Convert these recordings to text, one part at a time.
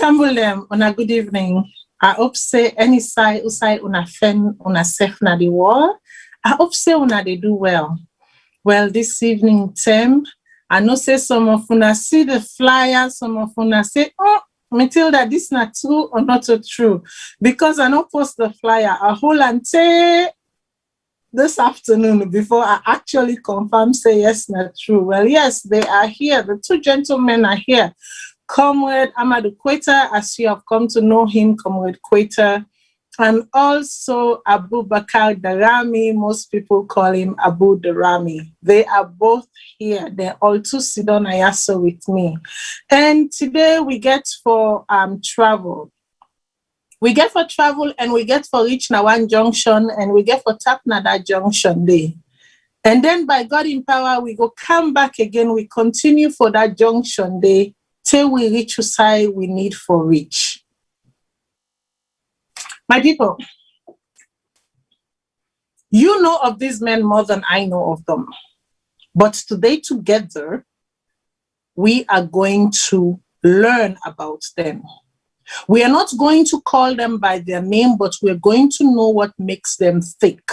Family, on a good evening. I hope say any side usai una fen una safe na the wall. I hope say una they do well. Well, this evening, Tim, I know say some of una see the flyer, some of una say, oh, Matilda, this not true or not so true. Because I don't post the flyer a whole and say this afternoon before I actually confirm say yes, not true. Well, yes, they are here. The two gentlemen are here. Comrade Amadou Quetta, as you have come to know him, Comrade Quetta, and also Abu Bakar Darami. Most people call him Abu Darami. They are both here. They're all two Sidon Ayaso with me. And today we get for travel. We get for travel and we get for reach Nawan Junction and we get for tap Nada Junction day. And then by God in power, we go come back again. We continue for that junction day till we reach the side we need for reach. My people, you know of these men more than I know of them. But today together, we are going to learn about them. We are not going to call them by their name, but we're going to know what makes them thick.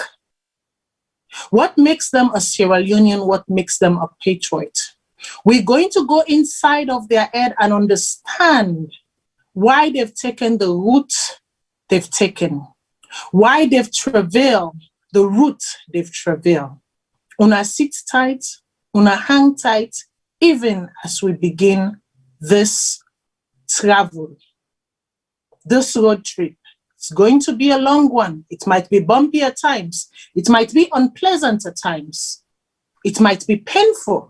What makes them a Sierra Leonean, what makes them a patriot. We're going to go inside of their head and understand why they've taken the route they've taken, why they've travailed the route they've travailed. Una sit tight, una hang tight, even as we begin this travel, this road trip. It's going to be a long one. It might be bumpy at times. It might be unpleasant at times. It might be painful.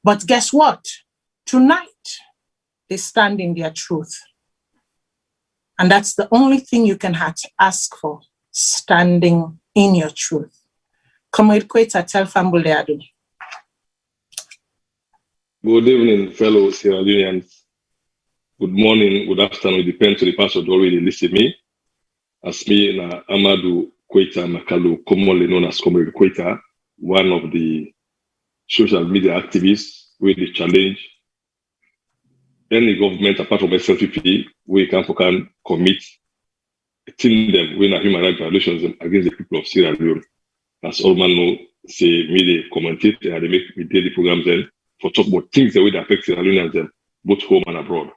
But guess what? Tonight, they stand in their truth. And that's the only thing you can have to ask for, standing in your truth. Comrade Quetta, tell Fambuleadu. Good evening, fellow Sierra Leoneans. Good morning, good afternoon. It depends on the person who already listen me. As me, na Amadou Quetta Makalo, commonly known as Comrade Quetta, one of the social media activists with the challenge any government apart from SLPP we can commit team them when a human rights violations against the people of Sierra Leone. As all man know, say media commentate and they make me daily programs then for talk about things that will affect Sierra Leoneans them, both home and abroad.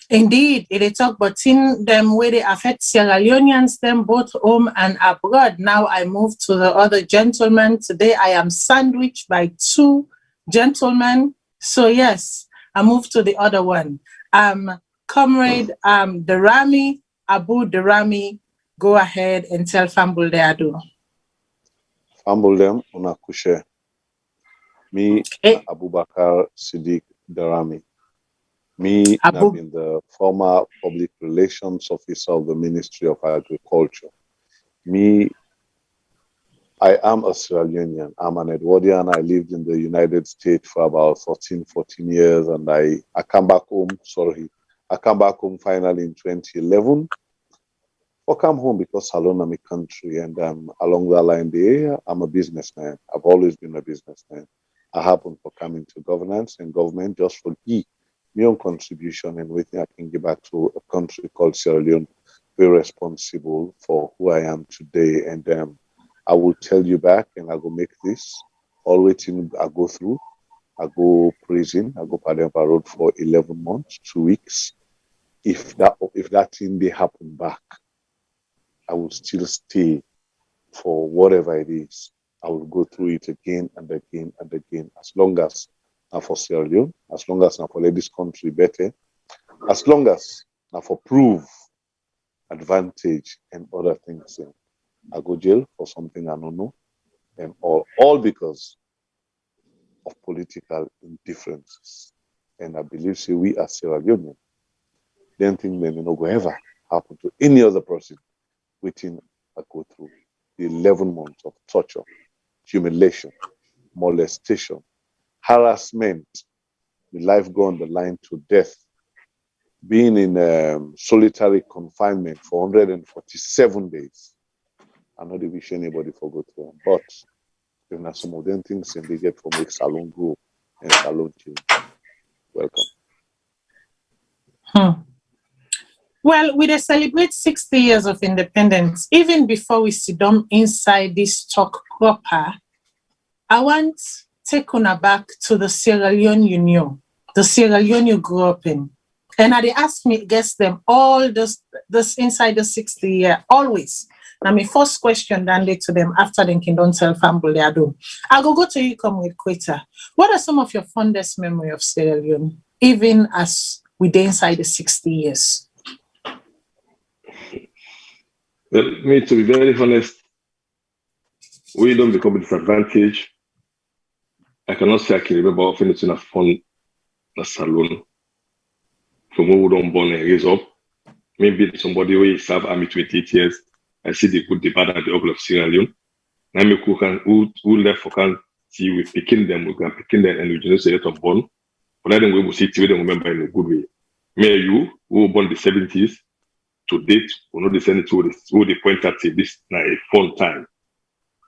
Indeed, they talk about them where they affect Sierra Leoneans, them both home and abroad. Now I move to the other gentleman. Today I am sandwiched by two gentlemen. So yes, I move to the other one. Comrade Darami, Abu Darami, go ahead and tell Fambul Deadu. Fambul dem unakushe. Me, Abu Bakar Siddiq Darami. Me, I've been the former public relations officer of the Ministry of Agriculture. Me, I am a Sierra Leonean. I'm an Edwardian. I lived in the United States for about 14 years, and I come back home, I come back home finally in 2011. I come home because Salone is my country, and along that line there, I'm a businessman. I've always been a businessman. I happen to come into governance and government just for my own contribution and waiting I can give back to a country called Sierra Leone, very responsible for who I am today. And I will tell you back and I go make this. All waiting I go through. I go prison, I go Pademba Road for 11 months, 2 weeks. If that thing they happen back, I will still stay for whatever it is. I will go through it again and again and again, as long as now for Sierra Leone, as long as now for let this country better, as long as now for prove advantage and other things. I go jail for something I don't know, and all because of political indifferences. And I believe, see, we as Sierra Leonean, don't think that no go ever happen to any other person within I go through the 11 months of torture, humiliation, molestation, harassment, the life go on the line to death, being in solitary confinement for 147 days. I not wish anybody for go through them. But if not some of them things and they get from make Salone grow and Salone change. Welcome. Well, we celebrate 60 years of independence. Even before we sit down inside this talk proper, I want to take on back to the Sierra Leone you knew, the Sierra Leone you grew up in. And they ask me, guess them, all this inside the 60 year, always. Now, my first question then to them after they can don't tell family they are doing. I'll go to you, Comrade Quetta. What are some of your fondest memory of Sierra Leone, even as we dey inside the 60 years? Well, me, to be very honest, we don't become a disadvantage. I cannot say I can remember often it's enough fun in Salone. From who don't born and raise up. Maybe somebody who serve army 28 years. I see the good, the bad, and the ugly of Sierra Leone. Now, who left for can see we picking them, we can picking them, and we just say of born. But I think we will see we don't remember in a good way. Me and you, who were born in the 70s, to date, we know the Senate who they point at this now a fun time.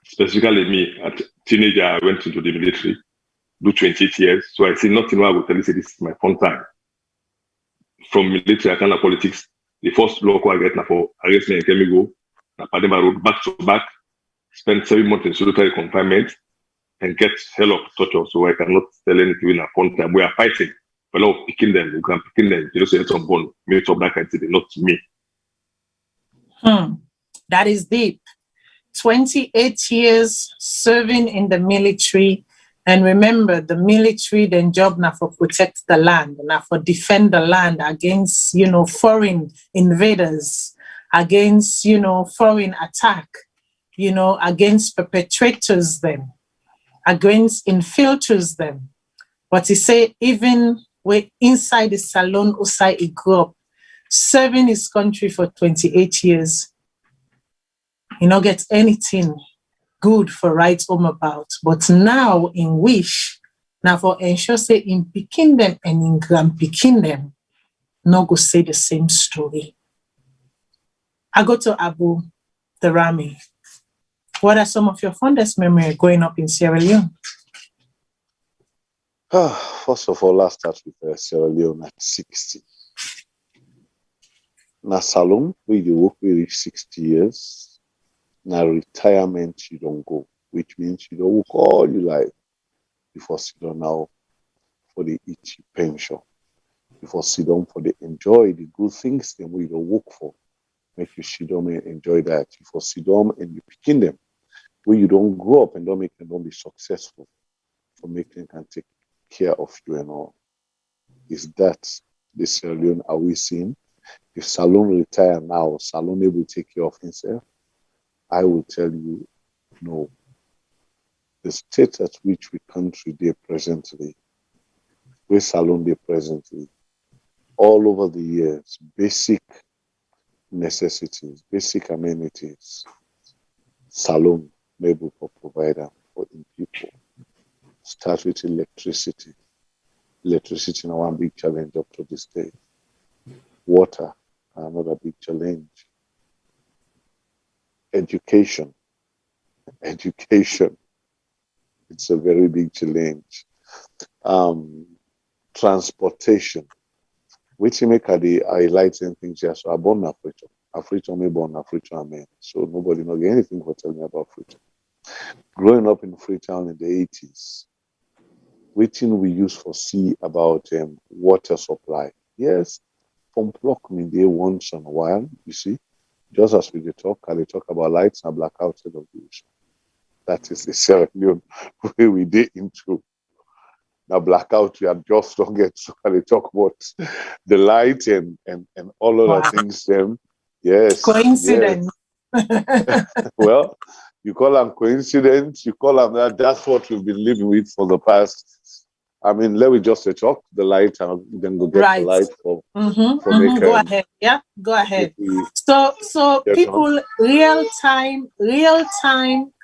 Specifically me, at teenager, I went into the military, do 28 years. So I see nothing why I will tell you say this is my fun time. From military, I kind of politics. The first local I get now for arrest me and let me go. Pademba Road, back to back, spend 7 months in solitary confinement and get hell of torture. So I cannot tell anything in a fun time. We are fighting. For a lot of picking them, we can picking them. You know, so it's on bone. Made of that kind of thing, not me. That is deep. 28 years serving in the military. And remember, the military then job now for protect the land, now for defend the land against, foreign invaders, against, foreign attack, against perpetrators them, against infiltrators them. But he say, even we're inside the Salone, outside he grew up, serving his country for 28 years, he not get anything good for write home about. But now in wish, now for ensure say in picking them and in grand picking them, no go say the same story. I go to Abu Darami. What are some of your fondest memories growing up in Sierra Leone? First of all, let's start with Sierra Leone at 60. Now, Salone, where you work, we reach 60 years. Now, retirement, you don't go, which means you don't work all your life before sit down now for the each pension, before sit down for the enjoy the good things then we don't work for. Make you sit down and enjoy that. Before sit down and you picking them, where you don't grow up and don't make them don't be successful, for making can take care of you and all. Is that the Sierra Leone are we seeing? If Salone retire now, Salone will take care of himself. I will tell you, no. The state at which we country they presently, where Salone they presently, all over the years, basic necessities, basic amenities, Salone able to provide them for in people. Start with electricity. Electricity now one big challenge up to this day. Water, another big challenge. Education. It's a very big challenge. Transportation. Which make the highlights and things here. So I born Africa. Africa me born Africa man. So nobody know anything for tell me about Freetown. Growing up in Freetown in the 80s, waiting we used for see about water supply. Yes, from block me there once in a while, you see. Just as we talk about lights and blackouts of the ocean. That is the Sierra Leone where we did into. Now blackout, we had just don't get so they talk about the light and all other things. Yes. Coincidence. Yes. Well, you call them coincidence, you call them that. That's what we've been living with for the past. I mean, let me just talk the light and then go get the light for Go ahead. Yeah, go ahead. So people, real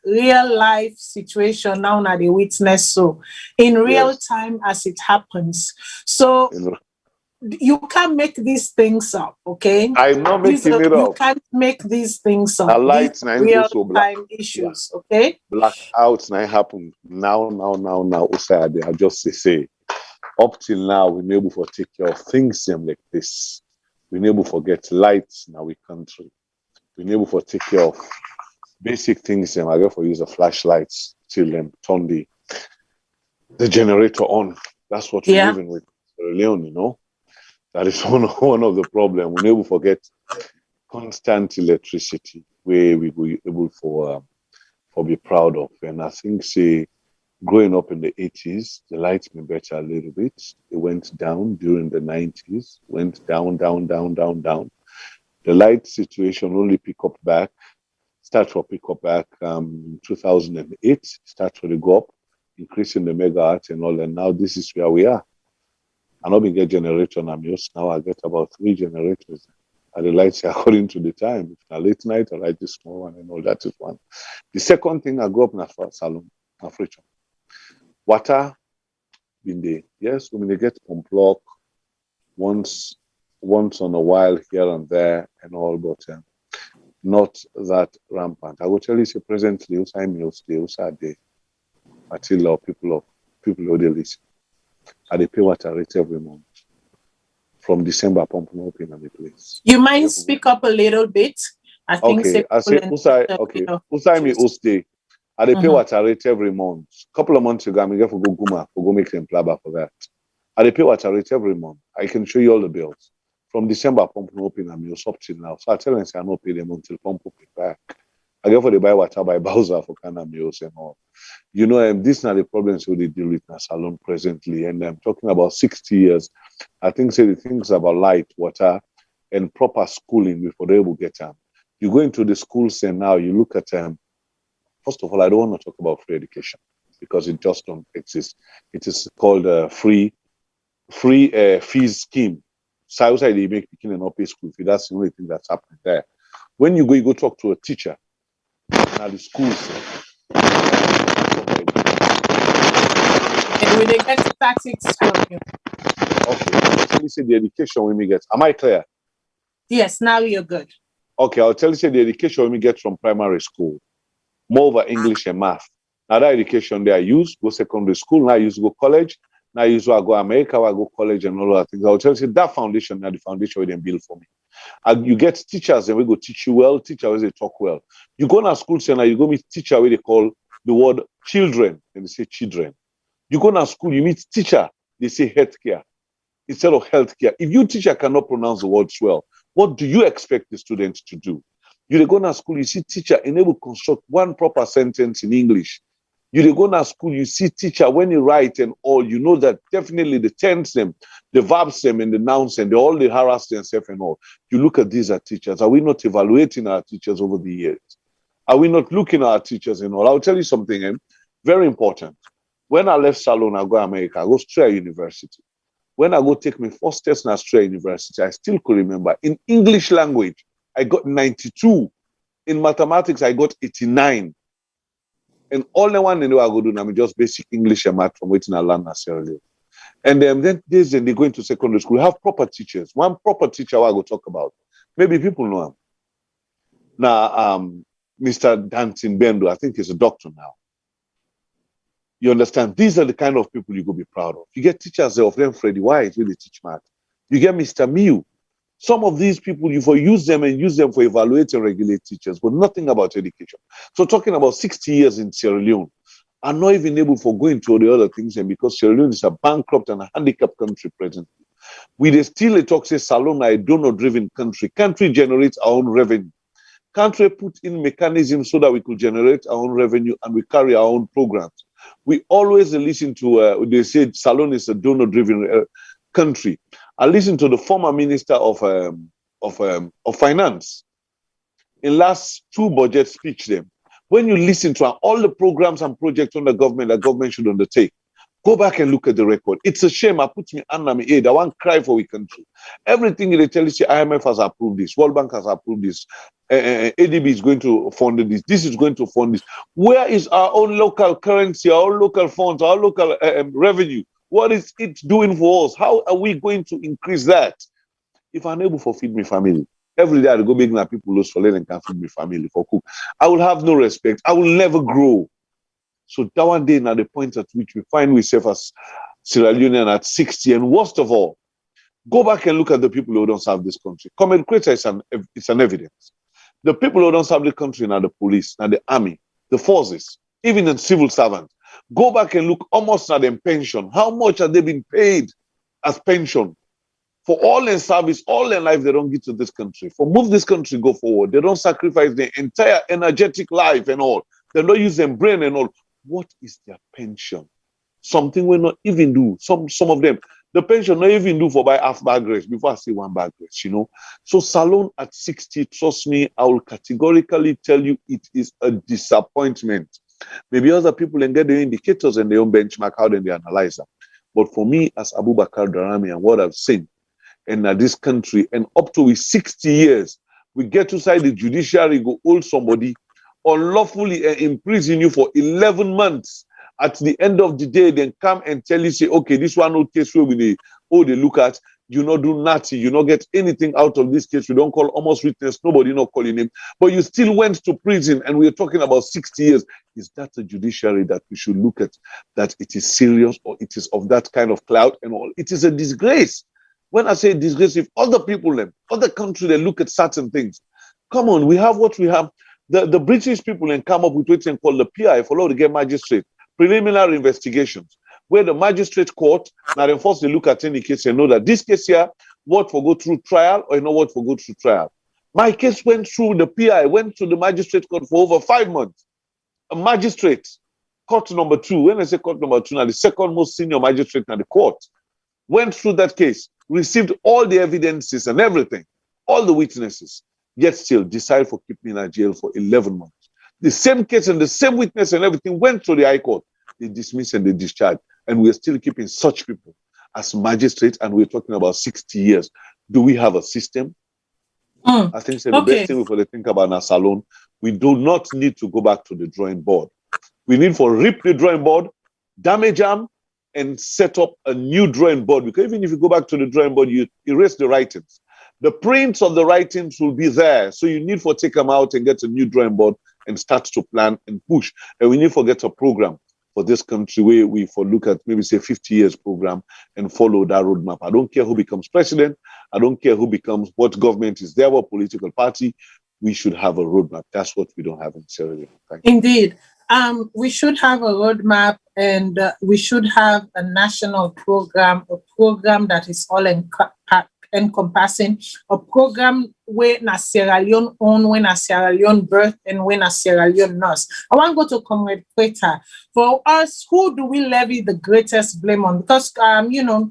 life situation now they witness so in real time as it happens. So you can't make these things up, okay? I'm not making it up. You can't make these things up. These real time issues, okay? Blackouts now happen now. I just say up till now we're able to take care of things like this. We're able to get lights in our country. We're able to take care of basic things. I get for use of flashlights till turn the generator on. That's what we're living with, Leon. You know, that is one of the problems. We're able to get constant electricity, where we were able for be proud of. And I think growing up in the 80s, the lights been better a little bit. It went down during the 90s, went down. The light situation only start to pick up back 2008, start to go up, increasing the megahertz and all. And now this is where we are. I not been get generator I'm used now. I get about 3 generators. And the lights are according to the time. If it's late night, I light the small one and all that is one. The second thing, I grew up in a Salone, Africa. Water been there. Yes, when they get pump block once on a while here and there and all, but not that rampant. I will tell you, presently, Usai meals there, Usai day. Until people who they listen. And they pay water rate every month. From December, pumping up in the place. You might speak up a little bit. I think. Okay, I say Usai me Usday. And they pay water rate every month. Couple of months ago, I'm going to go Guma for go make them plaba for that. And they pay water rate every month. I can show you all the bills. From December, pumping up in I'm up till now. So I tell them I not pay them until pump up it back. I go for the buy water by Bowser for Kana meals and all. You know, these are the problems we deal with in Salone presently. And I'm talking about 60 years. I think the things about light, water, and proper schooling before they will get them. You go into the schools and now you look at them. First of all, I don't want to talk about free education because it just don't exist. It is called a free fees scheme. So outside they make picking and not pay school fee. That's the only thing that's happening there. When you go talk to a teacher. Now the schools. And when they get statistics from you. Okay, tell you say the education when we get. Am I clear? Yes, now you're good. Okay, I'll tell you say the education when we get from primary school, more over English and math. Now that education they are used, go secondary school, now I use go college, now I use go America, I go college and all that things. I'll tell you that foundation, now the foundation we then build for me. And you get teachers and we go teach you well, teachers they talk well. You go to school center, you go meet teacher where they call the word children, and they say children. You go to school, you meet teacher, they say healthcare instead of healthcare. If you teacher cannot pronounce the words well, what do you expect the students to do? You go to school, you see teacher enable construct one proper sentence in English. You go to school, you see teacher when you write and all, you know that definitely the tense them, the verbs them and the nouns and all the harass themselves and all. You look at these as teachers. Are we not evaluating our teachers over the years? Are we not looking at our teachers and all? I'll tell you something very important. When I left Salone, I go to America, I go straight to university. When I go take my first test in Australia University, I still could remember. In English language, I got 92. In mathematics, I got 89. And all the one I know I go do now is just basic English and math from waiting I learn necessarily. And then they go into secondary school, have proper teachers. One proper teacher I go talk about. Maybe people know him. Now, Mr. Dantin Bendo, I think he's a doctor now. You understand? These are the kind of people you go be proud of. You get teachers of them, Freddie White, really teach math. You get Mr. Miu. Some of these people, you for use them for evaluate and regulate teachers, but nothing about education. So talking about 60 years in Sierra Leone, I'm not even able for going to the other things, and because Sierra Leone is a bankrupt and a handicapped country presently. We still talk say Salone, a donor-driven country. Country generates our own revenue. Country put in mechanisms so that we could generate our own revenue and we carry our own programs. We always listen to, they said Salone is a donor-driven country. I listened to the former Minister of Finance in last 2 budget speech them. When you listen to all the programs and projects on the government that government should undertake, go back and look at the record. It's a shame. I put me under my aid. I want cry for we country. Everything they tell you, IMF has approved this, World Bank has approved this, ADB is going to fund this, this is going to fund this. Where is our own local currency, our own local funds, our local revenue? What is it doing for us? How are we going to increase that? If I'm able to feed my family, every day I go big and people lose for land and can feed my family for cook, I will have no respect. I will never grow. So that one day now the point at which we find ourselves as Sierra Leonean at 60, and worst of all, go back and look at the people who don't serve this country. Comrades is an evidence. The people who don't serve the country now the police, now the army, the forces, even the civil servants. Go back and look almost at them pension. How much have they been paid as pension? For all their service, all their life, they don't give to this country. For move this country go forward, they don't sacrifice their entire energetic life and all. They don't use their brain and all. What is their pension? Something we not even do. Some of them, the pension not even do for buy half bag rest before I see 1 bag rest, you know. So Salone at 60, trust me, I will categorically tell you it is a disappointment. Maybe other people can get their indicators and their own benchmark, how then they analyze them. But for me, as Abubakar Darami and what I've seen, and this country, and up to 60 years, we get to side the judiciary, go hold somebody unlawfully and imprison you for 11 months. At the end of the day, then come and tell you, say, okay, this one no case where they look at, you not do nothing, you not get anything out of this case, you don't call almost witness, nobody not calling him, but you still went to prison, and we're talking about 60 years. Is that a judiciary that we should look at, that it is serious, or it is of that kind of clout and all? It is a disgrace. When I say disgrace, if other people, other countries, they look at certain things. Come on, we have what we have. The British people then come up with what they call the PI, for law to get magistrate, preliminary investigations, where the magistrate court, now then first they look at any case and know that this case here, what for go through trial or not what for go through trial. My case went through the PI, went to the magistrate court for over 5 months. A magistrate, court number 2, when I say court number 2, now the second most senior magistrate in the court, went through that case, received all the evidences and everything, all the witnesses, yet still decide for keeping in jail for 11 months. The same case and the same witness and everything went to the High Court. They dismiss and they discharge. And we're still keeping such people as magistrates, and we're talking about 60 years. Do we have a system? I think the best thing we think about now, Salone, we do not need to go back to the drawing board. We need to rip the drawing board, damage them, and set up a new drawing board. Because even if you go back to the drawing board, you erase the writings. The prints of the writings will be there. So you need to take them out and get a new drawing board and start to plan and push. And we need to get a program for this country where we look at maybe say 50 years program and follow that roadmap. I don't care who becomes president. I don't care who becomes what government is there, what political party. We should have a roadmap. That's what we don't have in Sierra Leone. Thank you. Indeed. We should have a roadmap, and we should have a national program, a program that is all encompassing, a program where na Sierra Leone own, when a Sierra Leone birth, and when a Sierra Leone nurse. I want to go to Comrade Quetta. For us, who do we levy the greatest blame on? Because Mr.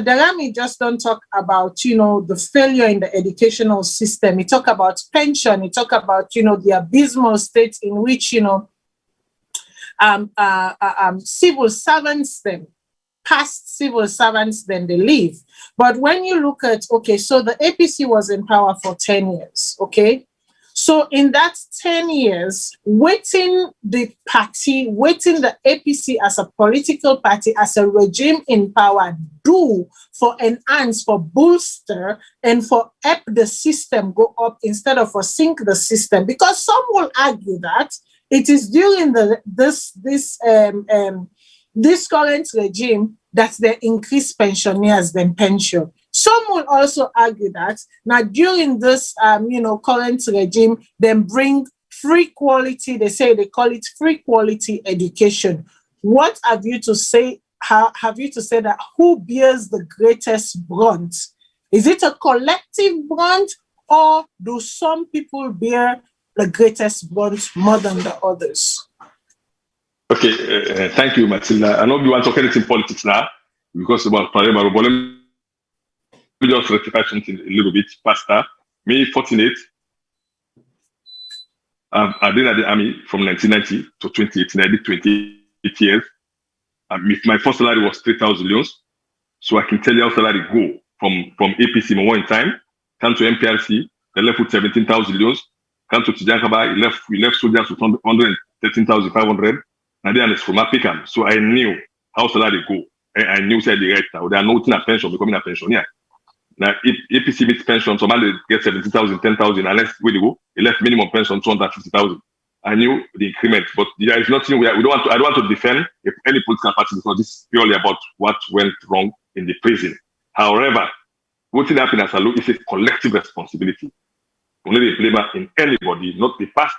Darami just don't talk about, the failure in the educational system. He talk about pension. He talk about, the abysmal state in which, civil servants, past civil servants, then they leave. But when you look at, so the APC was in power for 10 years, So in that 10 years, waiting the APC as a political party, as a regime in power, do for enhance, for bolster, and for help the system go up instead of for sink the system? Because some will argue that it is during this current regime that they increase pensioners than pension. Some will also argue that now during this, current regime, then bring free quality. They call it free quality education. What have you to say? Have you to say that who bears the greatest brunt? Is it a collective brunt, or do some people bear the greatest brunt more than the others? Okay, thank you, Matilda. I know you want to talk anything politics now because about Pademba Road, but let me just rectify something a little bit faster. Me, 48. I've been at the army from 1990 to 2018. I did 28 years. My first salary was 3,000 leons. So I can tell you how salary go from APC one time, come to MPRC, they left with 17,000 leons, come to Tijankaba, we left soldiers with 113,500, and then it's from Apicam. So I knew how salary go. I knew said the right now. They are not in a pension, becoming a pensioner. Now, if APC meets pension, somebody gets 17,000, 10,000, unless we go, he left minimum pension 250,000. I knew the increment, but there is nothing we don't want to. I don't want to defend any political party because this is purely about what went wrong in the prison. However, what happened as a law is a collective responsibility. Only the blame in anybody, not the past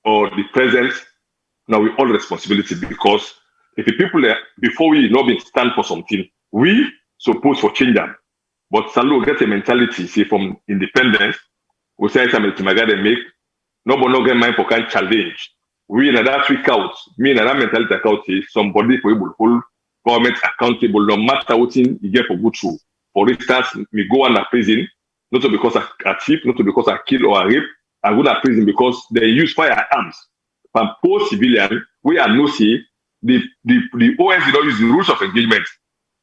or the present. Now we all responsibility because if the people before we not been stand for something, we supposed for change them. But Salo get a mentality, say from independence, we say something to my guy make. Nobody no get mind for kind challenge. We in that week out, me in that mentality account, somebody for able to hold government accountable no matter what you get for good through. For instance, we go on a prison, not because I thief, not because I kill or I rape. I go to prison because they use firearms. From post civilian, we are no see the OS don't use the rules of engagement.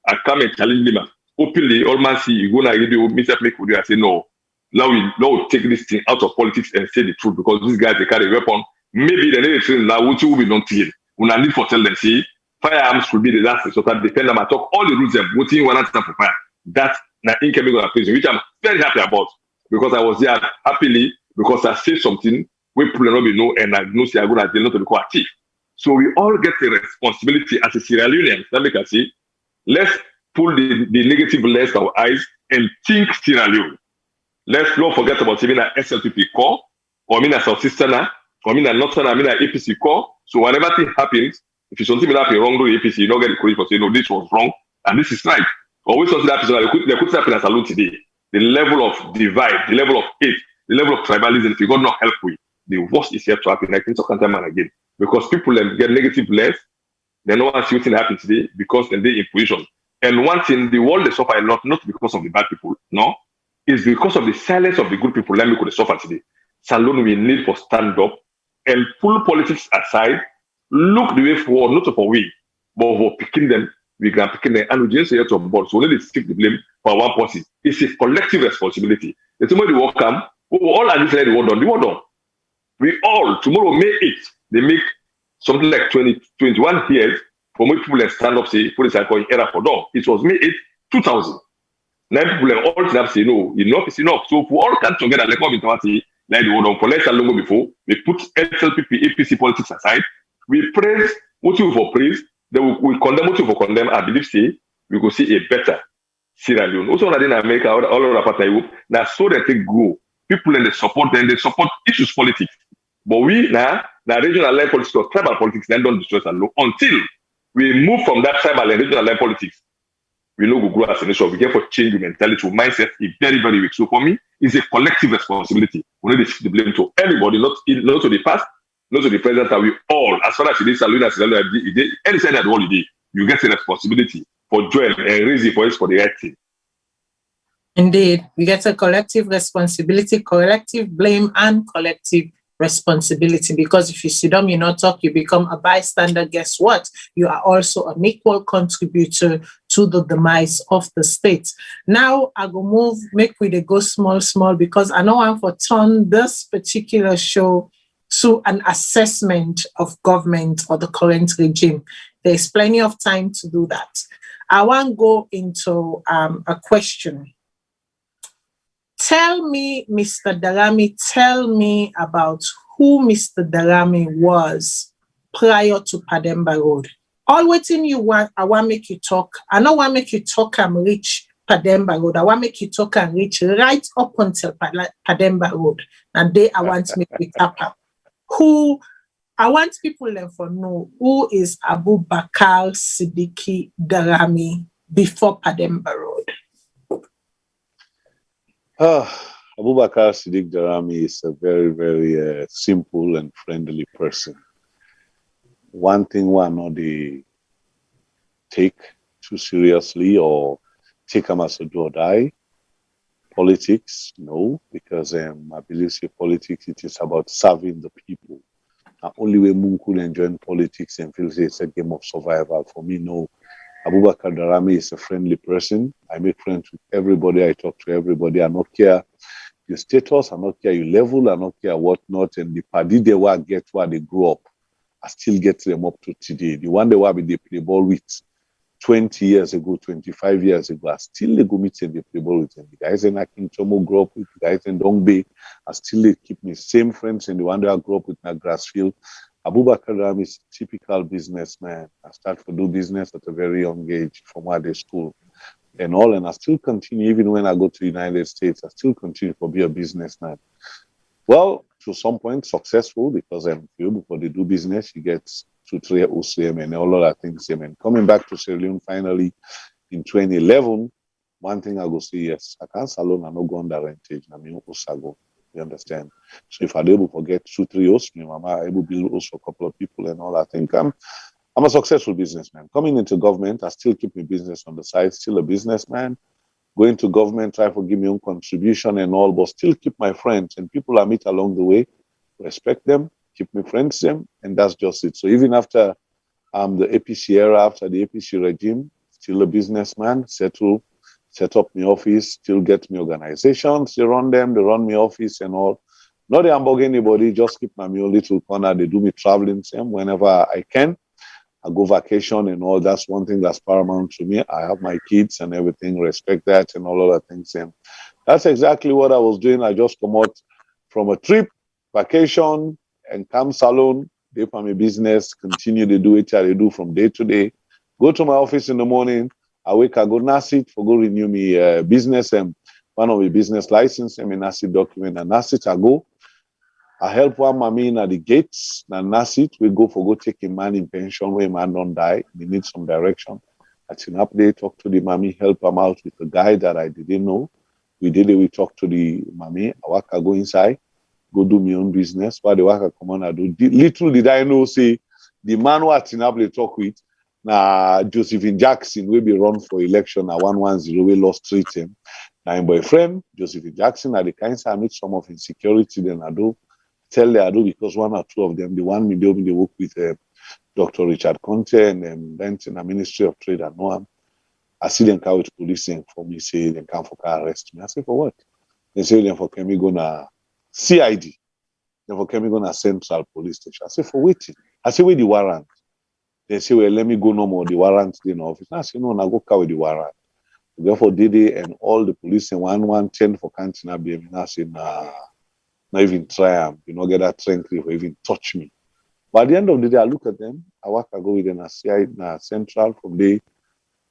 I come and challenge them openly. Almost see you go na radio, Mr. Make with you. I say no. Now we take this thing out of politics and say the truth because these guys they carry a weapon. Maybe they need to train now, which will be not clear. We need for tell them see firearms should be the last resort. Defend them. I talk all the rules them. What you want to for fire. That's na incoming prison, which I'm very happy about because I was there happily because I say something we people not be know and I know say I go to not to be active. So we all get a responsibility as a Sierra Leonean. That make us say let's pull the negative lens of our eyes and think Sierra Leone. Let's not forget about even a SLPP core, or a Southeasterner, or a Northerner, a APC core. So whenever thing happens, if you something happen wrong to the APC, you don't get the credit for saying, no, this was wrong, and this is right. Always something that they could happen as Salone today. The level of divide, the level of hate, the level of tribalism, if you got no help with, the worst is yet to happen. I think so time and again. Because people get negative less, they know what thing happen today because they're in position. And one thing, the world they suffer a lot, not because of the bad people, no. It's because of the silence of the good people. Let me could suffer today. Salone we need for stand up and pull politics aside, look the way forward, not for we, but for picking them, we can pick them, and we just say to board. So let us take the blame for one person. It's a collective responsibility. The tomorrow the work come, we will all agree the word done. The word done. We all tomorrow May 8th, they make something like 21 years for most people that stand up say police are going error for dog. It was May 8th, 2000. Now people all stand say no, enough is enough. So if we all come together, like what we talk about, like the word on for less than long before, we put SLPP, APC politics aside, we praise what you for praise, then we condemn what you for condemn. I believe say we go see a better Sierra Leone. Also in America, all over the Europe, now so that they grow. People and they support issues politics. But we now regional line politics or tribal politics then don't destroy Salone until we move from that tribal and regional line politics. We know we grow as a nation. We get for change the mentality, mindset is very, very weak. So for me, it's a collective responsibility. We need to shift the blame to everybody, not to the past, not to the present. That we all, as far as it is Salone, any side that all you did, you get a responsibility for join and reason for it for the right thing. Indeed, we get a collective responsibility, collective blame, and collective responsibility, because if you sit down, you not talk, you become a bystander. Guess what? You are also an equal contributor to the demise of the state. Now I go move, make we dey go small, because I know I'm for turn this particular show to an assessment of government or the current regime. There's plenty of time to do that. I want to go into a question. Tell me, Mr. Darami, tell me about who Mr. Darami was prior to Pademba Road. All waiting you want, I want to make you talk. I don't want to make you talk and reach Pademba Road. I want to make you talk and reach right up until Pademba Road. And they I want to make you tap up. Who, I want people to know who is Abubakar Siddiqui Darami before Pademba Road. Abubakar Siddiqui Darami is a very, very simple and friendly person. one thing one not the take too seriously or take them as a do or die. Politics, no, because I believe say politics it is about serving the people. The only way Moon could enjoy politics and feel say it's a game of survival. For me, no. Abubakar Darami is a friendly person. I make friends with everybody. I talk to everybody. I don't care your status. I don't care your level. I don't care what not. And the party they were get where they grew up, I still get them up to today. The one they were they play ball with 20 years ago, 25 years ago, I still they go meet and they play ball with them. The guys in Akin Chomo grew up with, the guys in Dongbe, I still they keep me same friends and the one that I grew up with in Grassfield. Abubakar Ram is a typical businessman. I started to do business at a very young age from where they school and all, and I still continue, even when I go to the United States, I still continue to be a businessman. Well, to some point, successful because I'm before they do business, you get 2-3 OCM and all other things. And coming back to Sierra Leone finally in 2011, one thing I go say, yes, I can't Salone, I no go under rentage. I mean, Osago. You understand? So if I'm able to get 2-3 hosts, I'm able to build also a couple of people and all. I think I'm a successful businessman. Coming into government, I still keep my business on the side, still a businessman. Going to government, try to give me own contribution and all, but still keep my friends and people I meet along the way, respect them, keep my friends them, and that's just it. So even after the APC era, after the APC regime, still a businessman, set up my office, still get me organization, still run them, they run my office and all. Not they hamburg anybody, just keep my own little corner. They do me traveling same whenever I can. I go vacation and all. That's one thing that's paramount to me. I have my kids and everything, respect that and all other things. And that's exactly what I was doing. I just come out from a trip, vacation, and come Salone, they for my business, continue to do it I do from day to day. Go to my office in the morning, I wake, I go NASIT for go renew me business and one of the business license and my NASIT document and NASIT I go. I help one mommy at the gates, and NASIT, we go take a man in pension where man don't die. We need some direction. At an update, talk to the mommy, help him out with the guy that I didn't know. We talk to the mommy, I work, I go inside, go do my own business. While the worker come on, I do. Little did I know, say, the man who at Tinable talk with, na Josephine Jackson will be run for election at 110, we lost treat him. Now, my boyfriend, Josephine Jackson, at the kind I meet some of insecurity, then I do tell the Ado because one or two of them, the one medium they work with Dr. Richard Conte and Benton, the Ministry of Trade and Noam. I see them come with police and for me say they come for arrest me. I say for what? They say them for me gonna CID. Then for me gonna Central Police Station. I say for waiting. I say where the warrant. They say, well, let me go no more. The warrant in the office. I say, no, I go carry the warrant. Therefore, Didi and all the police in 110 for Cantina BM. I say, nah, not even try them. You know, get that strength or even touch me. But at the end of the day, I look at them. I go with them. I see Central from the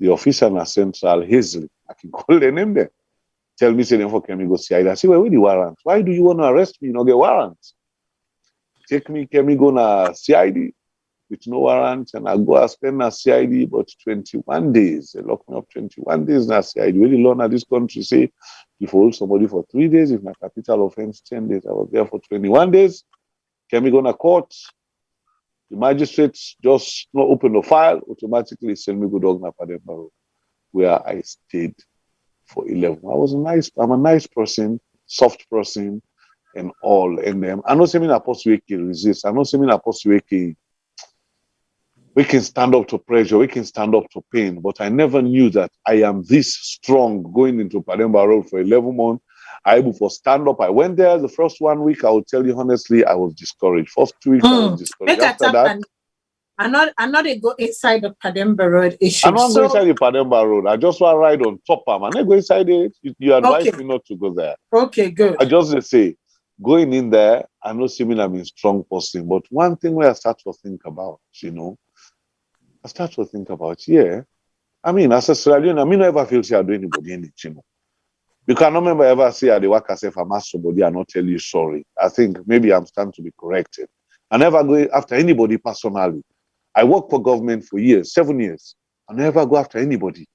officer in Central, Hazley. I can call the name there. Tell me, say, them for can me go CID. I say, well, where the warrant? Why do you want to arrest me? You know, get warrants. Take me, can me go na CID? With no warrant, and I go and spend a CID about 21 days. They lock me up 21 days na CID. When the law in this country say, if you hold somebody for 3 days, if my capital offense 10 days, I was there for 21 days. Can we go to court? The magistrates just not open the file, automatically send me go to Pademba Road, where I stayed for 11. I'm a nice person, soft person, and all. And I know saying I'm supposed to resist. I know saying I'm supposed to we can stand up to pressure, we can stand up to pain, but I never knew that I am this strong going into Pademba Road for 11 months. I able to stand up. I went there the first 1 week, I will tell you honestly, I was discouraged. First 2 weeks, I was discouraged. After that, I'm not a go inside the Pademba Road issue. I'm not going inside the Pademba Road. I just want to ride on top of them. I'm not going inside it. You advise me not to go there. Okay, good. I just say, going in there, I know seeming I'm a strong person, but one thing where I start to think about, I start to think about, I mean, as a Sierra Leone, I mean, never feel say I do anybody anything. Because I don't remember ever say I work as if I'm asked somebody and not tell you sorry. I think maybe I'm starting to be corrected. I never go after anybody personally. I work for government for years, 7 years. I never go after anybody.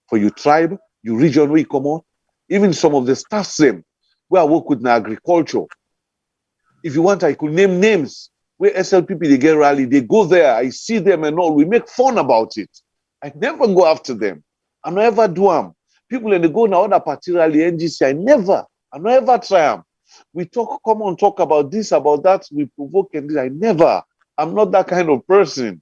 For your tribe, your region where you come out, even some of the staff same, where I work with in agriculture. If you want, I could name names. where SLPP, they get rally, they go there, I see them and all, we make fun about it. I never go after them. I never do them. People in the go now, other particularly NGC, I never try them. We talk, come on, talk about this, about that, we provoke and this, I never. I'm not that kind of person.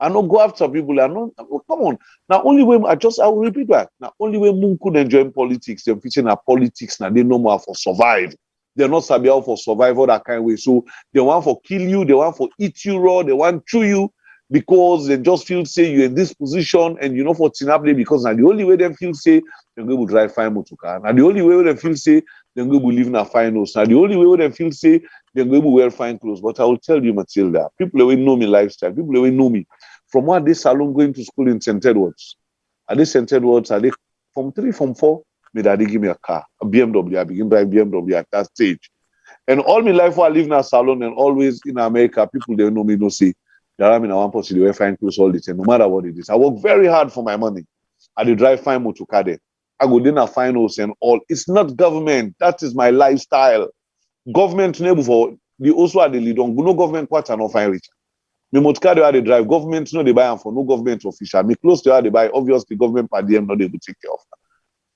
I don't go after people. I don't, come on. Now, only way, I will repeat that. Now, only way Moon could enjoy politics, they're featuring politics, now they know more for survive. They're not sabi how for survival that kind of way. So they want for kill you, they want for eat you raw, they want chew you because they just feel say you're in this position and you know for Tinable because now the only way they feel say they're going to drive fine motorcar. Now the only way they feel say they're going to live in a fine house. Now the only way they feel say they're going to wear fine clothes. But I will tell you, Matilda, people will know me lifestyle. People will know me. From one day Salone going to school in St. Edwards. Are they St. Edwards? Are they from 3, from 4? My daddy give me a car, a BMW. I begin drive BMW at that stage. And all my life while I live in a Salone and always in America, people they know me, no see. I'm in a one person, they find clothes all the time, no matter what it is. I work very hard for my money. I do drive fine motor car there. I go dinner fine house and all. It's not government. That is my lifestyle. Government neighbor for the also are the lead on. No government quarter no fine rich. Me motor car they drive. Government no they buy them for no government official. Me close to how they buy. Obviously government Pademba no they will take care of that.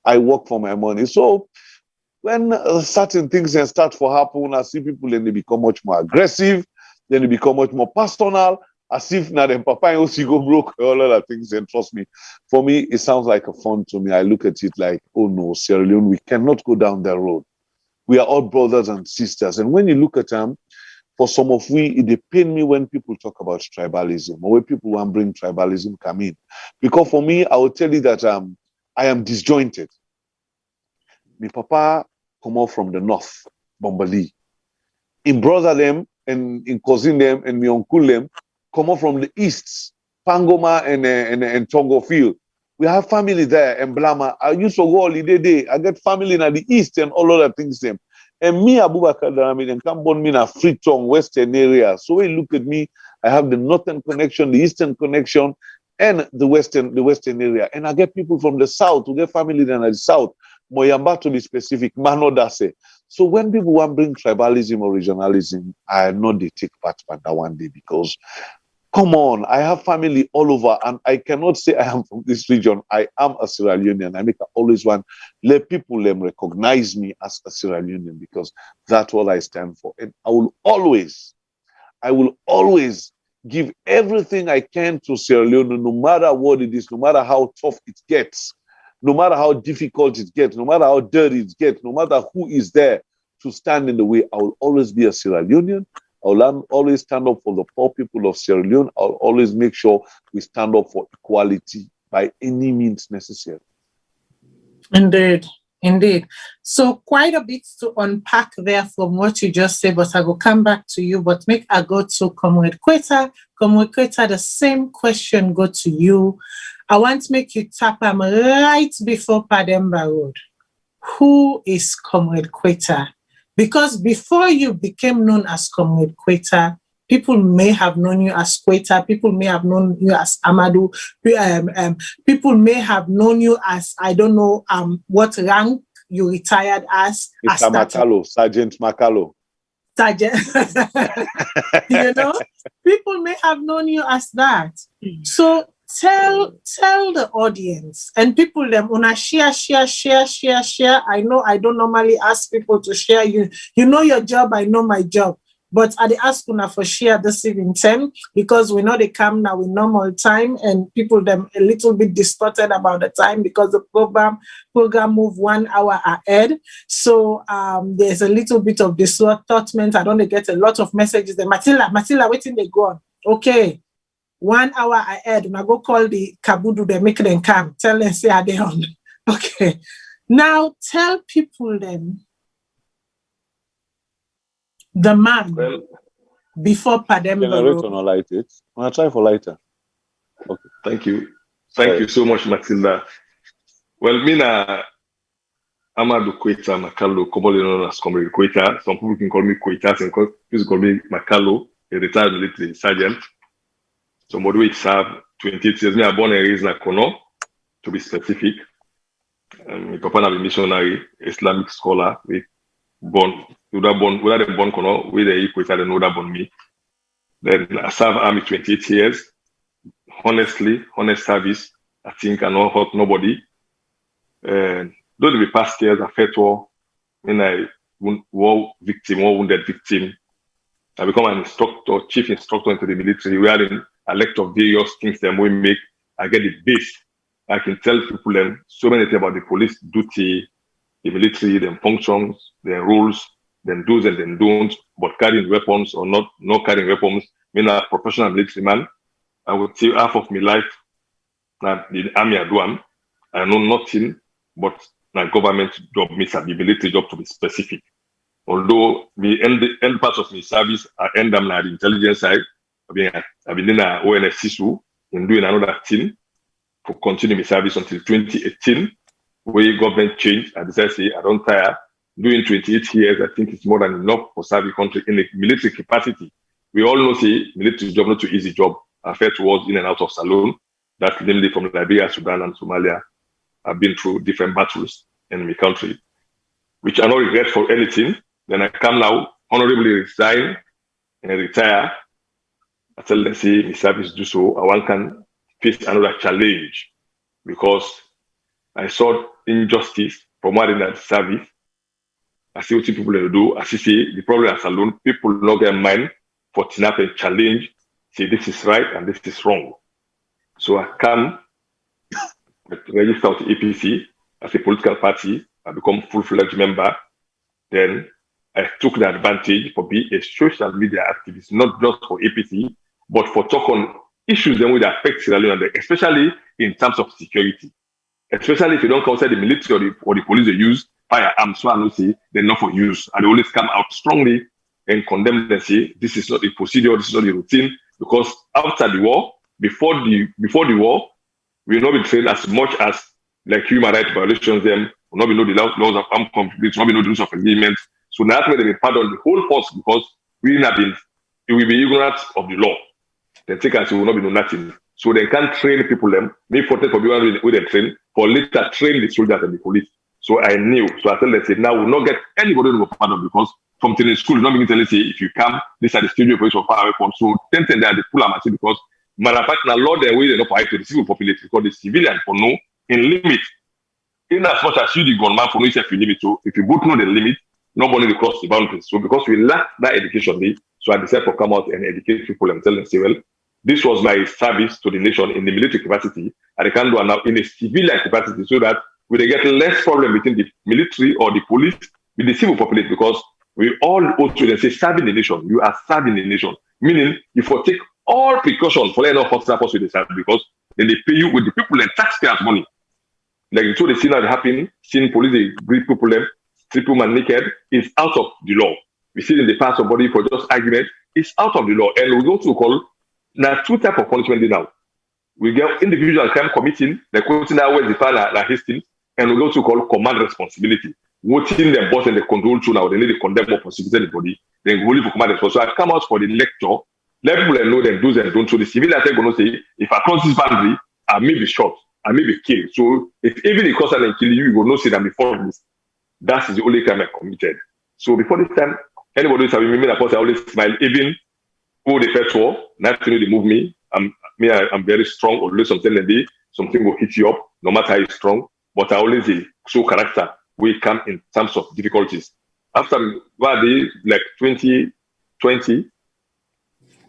I work for my money. So when certain things then start to happen, I see people then they become much more aggressive, then they become much more personal, as if now then papa also go broke, all other things. And trust me, for me, it sounds like a fun to me. I look at it like, oh no, Sierra Leone, we cannot go down that road. We are all brothers and sisters. And when you look at them, for some of we, it pain me when people talk about tribalism or when people want to bring tribalism come in. Because for me, I will tell you that I am disjointed. My papa come out from the north, Bombali. In brother them and in cousin them and my uncle them come out from the east, Pangoma and Tongo Field. We have family there and Blama. I used to go holiday day. I get family in the east and all other things them. And me, Abubakar Darami, and come born me in a Freetown, western area. So when you look at me, I have the northern connection, the eastern connection, and the western area. And I get people from the south who get family in the south. Moyamba to be specific, Manodase. So when people want to bring tribalism or regionalism, I know they take part for that one day because, come on, I have family all over and I cannot say I am from this region. I am a Sierra Leonean. I always want let people recognize me as a Sierra Leonean because that's what I stand for. And I will always give everything I can to Sierra Leone, no matter what it is, no matter how tough it gets. No matter how difficult it gets, no matter how dirty it gets, no matter who is there to stand in the way, I will always be a Sierra Leonean. I will always stand up for the poor people of Sierra Leone. I'll always make sure we stand up for equality by any means necessary. Indeed, indeed. So quite a bit to unpack there from what you just said, but I will come back to you. But make I go to Comrade Quetta. Comrade Quetta, the same question go to you. I want to make you tap right before Pademba Road. Who is Comrade Quetta? Because before you became known as Comrade Quetta, people may have known you as Quetta, people may have known you as Amadou, people may have known you as, I don't know what rank you retired as. Mr. Makalo, Sergeant Makalo. Sergeant. You know, people may have known you as that. So tell the audience and people them wanna share. I know I don't normally ask people to share. You know your job, I know my job. But I ask una for share this evening time because we know they come now with normal time and people them a little bit distorted about the time because the program move 1 hour ahead. So there's a little bit of distortment. I don't get a lot of messages. Matilda, waiting they go on. Okay. 1 hour ahead, and I go call the Kabudu, they make them come. Tell them, say, are they on? Okay. Now, tell people then, the man before Pademba Road. Generator not light it. I'm going to try for lighter. Okay. Thank you. Thank you so much, Matilda. Well, me na Amadou Quetta Makalo, commonly known as Comrade Quetta. Some people can call me Quetta, some people call me Makalo, a retired military sergeant. So Modway served 28 years. Me, I born and raised in Akono, to be specific. My papa is a missionary, Islamic scholar. We born, whether they born Kono, whether they equate, they know that born me. Then I served army 28 years. Honestly, honest service. I think I know hurt nobody. And though the past years I felt war, when I war victim, war wounded victim, I become an instructor, chief instructor into the military, wherein I lecture various things that we make. I get the base. I can tell people so many things about the police duty, the military, their functions, their rules, then do's and then don'ts, but carrying weapons or not carrying weapons. Me a professional military man. I would say half of my life, now the army I do, I know nothing but my government job, means a military job to be specific. Although the end part of my service, I end up at the intelligence side. I've been in a ONSCSU and doing another thing for continue my service until 2018, where government changed. I decided to say, I don't tire. Doing 28 years, I think it's more than enough for serving country in a military capacity. We all know, say, military job not too easy job. I felt towards in and out of Salone. That's namely from Liberia, Sudan, and Somalia. I've been through different battles in my country, which I don't regret for anything. Then I come now, honorably resign and retire. I tell them, say, my service do so. I want can face another challenge because I saw injustice from what in that service. I see what people do. I see the problem at Salone. People not get mind for TINAP and challenge. Say this is right and this is wrong. So I come register to APC as a political party. I become full-fledged member. Then I took the advantage for being a social media activist, not just for APC, but for talk on issues that would affect Sierra Leone, especially in terms of security. Especially if you don't consider the military or the police they use firearms, so I don't say they're not for use. And they always come out strongly and condemn and say this is not the procedure, this is not the routine. Because after the war, before the war, we will not be trained as much as like human rights violations. Them will not be know the laws of armed conflicts, will not be know the rules of agreement. So that's why they will pardon the whole force because we have been, we will be ignorant of the law. They take us, we will not be know nothing. So they can't train people them. Maybe for people with them train for later train the soldiers and the police. So I knew. So I tell them, say, now we'll not get anybody to go pardon because something in school is not being telling say if you come, these are the studio police or far away from. So then they are the full amateur because matter of fact, now law they way they not fight to the civil population because the civilian for no in limit. In as much as you the gunman for no self limit. So if you both know the limit, nobody will cross the boundaries. So because we lack that education, so I decided to come out and educate people and tell them, say, well, this was my service to the nation in the military capacity, and I can do it now in a civilian capacity so that we get less problem between the military or the police with the civil population because we all also say serving the nation. You are serving the nation, meaning if you take all precautions for not hostile force with the service because then they pay you with the people and taxpayers' money. Like you told the scene that happened, seeing police they greet people them, strip women naked is out of the law. We see in the past of body for just argument, it's out of the law, and we go to call. Now, two types of punishment now. We get individual crime committing, the quoting that way the file like Hastings, and we go to call command responsibility. Voting the boss and the control to now, they need to condemn or prosecute anybody, then go for command responsibility. So I come out for the lecture, let people know them do's and don't. So the civilian are going to say, if I cross this boundary, I may be shot, I may be killed. So if even the cross and kill you, you will not see them before this. That is the only crime I committed. So before this time, anybody who's having me, I always smile, even who the first war, naturally they move me. I'm very strong. Always something will hit you up, no matter how strong. But I always show character. We come in terms of difficulties. After like 2020,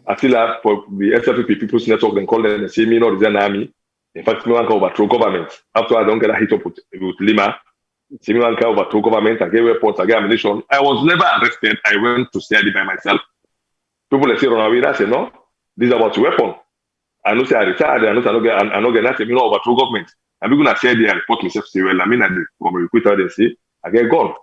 I still have for the SFP People's Network, then call them and say me not resign army. In fact, me want to overthrow government. After I don't get a hit up with Lima, say me want to overthrow government. I get weapons, I get ammunition. I was never arrested. I went to study by myself. People say run away. I say no. This is about weapon. I know say I retired. I know get nothing. You know overthrow government. I'm gonna say there and report myself. Say well, I mean I from a recruiter they say I get gone.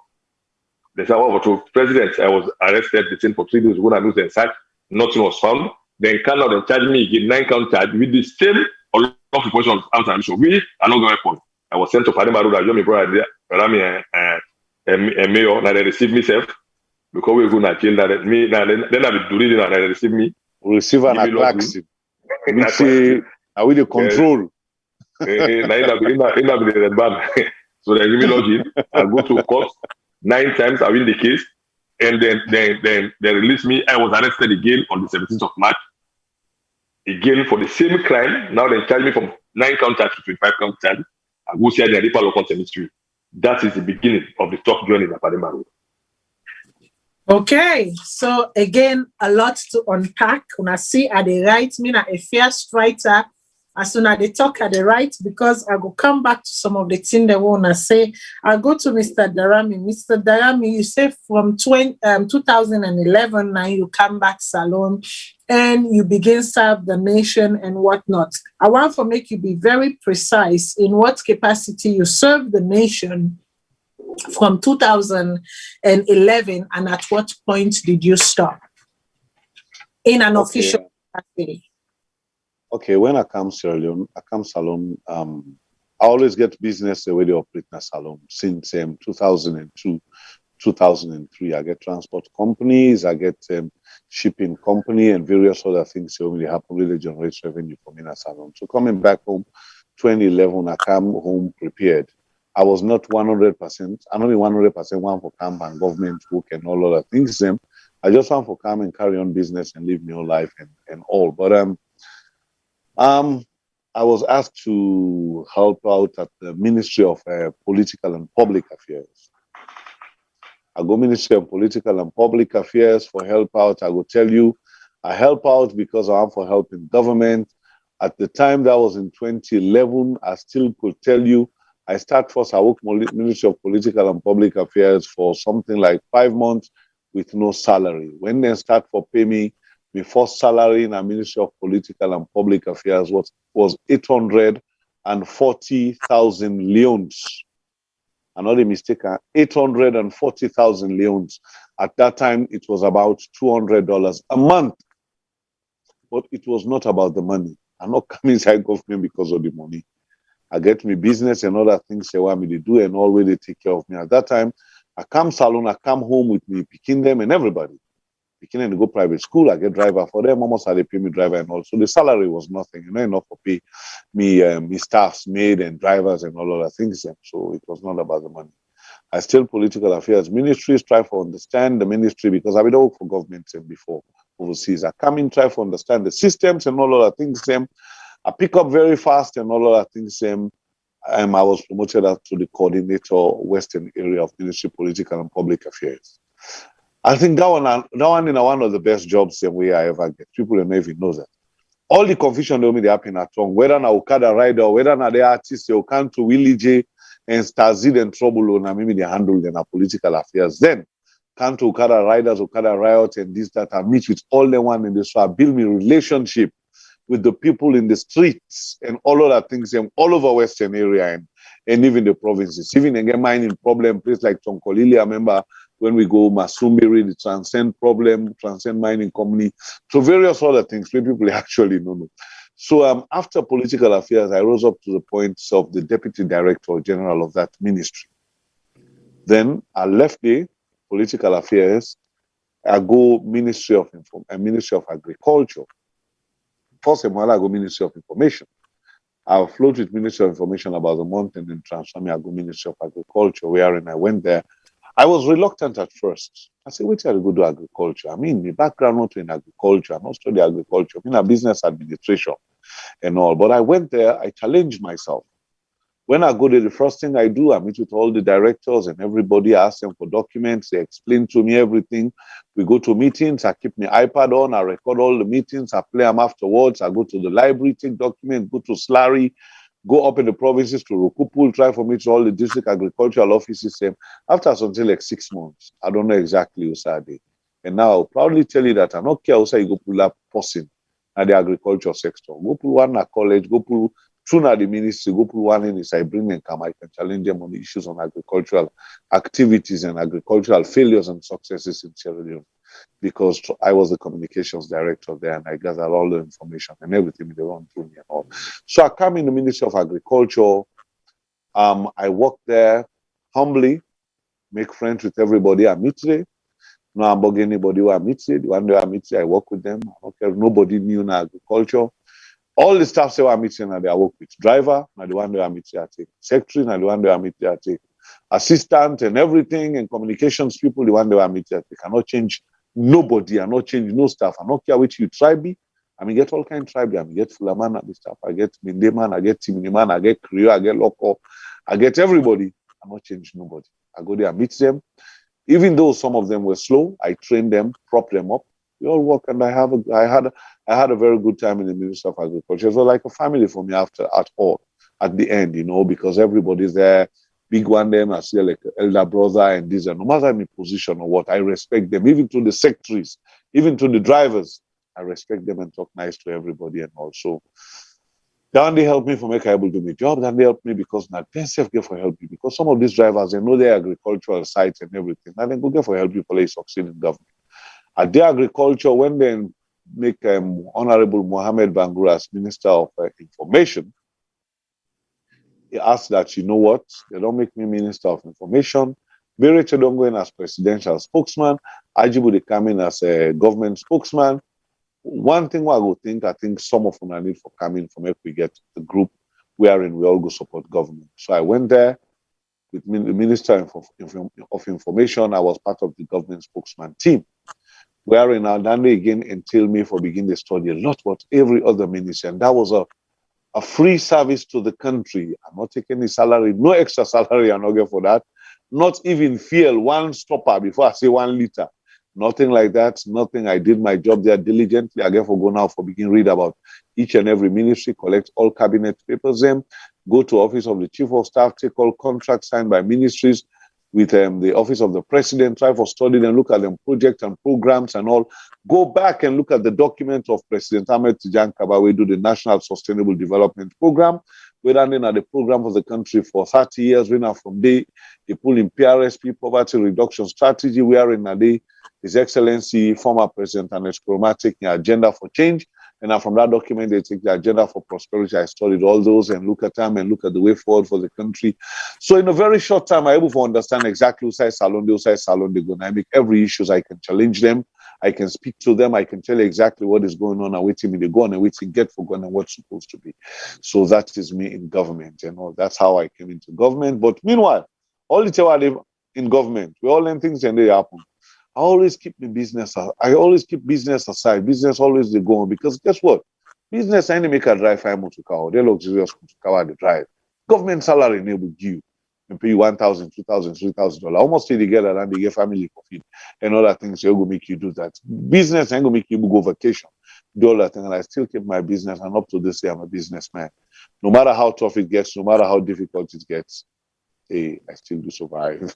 They say overthrow president. I was arrested, detained for 3 days. When I lose the sack, nothing was found. Then came out and charged me again 9 count charge with the same unlawful possession of arms and ammunition. We are not going weapon. I was sent to Pademba Road. I joined my brother there. A mayor. Now they received me self. Because we're going to jail that me now then I will do it and they receive me. We receive an attack. We say are we the control? So they give me lodging. I go to court 9 times, I win the case, And then they released me. I was arrested again on the 17th of March. Again for the same crime. Now they charge me from 9 count charge to 25 count charge. I go see the Ripa local cemetery. That is the beginning of the tough journey in Pademba Road. Okay, so again, a lot to unpack. When I see at the right, me a fierce writer. As soon as they talk at the right, because I will come back to some of the things they want to say. I'll go to Mr. Darami. Mr. Darami, you say from 2011, now you come back Salone and you begin serve the nation and whatnot. I want to make you be very precise in what capacity you serve the nation from 2011 and at what point did you stop in an official capacity? Okay, when I come Sierra Leone, I come Salone, I always get business the way they operate in Salone since 2002, 2003. I get transport companies, I get shipping company and various other things that really happen, really generate revenue for me in Salone. So coming back home, 2011, I come home prepared. I was not 100%, I'm only 100% one for camp and government work and all other things. I just want for come and carry on business and live my own life and all. But I was asked to help out at the Ministry of Political and Public Affairs. I go Ministry of Political and Public Affairs for help out. I will tell you, I help out because I am for help in government. At the time that was in 2011, I still could tell you, I start first, I work Ministry of Political and Public Affairs for something like 5 months with no salary. When they start for pay me, my first salary in the Ministry of Political and Public Affairs was 840,000 leones. I'm not a mistake, 840,000 leones. At that time, it was about $200 a month. But it was not about the money. I'm not coming inside government because of the money. I get me business and other things they want me to do and always they take care of me. At that time, I come Salone, I come home with me, picking them and everybody. Picking them to go private school, I get driver for them, almost had they pay me driver and all. So the salary was nothing, enough for pay me, me staffs, maid and drivers and all other things. So it was not about the money. I still political affairs ministries, try to understand the ministry because I don't work for government before overseas. I come in, try to understand the systems and all other things. I pick up very fast and all other things. I was promoted up to the coordinator, Western area of Ministry Political and Public Affairs. I think that one is one of the best jobs the way I ever get. People don't even know that. All the confusion they happen at home, whether na Okada rider, whether na the artist, they come to Willie J and Stazid and Trouble, and maybe they handle their political affairs. Then come to Okada riders, Okada riot, and this, that. I meet with all the one in this. So I build me relationship with the people in the streets and all other things all over Western area and even the provinces. Even again, mining problem, place like Tonkolili, I remember when we go Masumbiri, the Transcend problem, Transcend Mining Company, so various other things where people actually don't know. So after political affairs, I rose up to the point of the Deputy Director General of that ministry. Then I left the political affairs, I go Ministry of Agriculture. First of all, I go Ministry of Information. I float with Ministry of Information about a month and then transfer me, I go Ministry of Agriculture, wherein I went there. I was reluctant at first. I said, wait till I go do agriculture. I mean, my background not in agriculture, I'm not studying agriculture, I mean, a business administration and all. But I went there, I challenged myself. When I go there, the first thing I do, I meet with all the directors and everybody, I ask them for documents, they explain to me everything. We go to meetings, I keep my iPad on, I record all the meetings, I play them afterwards, I go to the library, take documents, go to Slurry, go up in the provinces to Rukupul, try for me to all the district agricultural offices. After something like 6 months, I don't know exactly who said it. And now I'll proudly tell you that I don't care how you go pull up person at the agriculture sector. Go pull one at college, go pull two at the ministry, go pull one in this, I bring them come, I can challenge them on the issues on agricultural activities and agricultural failures and successes in Sierra Leone. Because I was the communications director there and I gathered all the information and everything they run through me and all. So I come in the Ministry of Agriculture. I work there humbly, make friends with everybody I meet today. No, I'm bugging anybody who I meet today. The one day I meet today, I work with them. I don't care if nobody new in agriculture. All the staff say I meet today, I work with driver. Now the one day I meet today, I take secretary. Now the one day I meet today, I take assistant and everything, and communications people, the one they were meeting, they cannot change nobody, I not change no staff. I not care which you tribe be. I mean, get all kind of tribe. I mean, get Fulaman at the staff. I get Mindeman, I get Timiniman, I get Creole, I get Loco, I get everybody. I not change nobody. I go there, I meet them. Even though some of them were slow, I trained them, prop them up. We all work, and I had a very good time in the Ministry of Agriculture. It was like a family for me at the end, you know, because everybody's there. Big one them, I see like elder brother and this, and no matter my position or what, I respect them, even to the secretaries, even to the drivers. I respect them and talk nice to everybody, and also then they help me for make able to do my job. Then they help me because not self get for help you, because some of these drivers, they know their agricultural sites and everything, and then go get for help you for they succeed in government. At the agriculture, when they make Honorable Mohammed Bangur as Minister of Information, he asked that, you know what, they don't make me Minister of Information. Bereche don't go in as presidential spokesman. Ajibu they come in as a government spokesman. One thing I think some of them need for coming from if we get the group wherein we all go support government. So I went there with the Minister of Information. I was part of the government spokesman team. Wherein now then they again entail me for begin the study a lot what every other minister. And that was a free service to the country. I'm not taking any salary, no extra salary I'm not getting for that. Not even fuel, one stopper before I say 1 liter. Nothing like that, nothing. I did my job there diligently. I get for go now for begin read about each and every ministry, collect all cabinet papers, them, go to office of the chief of staff, take all contracts signed by ministries with the office of the president, try for study and look at them projects and programs and all. Go back and look at the document of President Ahmed Tijan Kaba. We do the National Sustainable Development Program. We're running at the program of the country for 30 years. We now from day they pull in PRSP, poverty reduction strategy. We are in a day. His Excellency, former President Ernest Koroma, taking agenda for change. And now from that document, they take the agenda for prosperity. I studied all those and look at them and look at the way forward for the country. So in a very short time, I'm able to understand exactly who says Salone, they go. I make every issues. I can challenge them. I can speak to them. I can tell you exactly what is going on and waiting me to go on and waiting get for going and what's supposed to be. So that is me in government. You know, that's how I came into government. But meanwhile, all the time I live in government, we all learn things and they happen. I always keep the business. I always keep business aside. Business always they go on because guess what? Business ain't make a drive 5 months to car. They luxurious to car the drive. Government salary enable you and pay you $1,000, $2,000, $3,000. Almost till they get that and they get family for feed and other things. They go make you do that. Business ain't gonna make you go vacation. Do all that thing, and I still keep my business. And up to this day, I'm a businessman. No matter how tough it gets, no matter how difficult it gets, hey, I still do survive.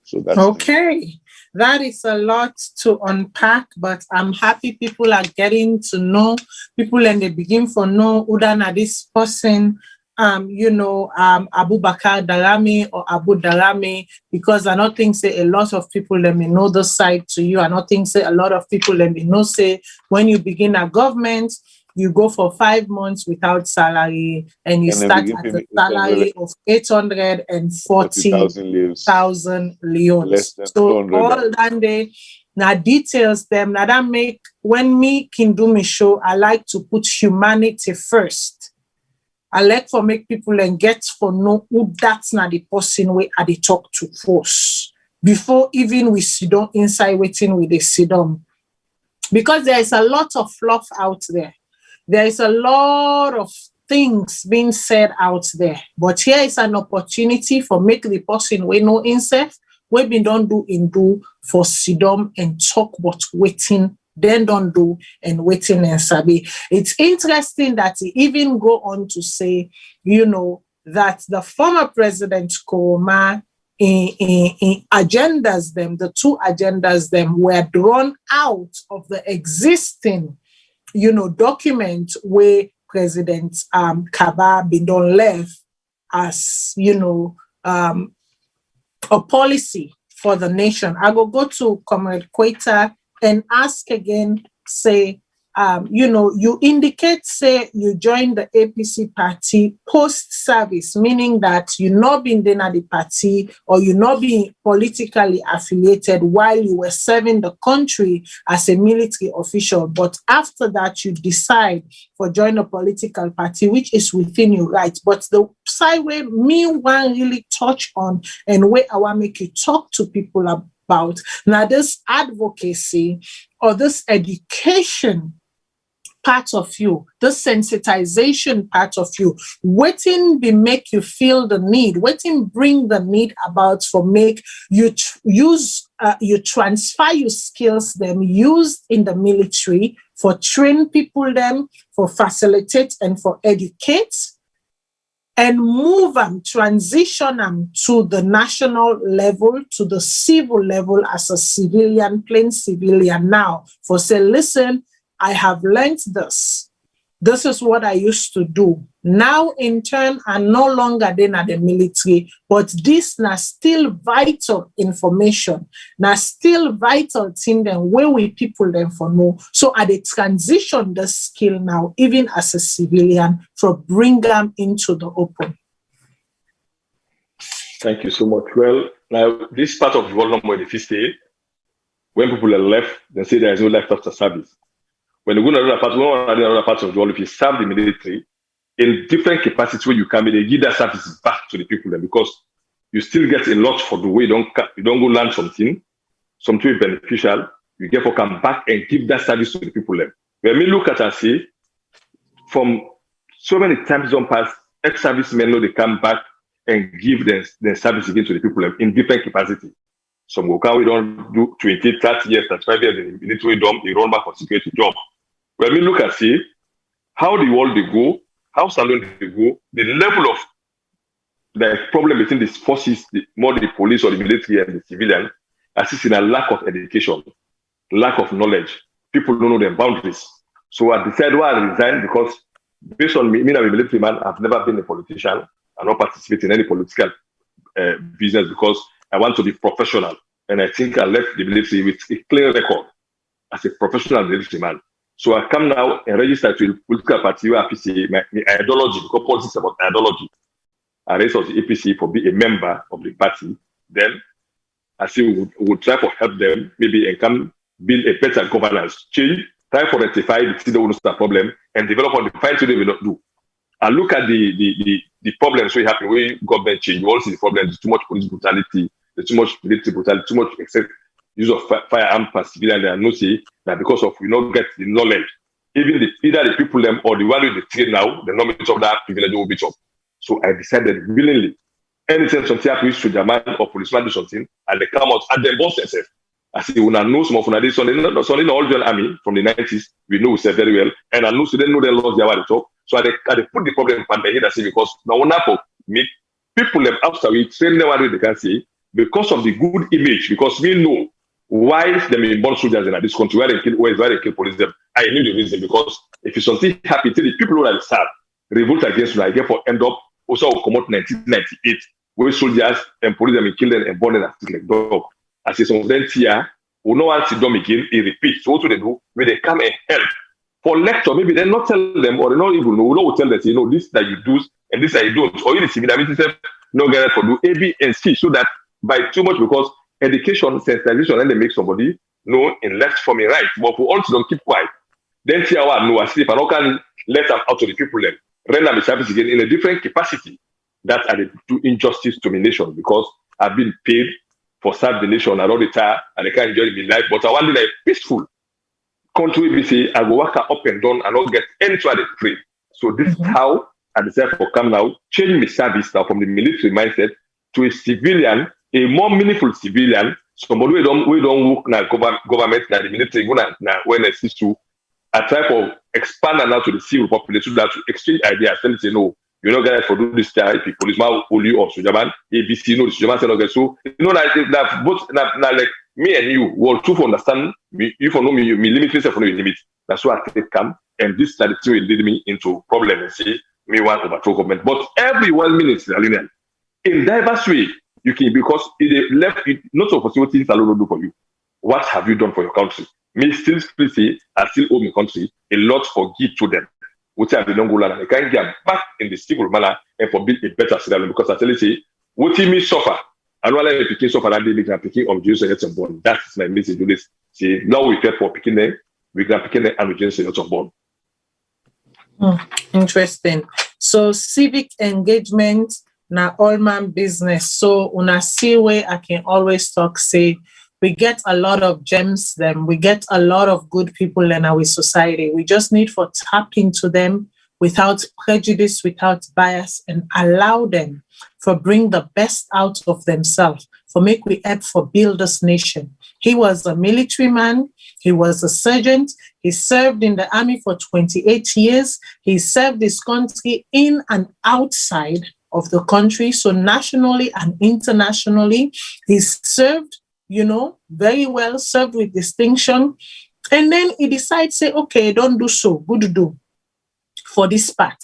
So that's okay. That is a lot to unpack, but I'm happy people are getting to know people and they begin to know Udana this person, Abu Bakar Darami or Abu Darami, because I don't think say a lot of people let me know the side to you. I don't think say a lot of people let me know say when you begin a government, you go for 5 months without salary and you start at a salary of 840,000 leons. So all that day, now details them, now that make, when me can do me show, I like to put humanity first. I like for make people and get for know who that's not the person we are the talk to first. Before even we sit down inside waiting with the sit down. Because there is a lot of fluff out there. There is a lot of things being said out there. But here is an opportunity for make the person we know himself, we been don't do in do for sit down and talk what waiting, then don't do and waiting and sabi. It's interesting that he even go on to say, that the former President Koroma in agendas them, the 2 agendas them were drawn out of the existing document where President Kaba been done left as a policy for the nation. I go to Comrade Quater and ask again, say, you indicate, say, you join the APC party post-service, meaning that you not been in the party or you not being politically affiliated while you were serving the country as a military official. But after that, you decide for join a political party, which is within your rights. But the side where me one really touch on and where I want to make you talk to people about now this advocacy or this education part of you, the sensitization part of you, waiting be make you feel the need, waiting bring the need about for make you you transfer your skills them used in the military for train people them, for facilitate and for educate, and move them, transition them to the national level, to the civil level as a civilian, plain civilian now, for say, listen, I have learned this. This is what I used to do. Now, in turn, I'm no longer then at the military, but this now still vital information, now still vital thing then where we people then for know. So I transition the skill now, even as a civilian, for bring them into the open. Thank you so much. Well, now this part of the world number in the 50, when people are left, they say there is no life after service. When you go to another part of the world, if you serve the military in different capacities where you can be, they give that services back to the people because you still get a lot for the way you don't go learn something beneficial. You get for come back and give that service to the people. When we look at and see, from so many times on past, ex-servicemen know they come back and give their service again to the people in different capacity. Some go we don't do 20, 30 years, 35 years in the military dump, they run back for security job. When we look at see how the world they go, how Salone they go, the level of the problem between these forces, more the police or the military and the civilian, assist in a lack of education, lack of knowledge. People don't know their boundaries. So I decided why I resigned because based on me, I'm a military man, I've never been a politician. I don't participate in any political business because I want to be professional. And I think I left the military with a clear record as a professional military man. So I come now and register to a political party where I say my ideology, because politics is about ideology. I register to the APC for being a member of the party. Then I say we would try to help them, maybe and come build a better governance, change, try to rectify the problem and develop on the fine today we not do. I look at the problems we happen where government change. You all see the problem, there's too much police brutality, there's too much military brutality, too much excess use of firearm per civilian. They no say that because of we not get the knowledge. Even either the people them or the value they trade now, the knowledge of that privilege will be up. So I decided willingly, anything something happens to the man or policeman do something, and they come out at them boss themselves. I say when I know some of this, so in the Algerian army from the 90s, we know we say very well, and I know so they know their laws they are top. So I put the problem on the head and say because now one for me, people them after we train them what they can say because of the good image, because we know why them in born soldiers in this country, why they kill police them. I knew the reason because if it's something happy to the people who are sad, revolt against you, I get for end up also come out 1998, where soldiers and police them kill them and burn them as like dog. I say some of them here who no one see them again, it repeats. So what do they do? When they come and help. For lecture, maybe they not tell them or they not even know. No, tell them, you know, this that you do and this that you don't. Or you see, I mean, no get it for do A, B, and C. So that by too much because education, sensitization, and they make somebody know in left from in right. But for all to don't keep quiet. Then see how I know I sleep and I can let them out to the people then render the service again in a different capacity. That I do injustice to my nation because I've been paid for serve the nation. I don't retire and I can't enjoy my life. But I want to be peaceful. Country we say I go work up and down and not get any try to trade. So this is how I decided to come now, change my service now from the military mindset to a civilian, a more meaningful civilian. Somebody we don't work now government now the military now when I see to I try to expand now to the civil population that to exchange ideas. Tell say no, you know guys for do this type if policeman only or Sujaman, ABC no the Sujaman say no get so you know that both now like me and you will too understand me. You for know me limit myself for no limit. That's why I come and this strategy will lead me into problem and say me want overthrow government. But every 1 minute in diverse way you can because it left it not opportunities alone do for you. What have you done for your country? Me still say I still owe my country a lot for give to them. Which I don't go land. I can get back in the civil manner and for build a better scenario because I tell you say what me suffer. And while I picking suffer that day, we can picking of Jews and some born. That's my message to this. See, now we care for picking them, we can picking them and we just say lots of born. Interesting. So civic engagement na all man business. So una see way I can always talk say we get a lot of gems them. We get a lot of good people in our society. We just need to tap into them without prejudice, without bias, and allow them for bring the best out of themselves, for make we help for build this nation. He was a military man. He was a sergeant. He served in the army for 28 years. He served his country in and outside of the country. So nationally and internationally, he served, very well, served with distinction. And then he decides, say, okay, don't do so, good do for this part.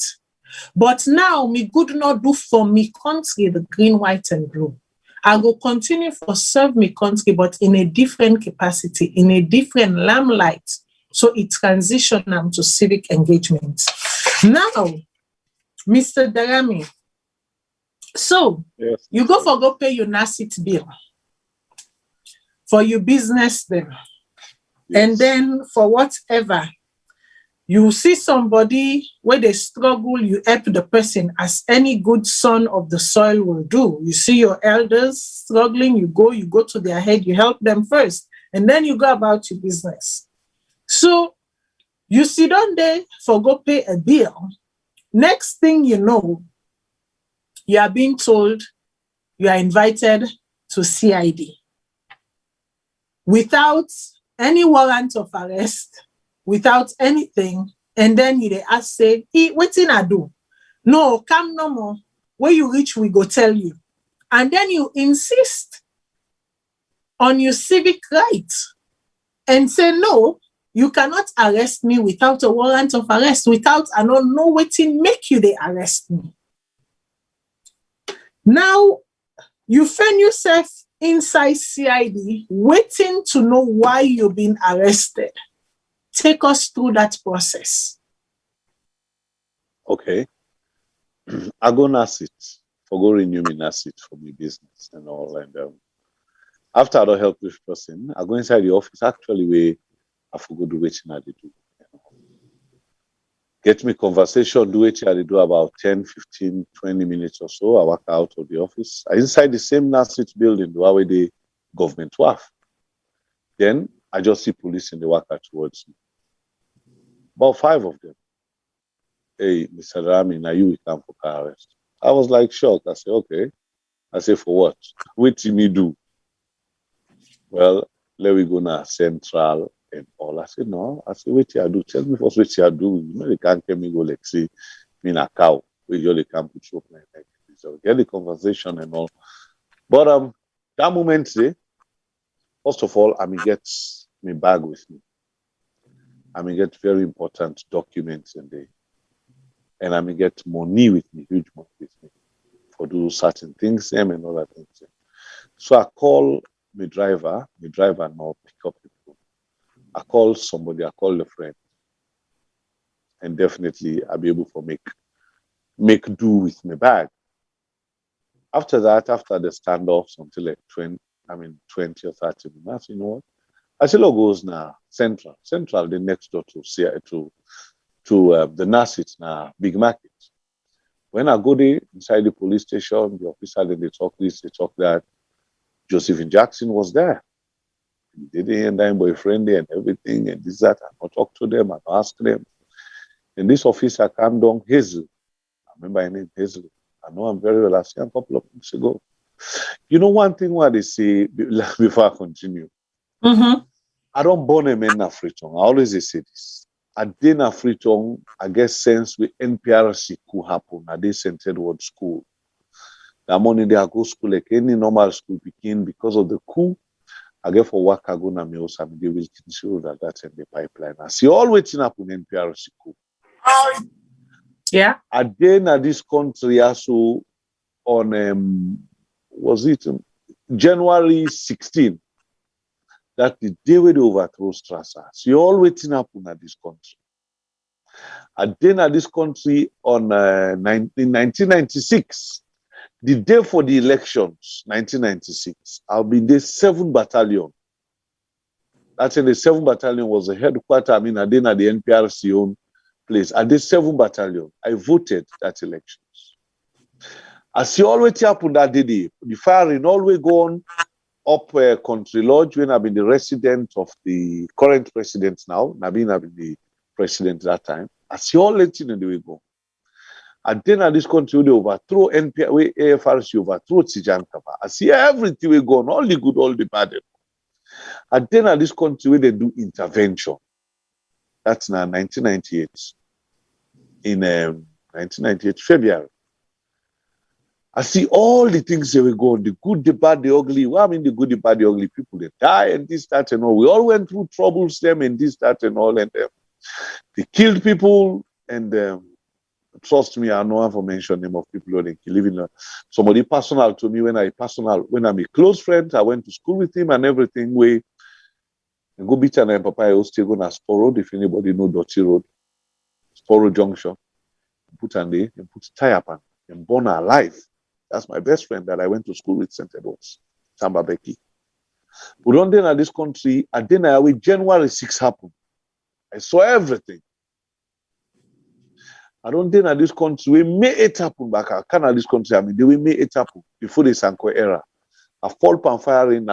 But now, me good not do for me country, the green, white, and blue. I will continue for serve me country, but in a different capacity, in a different limelight. So it transitioned to civic engagement. Now, Mr. Darami, so yes, you go pay your NACIT bill for your business then. Yes. And then for whatever, you see somebody where they struggle, you help the person as any good son of the soil will do. You see your elders struggling, you go to their head, you help them first, and then you go about your business. So you sit down there for go pay a bill. Next thing you know, you are being told you are invited to CID without any warrant of arrest, without anything, and then you ask, say, what did I do? No, come no more. When you reach, we go tell you. And then you insist on your civic rights and say, no, you cannot arrest me without a warrant of arrest, without I don't know what make you they arrest me. Now, you find yourself inside CID waiting to know why you've been arrested. Take us through that process. Okay. I go NACIT for go renew me NACIT for my business and all. And after I don't help this person, I go inside the office. Actually, where I forgot do what I do. Get me conversation, do what I do about 10, 15, 20 minutes or so. I walk out of the office. I inside the same NACIT building, the way the government WAF. Then I just see police in the walker towards me. About 5 of them. Hey, Mr. Rami, now you will come for car arrest. I was like shocked. I said, okay. I said, for what? What did me do? Well, let me go now, Central and all. I said, no. I said, what you do? Tell me first what you do. You know, they can't get me go like say, me na cow. We usually can't put you up like that. So get the conversation and all. But that moment, first of all, I mean, get my bag with me. I mean, get very important documents in there. And I mean, get money with me, huge money with me for do certain things and other things. So I call my driver now pick up people. I call somebody, I call a friend. And definitely I'll be able to make do with my bag. After that, after the standoffs until like 20 or 30 minutes, you know what? I said, look, goes now, Central, the next door to the NACIT now, big market. When I go there, inside the police station, the officer, then they talk this, they talk that. Josephine Jackson was there. He did and then boyfriend there and everything, and this, that. I talk to them, I ask them. And this officer came down, Hazel. I remember her name, Hazel. I know him very well. I seen a couple of weeks ago. You know one thing what they say before I continue? Mm-hmm. I don't born a man in Afriton. I always say this. I did Afriton, I guess since we NPRC could happen, I did St. Edward School. The money they go school like any normal school begin because of the coup. I get for work I go na me also they will consider that in the pipeline. I see all waiting up in NPRC coup. Yeah. I did at this country also on was it January 16. that the day where they overthrow Strasser, see all waiting happen at this country. And then at this country on in 1996, the day for the elections, 1996, I'll be in the 7th Battalion. That's in the 7th Battalion was the headquarters, I mean, then at the NPRC own place. At the 7th Battalion, I voted that elections. As you always happen that day, the firing always go on up Country Lodge when I've been the resident of the current president now. I've been the president that time. As you all let you know, they go. And then at this country, they overthrow NPR, AFRC overthrow Tijan Kaba. I see everything we go on, all the good, all the bad. And then at this country, they do intervention. That's now 1998. In 1998, February. I see all the things that we go on, the good, the bad, the ugly. Well, I mean, the good, the bad, the ugly people, they die and this, that, and all. We all went through troubles, them and this, that, and all. And they killed people. And trust me, I know how to mention name of people who they kill. Even somebody personal to me when I'm a close friend, I went to school with him and everything. We go beat and Papa, I was still going to Spur Road, if anybody know Dirty Road, Spur Road Junction. Put on there and put tie up and born alive. That's my best friend that I went to school with, St. Edwards, Samba Becky. We don't then at this country, and then January 6 happened. I saw everything. I don't think at this country, we made it happen back. I can't at this country, I mean, we made it happen before the Sanko era. A fall pan fire in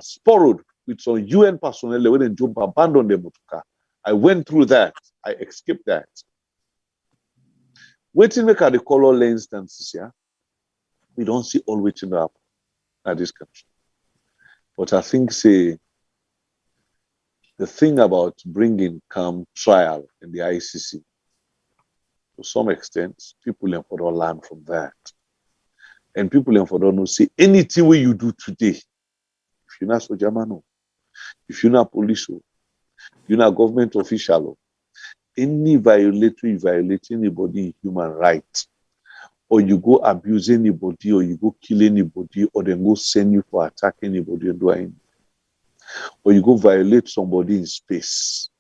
Spur Road with some UN personnel, they went and jump, abandoned the motorcar. I went through that. I escaped that. Waiting look at the color instances, yeah. We don't see all waiting up at this country. But I think, say, the thing about bringing calm trial in the ICC, to some extent, people in Fodor learn from that. And people in Fodor know, say, anything where you do today, if you're not soldier man, if you're not police, you're not government official, any violatory, violate anybody human rights, or you go abuse anybody, or you go kill anybody, or then go send you for attack anybody and do anything, or you go violate somebody in space.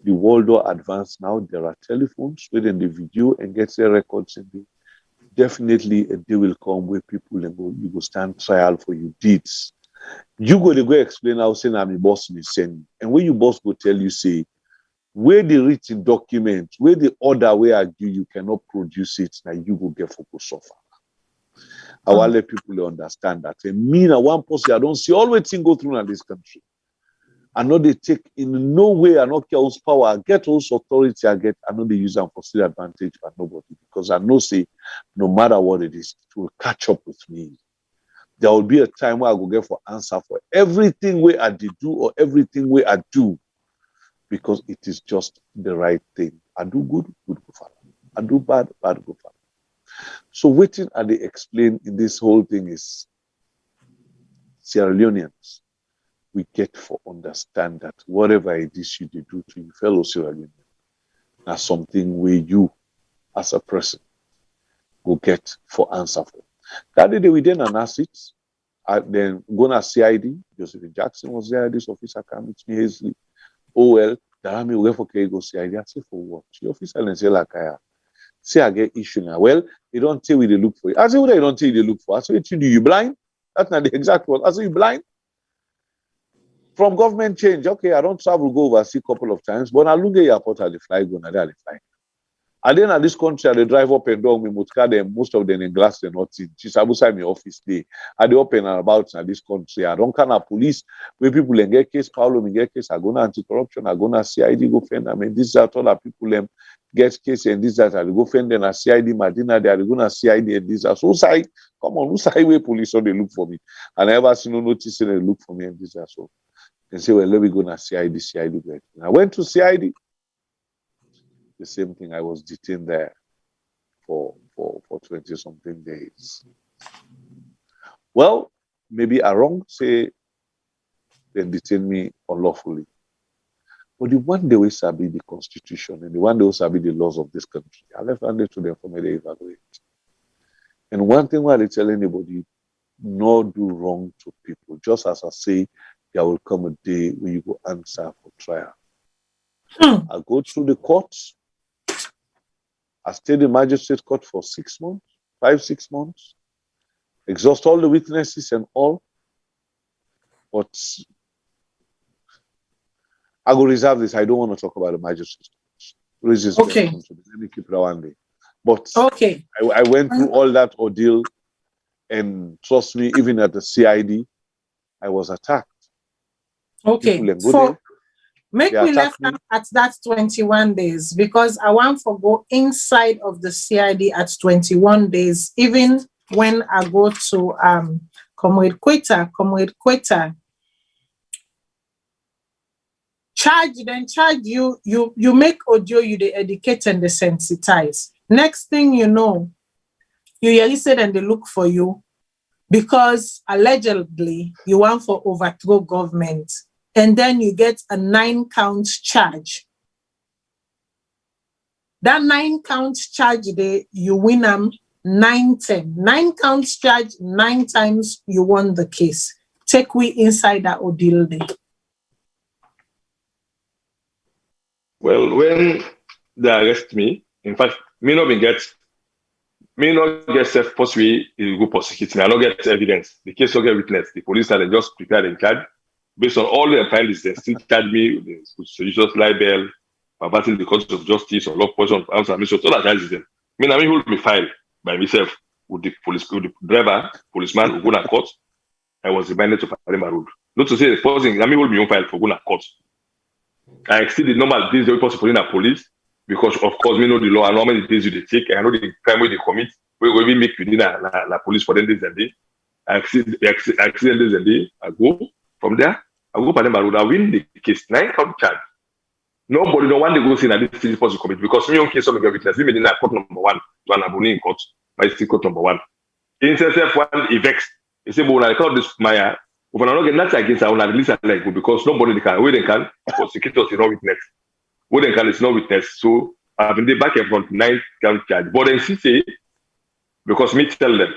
The world will advance now. There are telephones within the video and get their records in the. Definitely a day will come where people and go, you go stand trial for your deeds. You go to go explain how saying I'm a boss me send. And when your boss go tell you, say, where the written document, where the order where I give you cannot produce it, now you go get focus suffer. I will let people understand that. And me and one person, I don't see all the things go through in this country. I know they take in no way, I know care power, I get also authority, I know they use them for still advantage, but nobody, because I know say, no matter what it is, it will catch up with me. There will be a time where I will get for answer for everything where I did do or everything where I do, because it is just the right thing. I do good, good go follow. I do bad, bad go follow. So waiting and they explain in this whole thing is Sierra Leoneans. We get for understand that whatever it is you do to your fellow Sierra Leoneans, that's something where you, as a person, will get for answer for. That day we then announced it. Then gonna CID, Josephine Jackson was there, this officer came with me, Hazley. Oh well, Darami will for go CID. I say for what? The officer and say like I say I get issue now. Well, they don't tell you they look for you. I say what they don't tell you they look for. I say what you do, you blind? That's not the exact word. I say you blind? From government change, okay, I don't travel, go overseas a couple of times, but I look at airport at the fly, go, and they fly. And then at this country, they drive up and down, most of them in glass, they're not in. She's outside my office day. I they open and about in this country. I don't kind of police where people in get case, Paulo, in get case, I go to anti-corruption, I go to CID, go fend. I mean, this is all that people get case and this, that, I go fend, then a CID, Madina, they are going to CID and this, that. So, say, come on, who say where police, so they look for me. And I never seen no notice, they look for me and this, that. So, and say, well, let me go to CID. I went to CID. The same thing, I was detained there for 20-something days. Well, maybe I wrong, say they detain me unlawfully. But the one day we sabi the constitution and the one day we sabi the laws of this country, I left handed to them for me to evaluate. And one thing while I tell anybody, not do wrong to people. Just as I say, there will come a day when you will answer for trial. I go through the courts. I stayed in magistrate court for 6 months, 5-6 months, exhaust all the witnesses and all. But I will reserve this. I don't want to talk about the magistrate court. Okay. Let me keep it one day. But okay. I went through all that ordeal, and trust me, even at the CID, I was attacked. Okay. So make me left at that 21 days, because I want to go inside of the CID at 21 days, even when I go to Comrade Quetta. Charge you make audio, you they educate and they sensitize. Next thing you know, you listen and they look for you because allegedly you want for overthrow government, and then you get a 9-count charge. That 9-count charge, you win them 9-10. 9 counts charge, 9 times you won the case. Take we inside that ordeal day. Well, when they arrest me, in fact, me not get self possibly go prosecute me. I don't get evidence. The case don't get witness. The police are just prepared and charge. Based on all their findings, they still charge me with seditious libel, perverting the course of justice, or law poison, arms and mission. So that charges them. I hold me file by myself with the driver, policeman who go to court. I was remanded to Pademba Road. Not to say the person, hold me own file for going to court. I exceeded the normal days they were possible in the police, because of course we know the law and how many days you they take. I know the crime they commit. We will make within the police for 10 days a day. I exceed days a day. I go from there. I go Pademba Road. I win the case. 9-count charge. Nobody don't want to go see that this is supposed to commit, because me on case of the witness. We made in court number 1 to an abonee in court. My court number 1. In self one evex. He said, "But I call this Maya. If I don't get nothing against, I will release a leg, because nobody can. Where they can, prosecutors is no witness. Where they can is no witness. So I've been back and front 9-count charge. But then she say, because me tell them,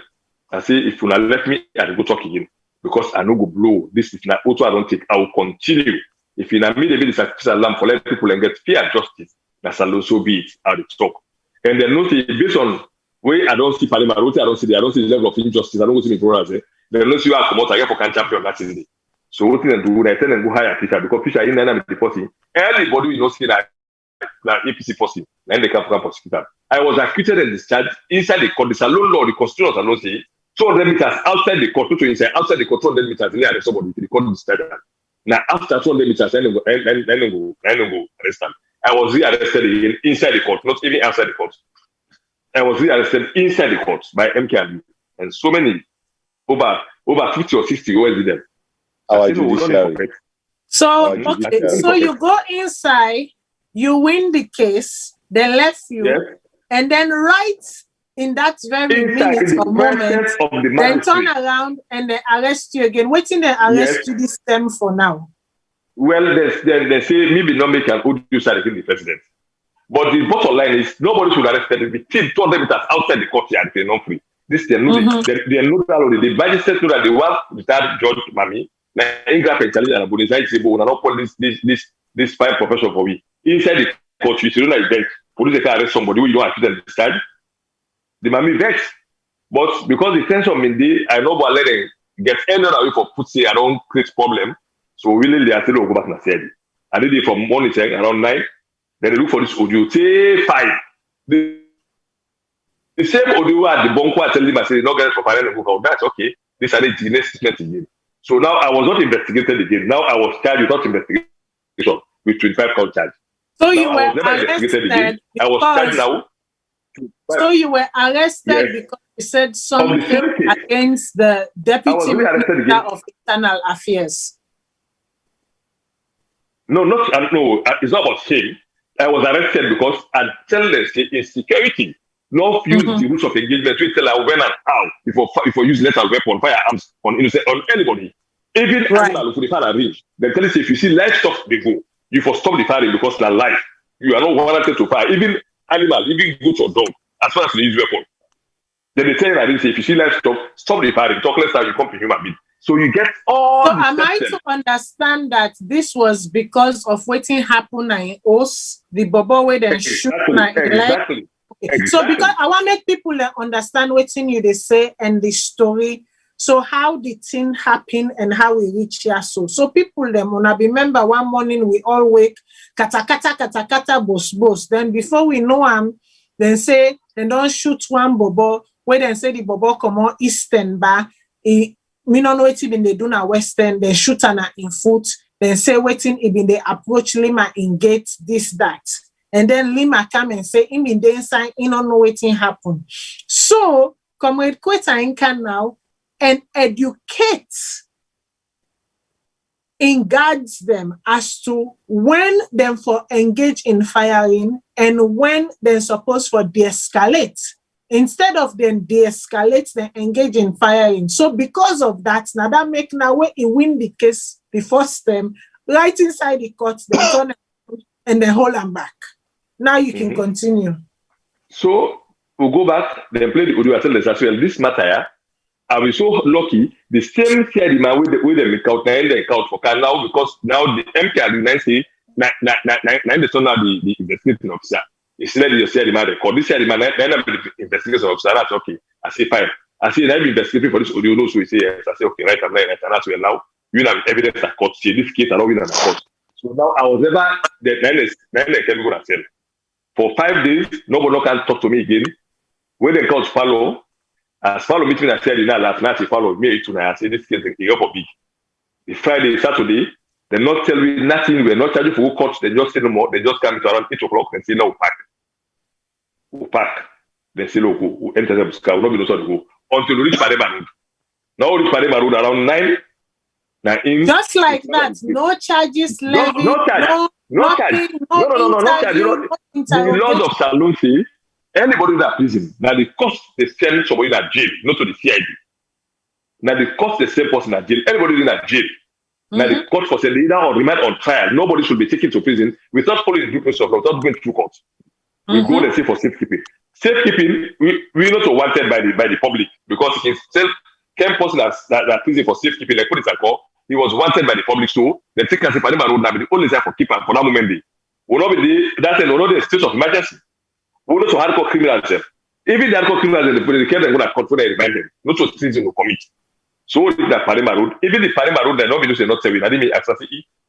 I say, if you not let me, I'll go talk again, because I no go blow. This is not auto. I don't take. I will continue. If you not me, they be the sacrificial lamb for let people and get fair justice. That's also be it. I'll talk. And then notice based on where I don't see Pademba Road, I don't see the level of injustice. I don't see the progress. Then let's you come out again for can champion that day. So what they do, they tell them go hire Peter, because Peter in there with the party. Everybody will not see that APC person. Then they come from prosecutor. I was acquitted and discharged inside the court. The Salone law, the constitution Salone say 200 meters outside the court, outside the court 200 meters. Then arrest somebody. The court discharged. Now after 200 meters, then go arrest them. I was re-arrested again inside the court, not even outside the court. I was re-arrested inside the court by MKW, and so many. Over 50 or 60 years with them. So you go inside, you win the case, they left you, yes. And then right in that very minute or moment, then turn around and they arrest you again. Waiting they arrest you this time for now. Well, they say maybe not make an audio side against the president. But the bottom line is nobody should arrest them. The 200 meters outside the courtyard, they're not free. This they know the magistrate know that they want that Judge Mami. Now Ingrap and challenge and Abunizai say, "But we are not put this fine profession for we inside the court. You should know like that. Police can arrest somebody who you don't accuse them this time. The Mami vex, but because the tension in the I know but let them get any other way for put say I don't create problem. So really they are still go back na CID. I did it from morning around 9. Then they look for this audio. Say 5. The same audio at the bunker telling him I said, "No, guys, for financial that's okay. This is the next statement again." So now I was not investigated again. Now I was charged without investigation with 25-count charge. So now, you were arrested again. I was charged now. So you were arrested because you said something against the Deputy Minister of Internal Affairs. No, it's not about shame. I was arrested because I tell them insecurity. Not use the rules of engagement. We tell our when and how if we use lethal weapon, firearms on innocent on anybody. Even animal if the fire range, they tell us if you see livestock they go, you for stop the firing because they're life. You are not warranted to fire. Even animal, even goats or dog, as far as they use weapon. Then they tell you, I didn't say, if you see livestock, stop the firing, talk less how you come to human being. So you get all so the am I to understand that this was because of what happened in us, the bobo way then shoot exactly. Okay. So because I want to make people understand what you they say and the story. So how the thing happen and how we reach here. So people them when I remember one morning we all wake kata kata kata kata boss. Then before we know then say they don't shoot one bobo where then say the bobo come on eastern bar. Me no know what even they do now western. They shoot an in foot. Then say waiting even they approach Lima in gate this that. And then Lima come and say, him in the inside, he don't know what happen. So, Comrade Kweta can now and educate, guards them as to when them for engage in firing and when they're supposed for de-escalate. Instead of them de-escalate, they engage in firing. So because of that, now that make now when he win the case, the first time, right inside the court, they turn and they hold them back. Now you can continue. So we'll go back, then play the audio. I tell the well, this matter, I was so lucky. The same theory man with the make out for now because now the MPR say the son of the investigating officer. It's let you say the man record. This theory man then the investigation officer. That's okay. I say fine. I say I'm investigating for this audio. No, so he say yes. I say okay, right. I'm right. And that's well now. You have evidence at court. See this case are not in at court. So now I was never the then can go and tell. For 5 days, nobody can talk to me again. When they called follow, as follow meeting, I said, last night, he followed me tonight. I said, this case is up for big. The Friday, Saturday, they not tell me nothing. We're not charging for court. They just say no more. They just come to around 8 o'clock and say, no, we'll pack. We'll pack. They say, no, we'll enter the car. We'll not be to go. Until we reach Pademba Road. Now we reach Pademba Road around 9. Just like that, no charges levied, no charge. No charge. The laws of Salone say anybody in that prison, now the cost they send somebody in that jail, not to the CID. Now the cost the same person in jail, anybody in that jail. Now the court for sending either or remand on trial, nobody should be taken to prison without following the due process of law, without going through court. We go and say for safekeeping. Safekeeping, we not wanted by the public because if still came person that prison for safekeeping, like put it in court. He was wanted by the public, so the take us Pademba Road now be the only time for keeper for that moment. Will not be that will not be a state of emergency. We not to hardcore criminals. Even the hardcore criminals in the case they're going to court for the remind them, not to treason will commit. So that Pademba Road, even the Pademba Road, they not be just not saying. I didn't access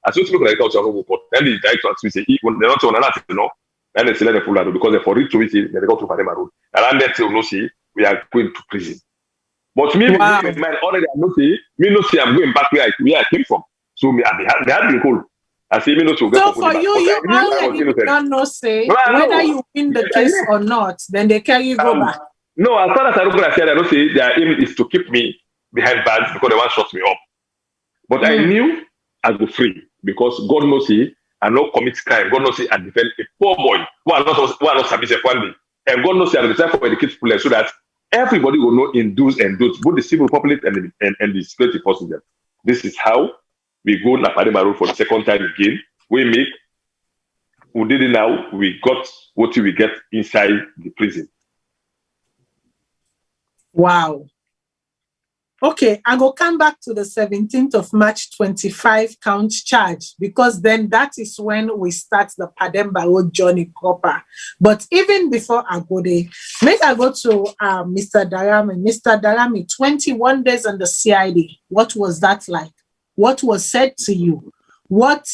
as soon as we like out of court, then the director we say when they're not on another, no, then they select the full road because they for it to it, they go to Pademba Road. And then they will see we are going to prison. But me, wow. Man, already I know say I'm going back where I came from. So me, they had been cool. I say me no to so for you already don't know say whether you win the case or not, then they carry you go back. No, as far as I don't say their aim is to keep me behind bars because they want to shut me up. But I knew I was free because God knows I not commit crime. God knows I defend a poor boy who are not submissive one day. And God knows I decide for educate people so that everybody will know in do's and don'ts, both the civil public and the security forces. This is how we go to Pademba Road for the second time again. We did it now, we got what we get inside the prison. Wow. Okay, I go come back to the 17th of March 25 count charge because then that is when we start the Pademba Road journey proper. But even before I go there, make I go to Mr. Darami. Mr. Darami, 21 days on the CID. What was that like? What was said to you? What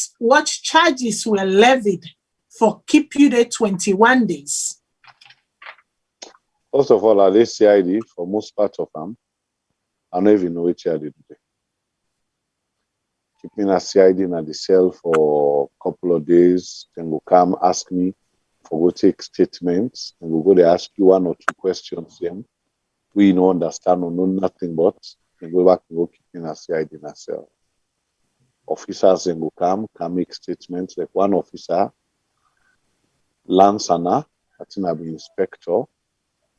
charges were levied for keep you there 21 days? First of all, at this CID, for most part of them, I don't even know which I did today. Keeping a CID in the cell for a couple of days, then go come ask me for go take statements, and we'll go there ask you 1 or 2 questions. Then we don't understand or know nothing but, then go back and go keeping a CID in a cell. Officers then go come make statements. Like one officer, Lansana, I think I'll be inspector,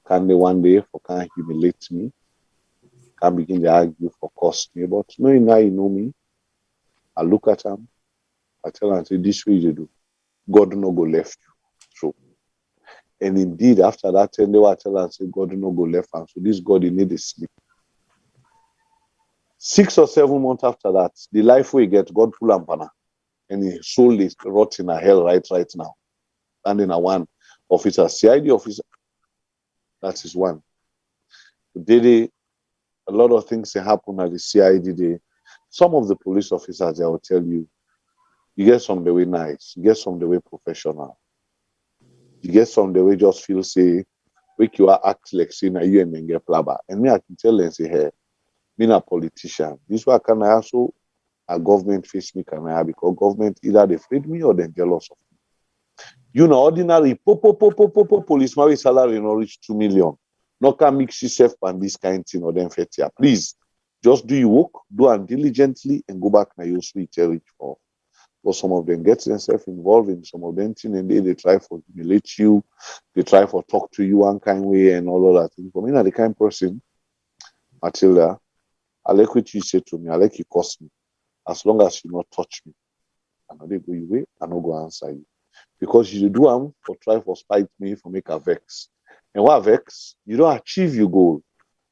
can they one day for can humiliate me. Can begin to argue for cost me, but knowing now you know me, I look at him, I tell him, I say, this way you do. God no go left you. So And indeed, after that, they were telling us, God do not go left hand. So this God, he need to sleep. 6 or 7 months after that, the life we get, God pull Ampana. And his soul is rotting in hell right now. Standing at one officer, CID officer. That is one. Today, a lot of things happen at the CID day. Some of the police officers, they will tell you, you get some the way nice, you get some the way professional. You get some the way just feel say, wake you are act like saying you and then get plaba. And me, I can tell them say, hey, being a politician, this one can I also a government face me can I because government either they afraid me or they're jealous of me. You know, ordinary policeman with salary not reach 2 million. No can mix yourself and this kind of thing or then fetia. Please, just do your work, do it diligently, and go back now your sweet reach for. But some of them get themselves involved in some of them things and they try for humiliate you, they try for talk to you one kind way and all of that thing. For me, not the kind of person, Matilda, I like what you say to me, I like you cost me. As long as you not touch me, I know they go your way, I no go answer you. Because you do them for try for spite me, for make a vex. And what vex, you don't achieve your goal.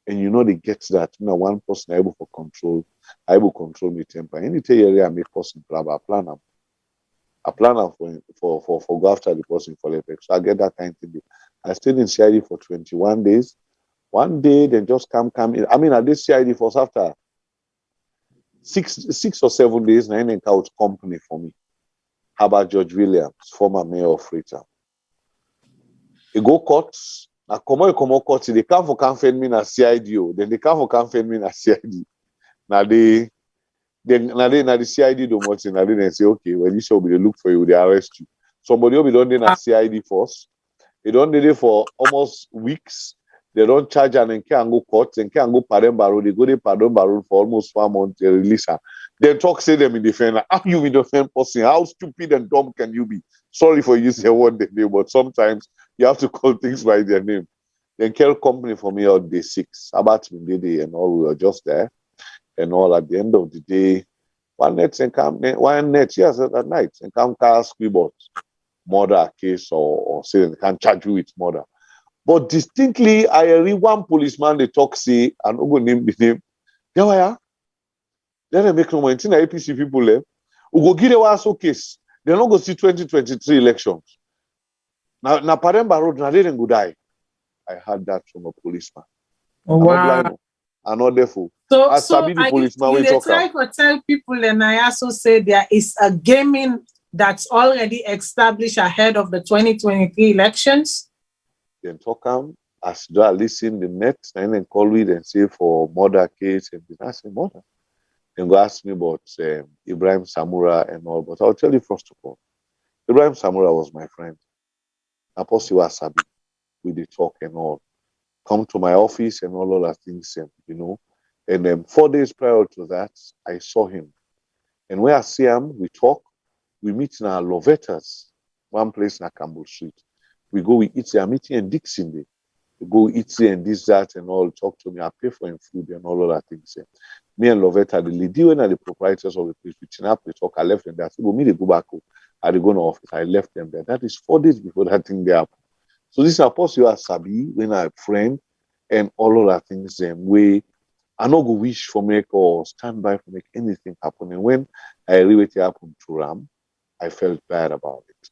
And you know they get that. You know, one person able to control my temper. Anything area I make person plan, I plan them. I plan them for go after the person for the So I get that kind of thing. I stayed in CID for 21 days. One day they just come in. I mean, I did CID for after 6 or 7 days, and then couch company for me. How about George Williams, former mayor of Freetown? He go courts. Now come on court. They come for find me na CID. Then they come for find me na CID. Now the CID do much. Now they say, okay, when you show me, they look for you, they arrest you. Somebody will be done in a CID force. They don't do it for almost weeks. They don't charge and can go court and can go Pademba Road. They go to Pademba Road for almost 1 month. They release her. Then talk say them in defense. Like, how you in defense person? How stupid and dumb can you be? Sorry for using the word they do, but sometimes you have to call things by their name. Then Care company for me on day 6. About me day and all, we were just there. And all at the end of the day, one net yes at night and come cast squibot murder case or say they can charge you with murder. But distinctly, I read one policeman they talk say and go name the name. Yeah, then they make no money. APC people left. We go give a so case. They're not going to see 2023 elections. Now Pademba Road, now they didn't go die. I heard that from a policeman. Wow. I'm not therefore. So policeman you try to tell people, and I also say there is a gaming that's already established ahead of the 2023 elections. Then talk as do I listen the net and then call me and say for murder case and I say murder. And go ask me about Ibrahim Samura and all. But I'll tell you first of all, Ibrahim Samura was my friend. Apostle Wasabi with the talk and all. Come to my office and all of that things, you know. And then 4 days prior to that, I saw him. And when I see him, we talk. We meet in our Lovetas, one place in Campbell Street. We go, we eat there. I'm eating in Dixon Day. We go eat there and this, that, and all. Talk to me. I pay for him food and all of that things. Me and Lovetta, the lady and the proprietors of the place, we chin up, we talk. I left them there. I said, well, me, they go back home. I go to office. I left them there. That is 4 days before that thing there happened. So this is Apostle Sabi, when I friend, and all of that things, way I not go wish for make or stand by for make anything happen. And when I really happened to Ram, I felt bad about it.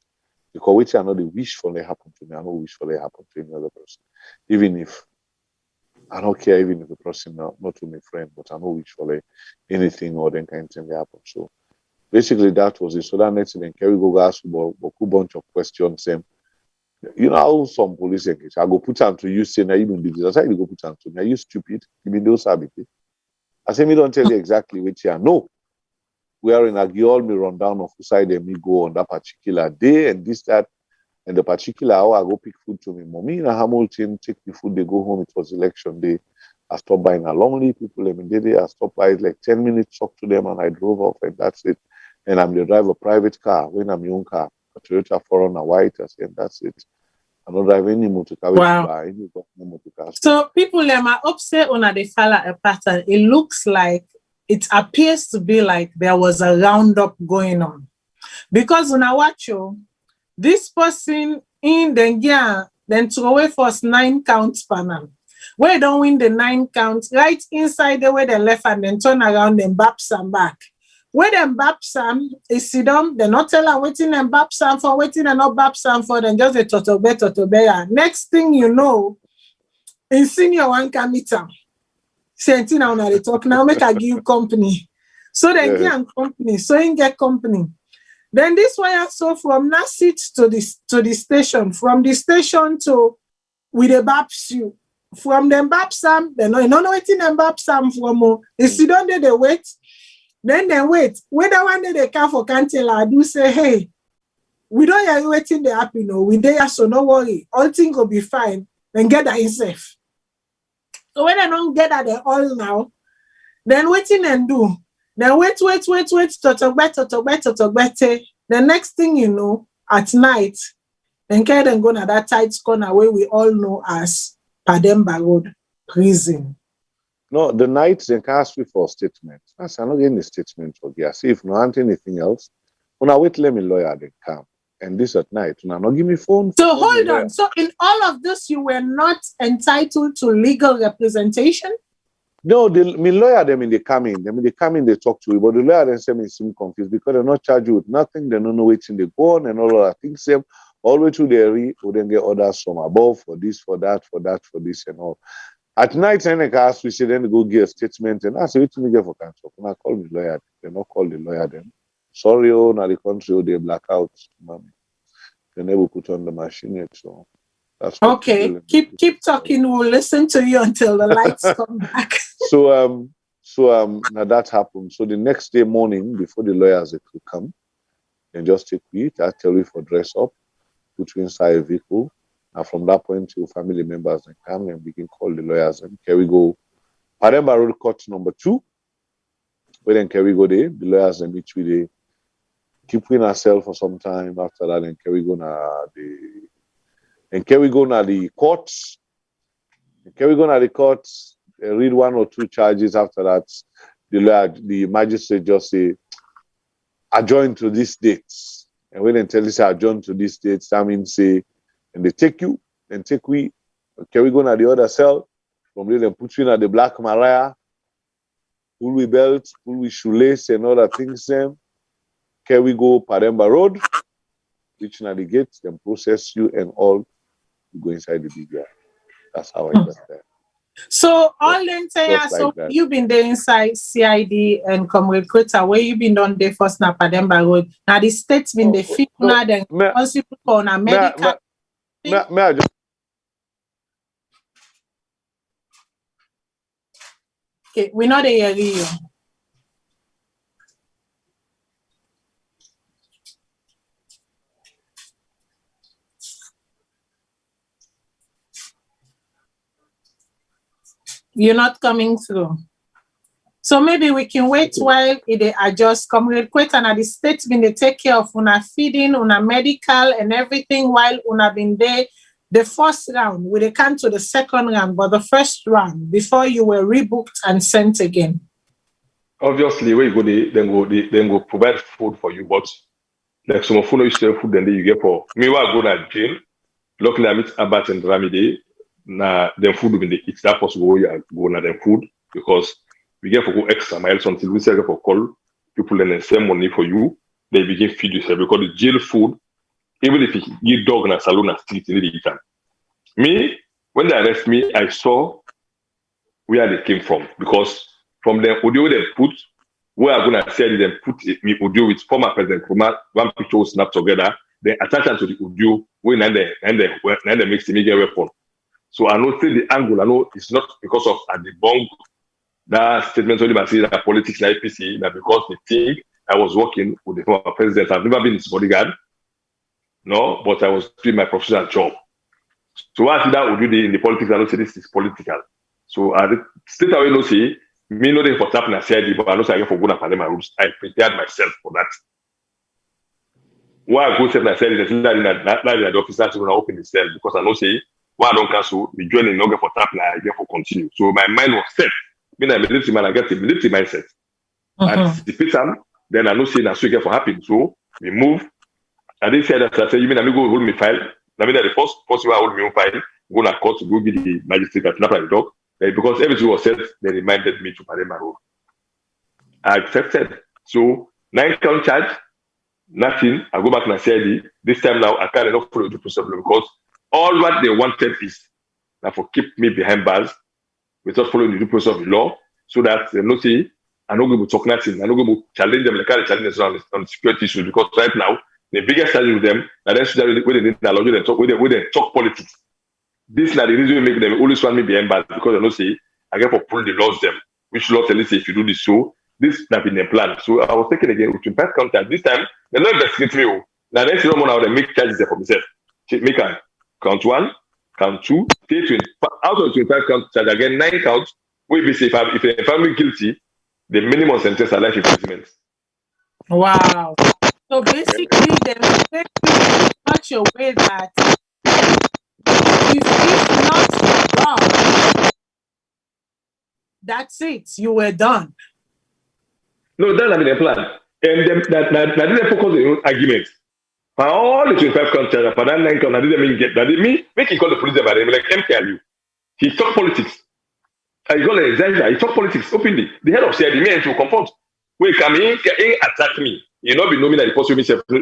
Because which I know the wish for they happen to me, I know wish for they happen to any other person. Even if I don't care, even if the person not to my friend, but I know wish for anything or then kind of thing they happen. So basically that was it. So that next thing Kerry go ask about a bunch of questions. You know how some police engage. I go put them to you saying, you don't do this. I say, you go put them to me. Are you stupid? Give me those habits. I say, me don't tell you exactly which year. No. We are in a girl, me run down of side and me go on that particular day and this, that, and the particular hour I go pick food to me. Mommy in a Hamilton, take the food, they go home. It was election day. I stopped by in a lonely people immediately. I stopped by like 10 minutes, talked to them, and I drove off, and that's it. And I'm the driver of a private car when I'm young car. A Toyota 4Runner white, I said, that's it. I don't drive any motor car. Wow. So people are upset on the follow a pattern. It looks like, it appears to be like there was a roundup going on. Because when I watch you, this person in the year then throw away first 9 counts per now. Where they don't win the 9 counts, right inside the way they left and then turn around and bap some back. Where them bap some is sit down, they not tell her waiting and bap some for waiting and not bap some for then just a totobe. Next thing you know, in senior one can meet them. Say now they talk now, make I give you company. So they give company, so you get company. Then this wire so from Nasit to the station, from the station to with the baps you. From them bapsam, they no waiting them bapsam from if you don't they wait, then they wait. Whether one day they come for cancel, I do say, hey, we don't are waiting the happy no, we there, so no worry, all things will be fine. Then get that safe. So when I don't get that they all now, then waiting and do. Then wait, the next thing you know, at night, then carry them go to that tight corner where we all know as Pademba Road prison. No, the night they can ask me for a statement. I said, I'm not getting a statement for you. See if not anything else. When I wait, let me lawyer they come. And this at night, now not give me phone. So hold on. So in all of this, you were not entitled to legal representation? No, me lawyer them in they come in. They come in, they talk to you, but the lawyer then say me seem confused because they're not charged you with nothing. They don't know waiting they go on and all of that. I think same all the way to the we then get orders from above for this, for that, for this and all. At night, then they ask we say then they go get a statement and I say, what do you get for counsel? When I call the lawyer, they not call the lawyer then. Sorry, oh, now the country, they black out, mommy. They never put on the machine yet, so that's okay. Keep talking. We'll listen to you until the lights come back. So now that happened. So the next day morning, before the lawyers they could come, and just take it, I tell you for dress up, put you inside a vehicle, and from that point to family members and come and begin call the lawyers and can we go Pademba Road court number 2. Where then can we go there? The lawyers and meet with the keep in ourselves for some time after that, and can we go na the courts? And can we go na the courts? Read 1 or 2 charges after that. The magistrate just say adjourn to these dates. And when they tell you say adjourn to these dates, that means say and they take you, then take we. Can we go na the other cell? From there, they put you in at the Black Maria, pull we belts, pull we shoelace and other things. Then can we go Pademba Road, reaching at the gate, then process you and all, you go inside the big yard. That's how I got there. So all the entire, so like you've been there inside CID and Comrade Quetta, where you been on there first na Pademba Road. Now the state's been the fifth now, then responsible for na medical. May I just... Okay, we're not hearing you. You're not coming through. So maybe we can wait while it adjusts. Comrade Quetta and the state's been they take care of una feeding, una medical and everything while una been there. The first round, we they come to the second round, but the first round before you were rebooked and sent again. Obviously, where you go, then go provide food for you, but like some of you used to food, then you get for me. I go to jail. Luckily, I meet Abat and Ramide. Na them food will be it's that possible you go na them food because we get for go extra miles until we say for call people and then send money for you, they begin feed yourself because the jail food, even if you dog na Salone na street, you need to eat. Me, when they arrest me, I saw where they came from because from the audio they put, where I'm gonna say them put me audio with former President Nkrumah, one picture snap together, then attach them to the audio when they mix the media weapon. So I know the angle, I know it's not because of the bong that statement only by saying that politics like APC, that because they think I was working with the former president. I've never been his bodyguard, no, but I was doing my professional job. So what I see that would do in the politics, I don't say this is political. So I straight away no say me no for tap na CID, but I know say I get for good at Pademba rules. I prepared myself for that. Why I go set myself in the office that's when I open the cell because I know say why I don't cancel the joining no get for tap na I get for continue. So my mind was set. Mean I military man, I get the military mindset. I anticipate them, then I know say na so get for happy. So we move. I didn't say that I say you mean I go hold me file. I mean, that the first possible I would be file, go to court to go be the magistrate at Napa the dog. Because everything was said, they reminded me to Pademba Road. I accepted. So 9 count charge, nothing. I go back and I said, this time now I can't enough follow the process because all what they wanted is that for keep me behind bars without following the due process of the law, so that they not say I'm not going to talk nothing. I'm not going to challenge them like I challenge them on security issues because right now the biggest challenge with them, and then when they didn't allow them talk, when they talk politics. This is the reason we make them always want me behind bars because they don't say I get for pull the laws them, which law tell you say if you do this so this have been a plan. So I was taking again with 25 count charge. This time they're not investigating me. Now next you know now they make charges there for myself. Make a count 1, count 2, take 20 out of 25 count charge again 9 counts. We be say if a family guilty, the minimum sentence are life imprisonment. Wow. So basically, they make you in such a way that if not done, that's it. You were done. No, that's not the plan. And them, that didn't focus on your own argument. For all the 25 count charge, for that 9 count, I didn't mean get that. Me make him call the police about him like MKLU. He talk politics. I got an example. He talk politics openly. The head of CID, me and to confront. Wait, come in attack me. You not be knowing that the person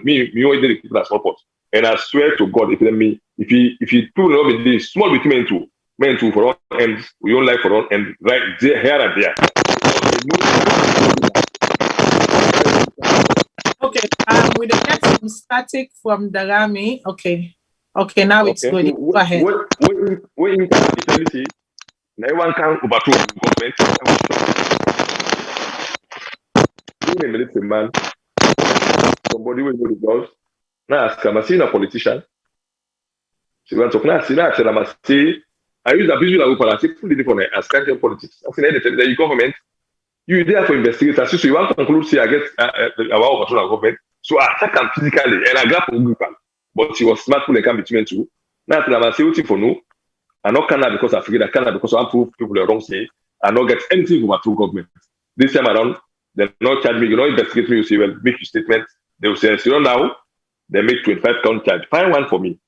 me only did the people as support. And I swear to God, if you two not be this small between men two for all ends, we don't like for all ends right there, here and there. Okay, we get some static from Darami. Okay, now it's good. Go ahead. What in eternity? No one can overthrow the government. Being a military man, somebody will know the laws. Now, ask him, I see a politician. She went to class. I said, I say, I use a visual group and I say, fully different as country politics. I said, the government, you there for investigators. So you want to conclude, say, I get our overthrow the government. So I attack him physically and I grab a group. But she was smart to come between two. Now, I say, waiting for no. I not Canada because I forget I Canada because I prove people are wrong say I not get anything from a true government. This time around, they not charge me, you know, investigate me, you say, well, make your statement. They will say, you know, now they make 25 count charge. Find one for me.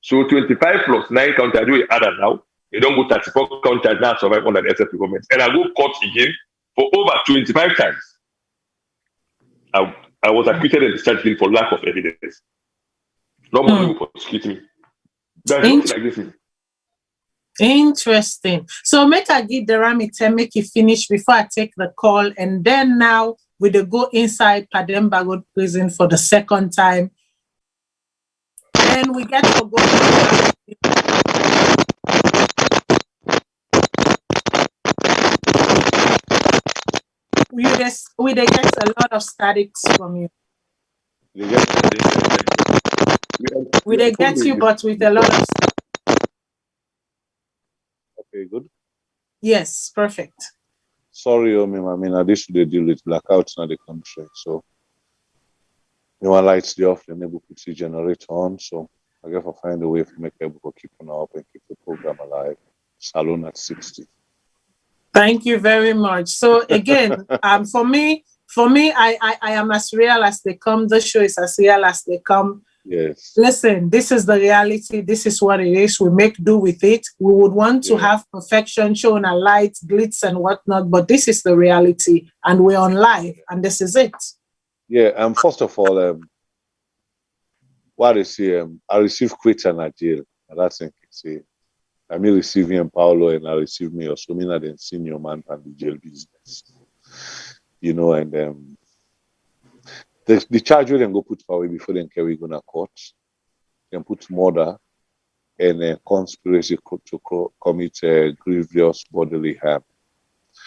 So 25 plus 9 count charge, you add that now. You don't go 34 count charge now, survive under the SFP government. And I go court again for over 25 times. I was acquitted and discharged for lack of evidence. Nobody will prosecute me. That's nothing like this. Interesting. So make I give Darami 10, make it finish before I take the call. And then now we will go inside Pademba Road prison for the second time. And we get to go. We get a lot of statics from you. We get you, but with a lot of statics. Okay, good. Yes, perfect. Sorry, I mean, I used to deal with blackouts in the country. So, lights the off, then able to put the generator on. So, I guess I'll find a way to make able to keep on up and keep the program alive. Salone at 60. Thank you very much. So again, for me, I am as real as they come. The show is as real as they come. Yes. Listen, this is the reality. This is what it is. We make do with it. We would want to have perfection, shown a light, glitz and whatnot, but this is the reality, and we're on live, and this is it. Yeah, first of all, what is I received Quita at jail, and that's in say. I mean, receiving Paulo and I received me or swimming at the senior man and the jail business. And the charge will then go put forward before then carry going to court. Then put murder and conspiracy to commit grievous bodily harm.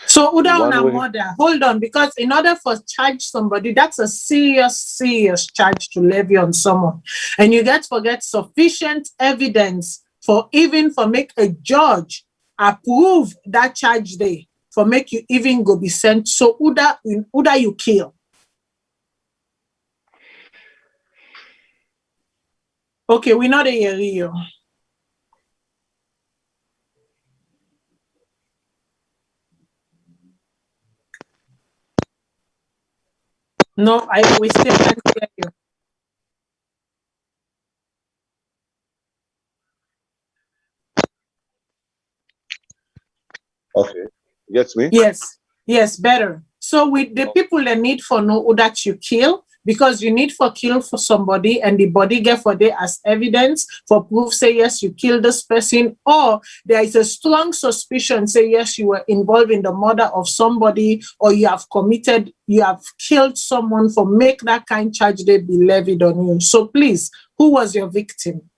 So Uda on murder, hold on, because in order for charge somebody, that's a serious charge to levy on someone. And you get sufficient evidence for make a judge approve that charge day, for make you even go be sent. So Uda you kill. Okay, we're not a year. No, we still can't hear you. Okay. You get me? Yes, better. So with the people that need for know who that you kill, because you need for kill for somebody and the body get for there as evidence for proof, say yes, you killed this person, or there is a strong suspicion, say yes, you were involved in the murder of somebody, or you have killed someone, for make that kind charge they be levied on you. So please, who was your victim?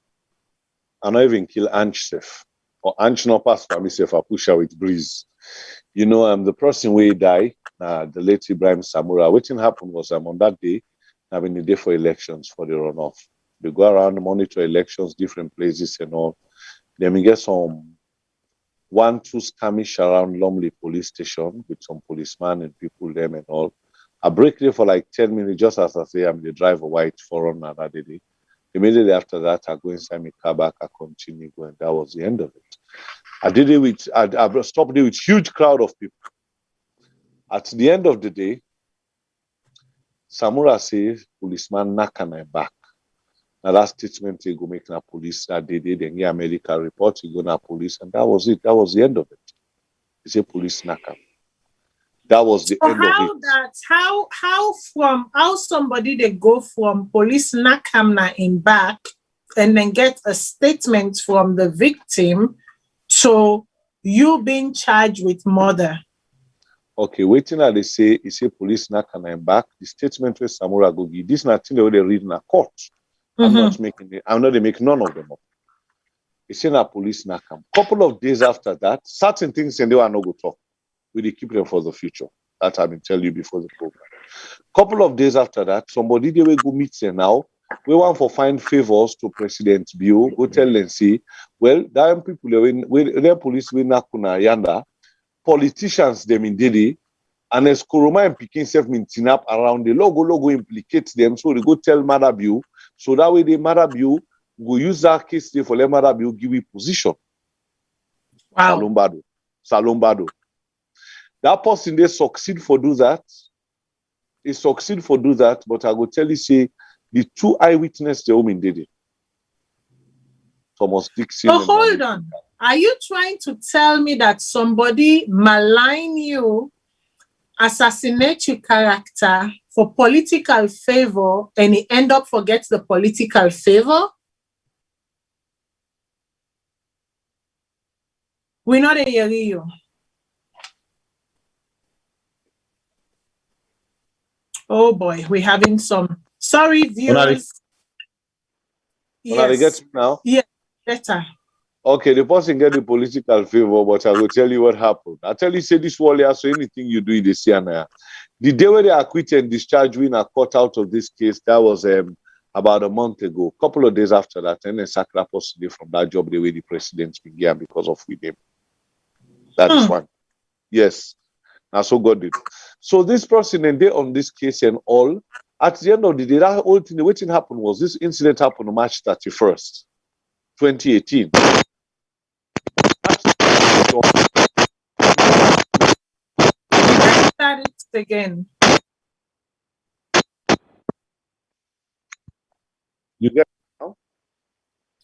I not even kill Ange safe. Or Ange no pass for me safe, I push her with breeze. You know, I'm the person where die, the late Ibrahim Samura. What happened was on that day, I've been the day for elections for the runoff. They go around, monitor elections, different places and all. Then we get some 1-2 skirmish around Lumley police station with some policemen and people them and all. I break there for like 10 minutes, just as I say, I'm the driver white foreigner that day. Immediately after that, I go inside my car back, I continue going. That was the end of it. I stopped there with huge crowd of people. At the end of the day, Samura says, policeman knock on my back. Now that statement he go make na police that day, then get a medical report, he go na police, and that was it. That was the end of it. He said police knock him. That was the end of it. How somebody they go from police knock him in back and then get a statement from the victim to you being charged with murder? Okay, waiting at they say, he say police knock him back. The statement where Samura go give, this is nothing they read in a court. I'm not making it, I'm not they make none of them up. He said na police knock him. Couple of days after that, certain things and they are not go talk. We keep them for the future. That I've been telling you before the program. Couple of days after that, somebody they will go meet them now. We want for find favors to President Bio. Go tell them, see, well, them people their police we na kuna yanda, politicians them in Didi, and as Kuruma and Peking self minting up around the logo implicates them. So they go tell Mother Bio. So that way the Mother Bio go use that case for let Mother Bio give you position. Wow. Salombado. That person they succeed for do that. They succeed for do that, but I go tell you, say the 2 eyewitnesses the woman did it. Thomas Dixon. So hold on. Are you trying to tell me that somebody malign you, assassinate your character for political favor, and he end up forgets the political favor? We're not hearing you. Oh boy, we're having some. Sorry, viewers. Yes. Get now? Yeah, better. Okay, the person get the political favor, but I will tell you what happened. I tell you, say this warrior, so anything you do in the CNA. The day where they acquitted and discharged we are caught out of this case, that was about a month ago. Couple of days after that, and then Sakra possibly from that job the way the president began because of with him. That is one. Yes. Now so God did. So this person and they on this case and all, at the end of the day, that whole thing, the way thing happened was this incident happened on March 31st, 2018. Let's start it again. You get it now?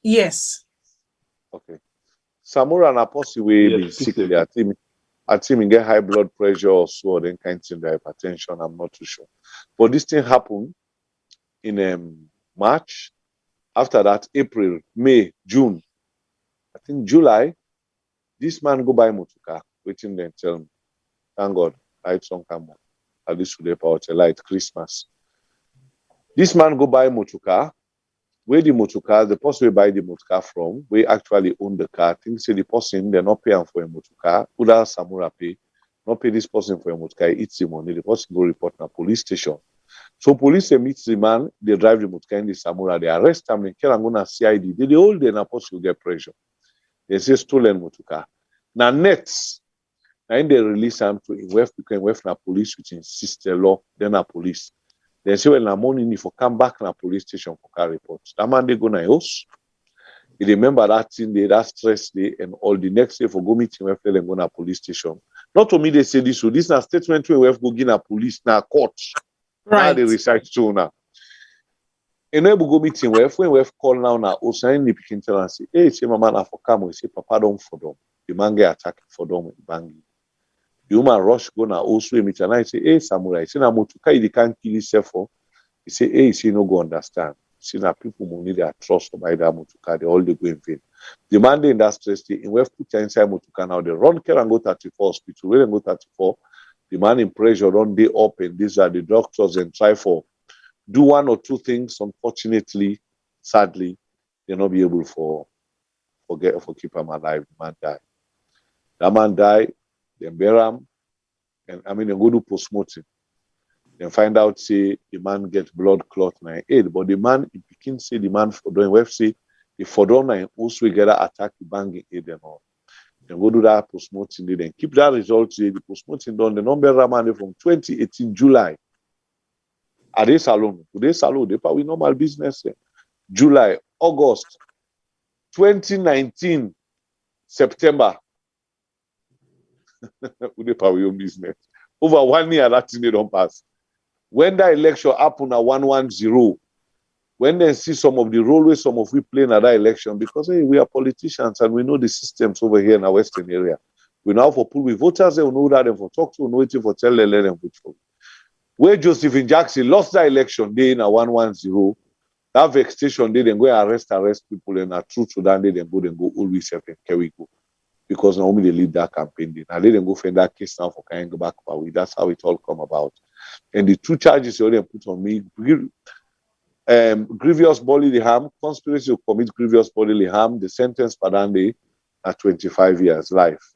Yes. Okay. Samura and Apostle will be sickly. I think he get high blood pressure or so, then kind of thing, hypertension. I'm not too sure. But this thing happened in March. After that, April, May, June. I think July, this man go buy motorcar. Waiting then tell me. Thank God, light song come on. At least today, power light Christmas. This man go buy motorcar. Where the motorcar, the person we buy the motorcar from, we actually own the car. I think say the person they're not paying for a motorcar. Uda Samura pay, not pay this person for a motorcar. It's the money. The person go report na police station. So police they meet the man. They drive the motorcar in the Samura. They arrest him. They kill and go na CID. They hold the person get pressure. They say stolen motorcar. Now next, now they release him to West because West na police which insist the law. Then na police. They say, well, in the morning, if you come back to the police station for car reports, that man, they go na house. You remember that thing day, that stress day, and all the next day for go meeting, we have to go na police station. Not to me, they say this, so this is a statement where we have to go get na police, na court. Right. Now they research too now. And when we go meeting, when we have call now, na Osain, they begin tell us, hey, say, mama, na for come, we say, papa, don't for them. the man get attacked for them bangi. The woman rush go na also meet and I say, hey samurai, say na motuka you can't kill yourself for. He say, hey, he no go understand. See na people who need their trust by that motuka, they all they go in vain. The man they in that stress, they in West put inside motuka now, they run care and go 34 hospital, where they go 34. The man in pressure run day up, and these are the doctors and try for do one or two things. Unfortunately, sadly, they'll not be able for keep him alive. The man died. That man died, they bury him, and I mean they go do post-mortem. Then find out say the man get blood clot in his head, but the man if you can say the man for doing web say the for done also get attack the banging head and all. Then go do that post-mortem, then keep that result. The post-mortem done. The number man from 2018 July. At this salon, today's salon, they probably normal business. July, August, 2019, September. We probably own business. Over 1 year that thing they don't pass. When that election happened at 110, when they see some of the role some of we play in that election, because hey, we are politicians and we know the systems over here in our western area. We now for pull with voters, they will know that and for talk to, know it for tell them, let them vote for. Where Josephine Jackson lost that election day in a 110, that vexation day, then go and arrest people and a truth to that day, then go always have and carry go. Because Naomi they lead that campaign day. Now they then go find that case now for kind go back away. That's how it all come about. And the two charges they already put on me, grievous bodily harm, conspiracy to commit grievous bodily harm, the sentence Padande at 25 years life.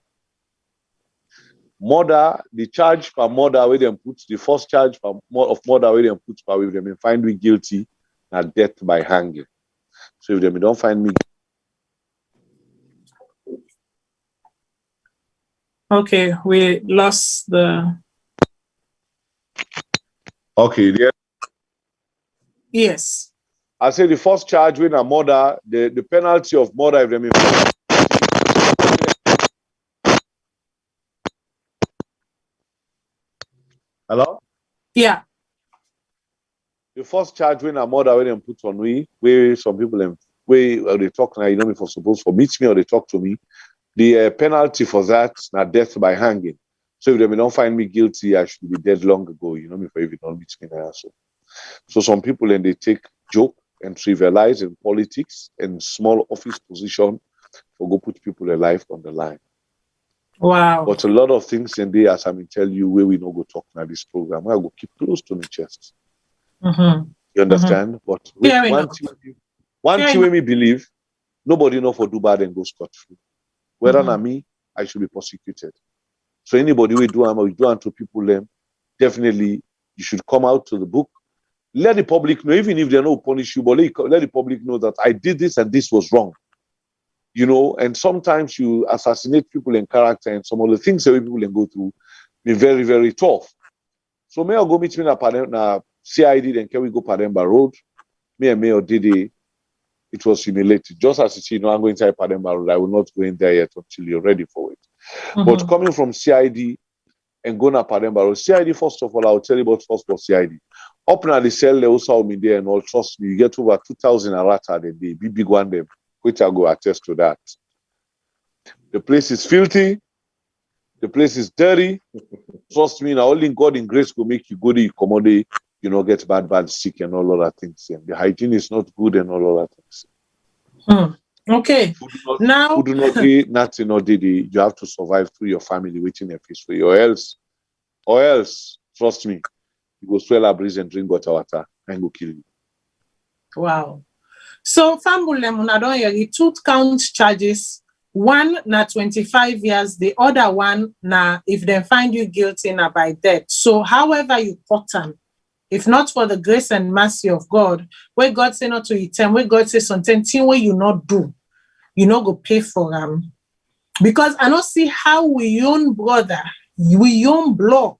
Murder, the charge for murder where them put the first charge of murder where them put for if them find me guilty at death by hanging. So if them don't find me. Okay, we lost the. Okay, yeah. Yes. I say the first charge when a murder, the penalty of murder if them. Hello? Yeah. The first charge when a murder when them put on me, where some people them where they talk now, you know me for suppose for meet me or they talk to me. The penalty for that is not death by hanging. So if they don't find me guilty, I should be dead long ago. You know me for if you don't meet me now. So some people and they take joke and trivialize in politics and small office position for go put people alive on the line. Wow. But a lot of things in there, as I may tell you, where we no go talk now this program, I go keep close to my chest. Mm-hmm. You understand? Mm-hmm. But one thing when we believe, nobody know for do bad and go scot-free. Whether not me, I should be prosecuted. So anybody we do unto people them, definitely you should come out to the book. Let the public know, even if they don't punish you, but let the public know that I did this and this was wrong. You know, and sometimes you assassinate people in character and some of the things that people can go through be very, very tough. So may I go meet me na CID, then can we go Pademba Road? Me and Mayor Didi, it was humiliating. Just as you see, I'm going inside Pademba Road, I will not go in there yet until you're ready for it. But coming from CID and going to Pademba Road, CID, first of all, I'll tell you about first for CID. Up now, the cell, they also me there and all, trust me, you get over 2,000 arata a day, big one them. Which I go attest to that. The place is filthy. The place is dirty. Trust me, now only God in grace will make you go to accommodate, you know, get bad, sick and all other things. And the hygiene is not good and all other things. Okay. Food do not be nothing or did you have to survive through your family waiting a fish for you. Or else, trust me, you go swell a breeze and drink water and go kill you. Wow. So, Fambulem, the 2 count charges. One na 25 years, the other one na if they find you guilty na by death. So, however you cut them, if not for the grace and mercy of God, where God say not to eat them, where God say something where you not do, you not go pay for them. Because I don't see how we own brother, we own blood,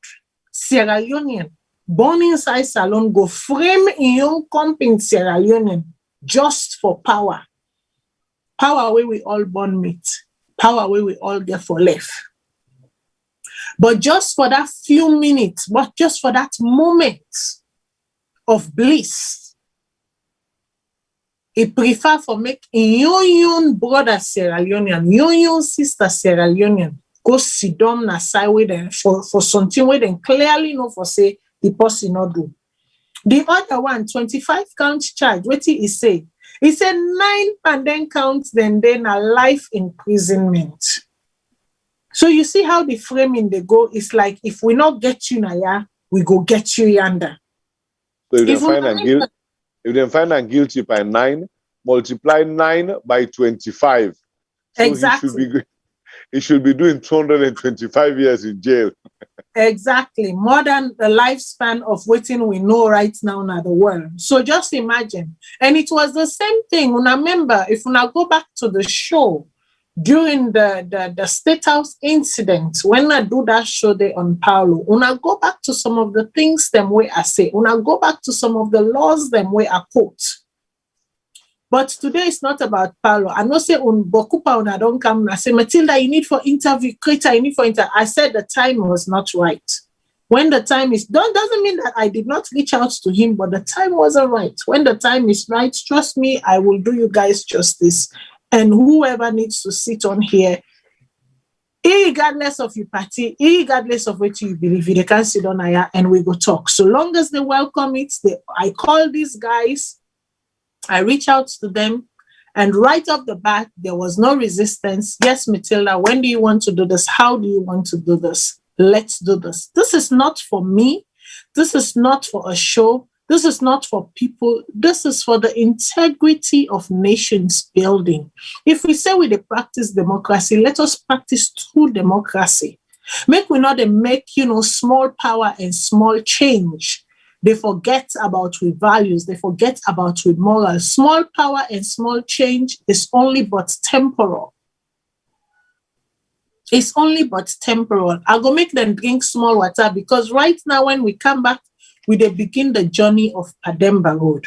Sierra Leonean, born inside Salone, go frame in young comp in Sierra Leone. Just for power. Power where we all born meet. Power where we all get for life. But just for that few minutes, but just for that moment of bliss, he prefer for make young brother Sierra Leonean, young sister Sierra Leonean go sit down na side with them for something where they clearly know for say the person not do. The other one, 25 count charge, what he say? He said 9 and then count, then a life imprisonment. So you see how the framing they go is like, if we not get you now, we go get you yonder. So if they find them guilty by 9, multiply 9 by 25. So exactly. He should be doing 225 years in jail. Exactly. More than the lifespan of waiting we know right now in the world. So just imagine. And it was the same thing. Remember, if we now go back to the show, during the State House incident, when I do that show there on Paulo, when I go back to some of the things them way I say, when I go back to some of the laws them way I quote. But today it's not about Paulo. I know say on Bokupa when I don't come, I say, Matilda, you need for interview, Krita, you need for interview. I said the time was not right. When the time is done, doesn't mean that I did not reach out to him, but the time wasn't right. When the time is right, trust me, I will do you guys justice. And whoever needs to sit on here, regardless of your party, regardless of what you believe, they can sit on here and we go talk. So long as they welcome it, I call these guys, I reach out to them, and right off the bat, there was no resistance. Yes, Matilda, when do you want to do this? How do you want to do this? Let's do this. This is not for me. This is not for a show. This is not for people. This is for the integrity of nations building. If we say we practice democracy, let us practice true democracy. Make we not make, small power and small change. They forget about with values. They forget about with morals. Small power and small change is only but temporal. It's only but temporal. I'll go make them drink small water because right now when we come back, we begin the journey of Pademba Road.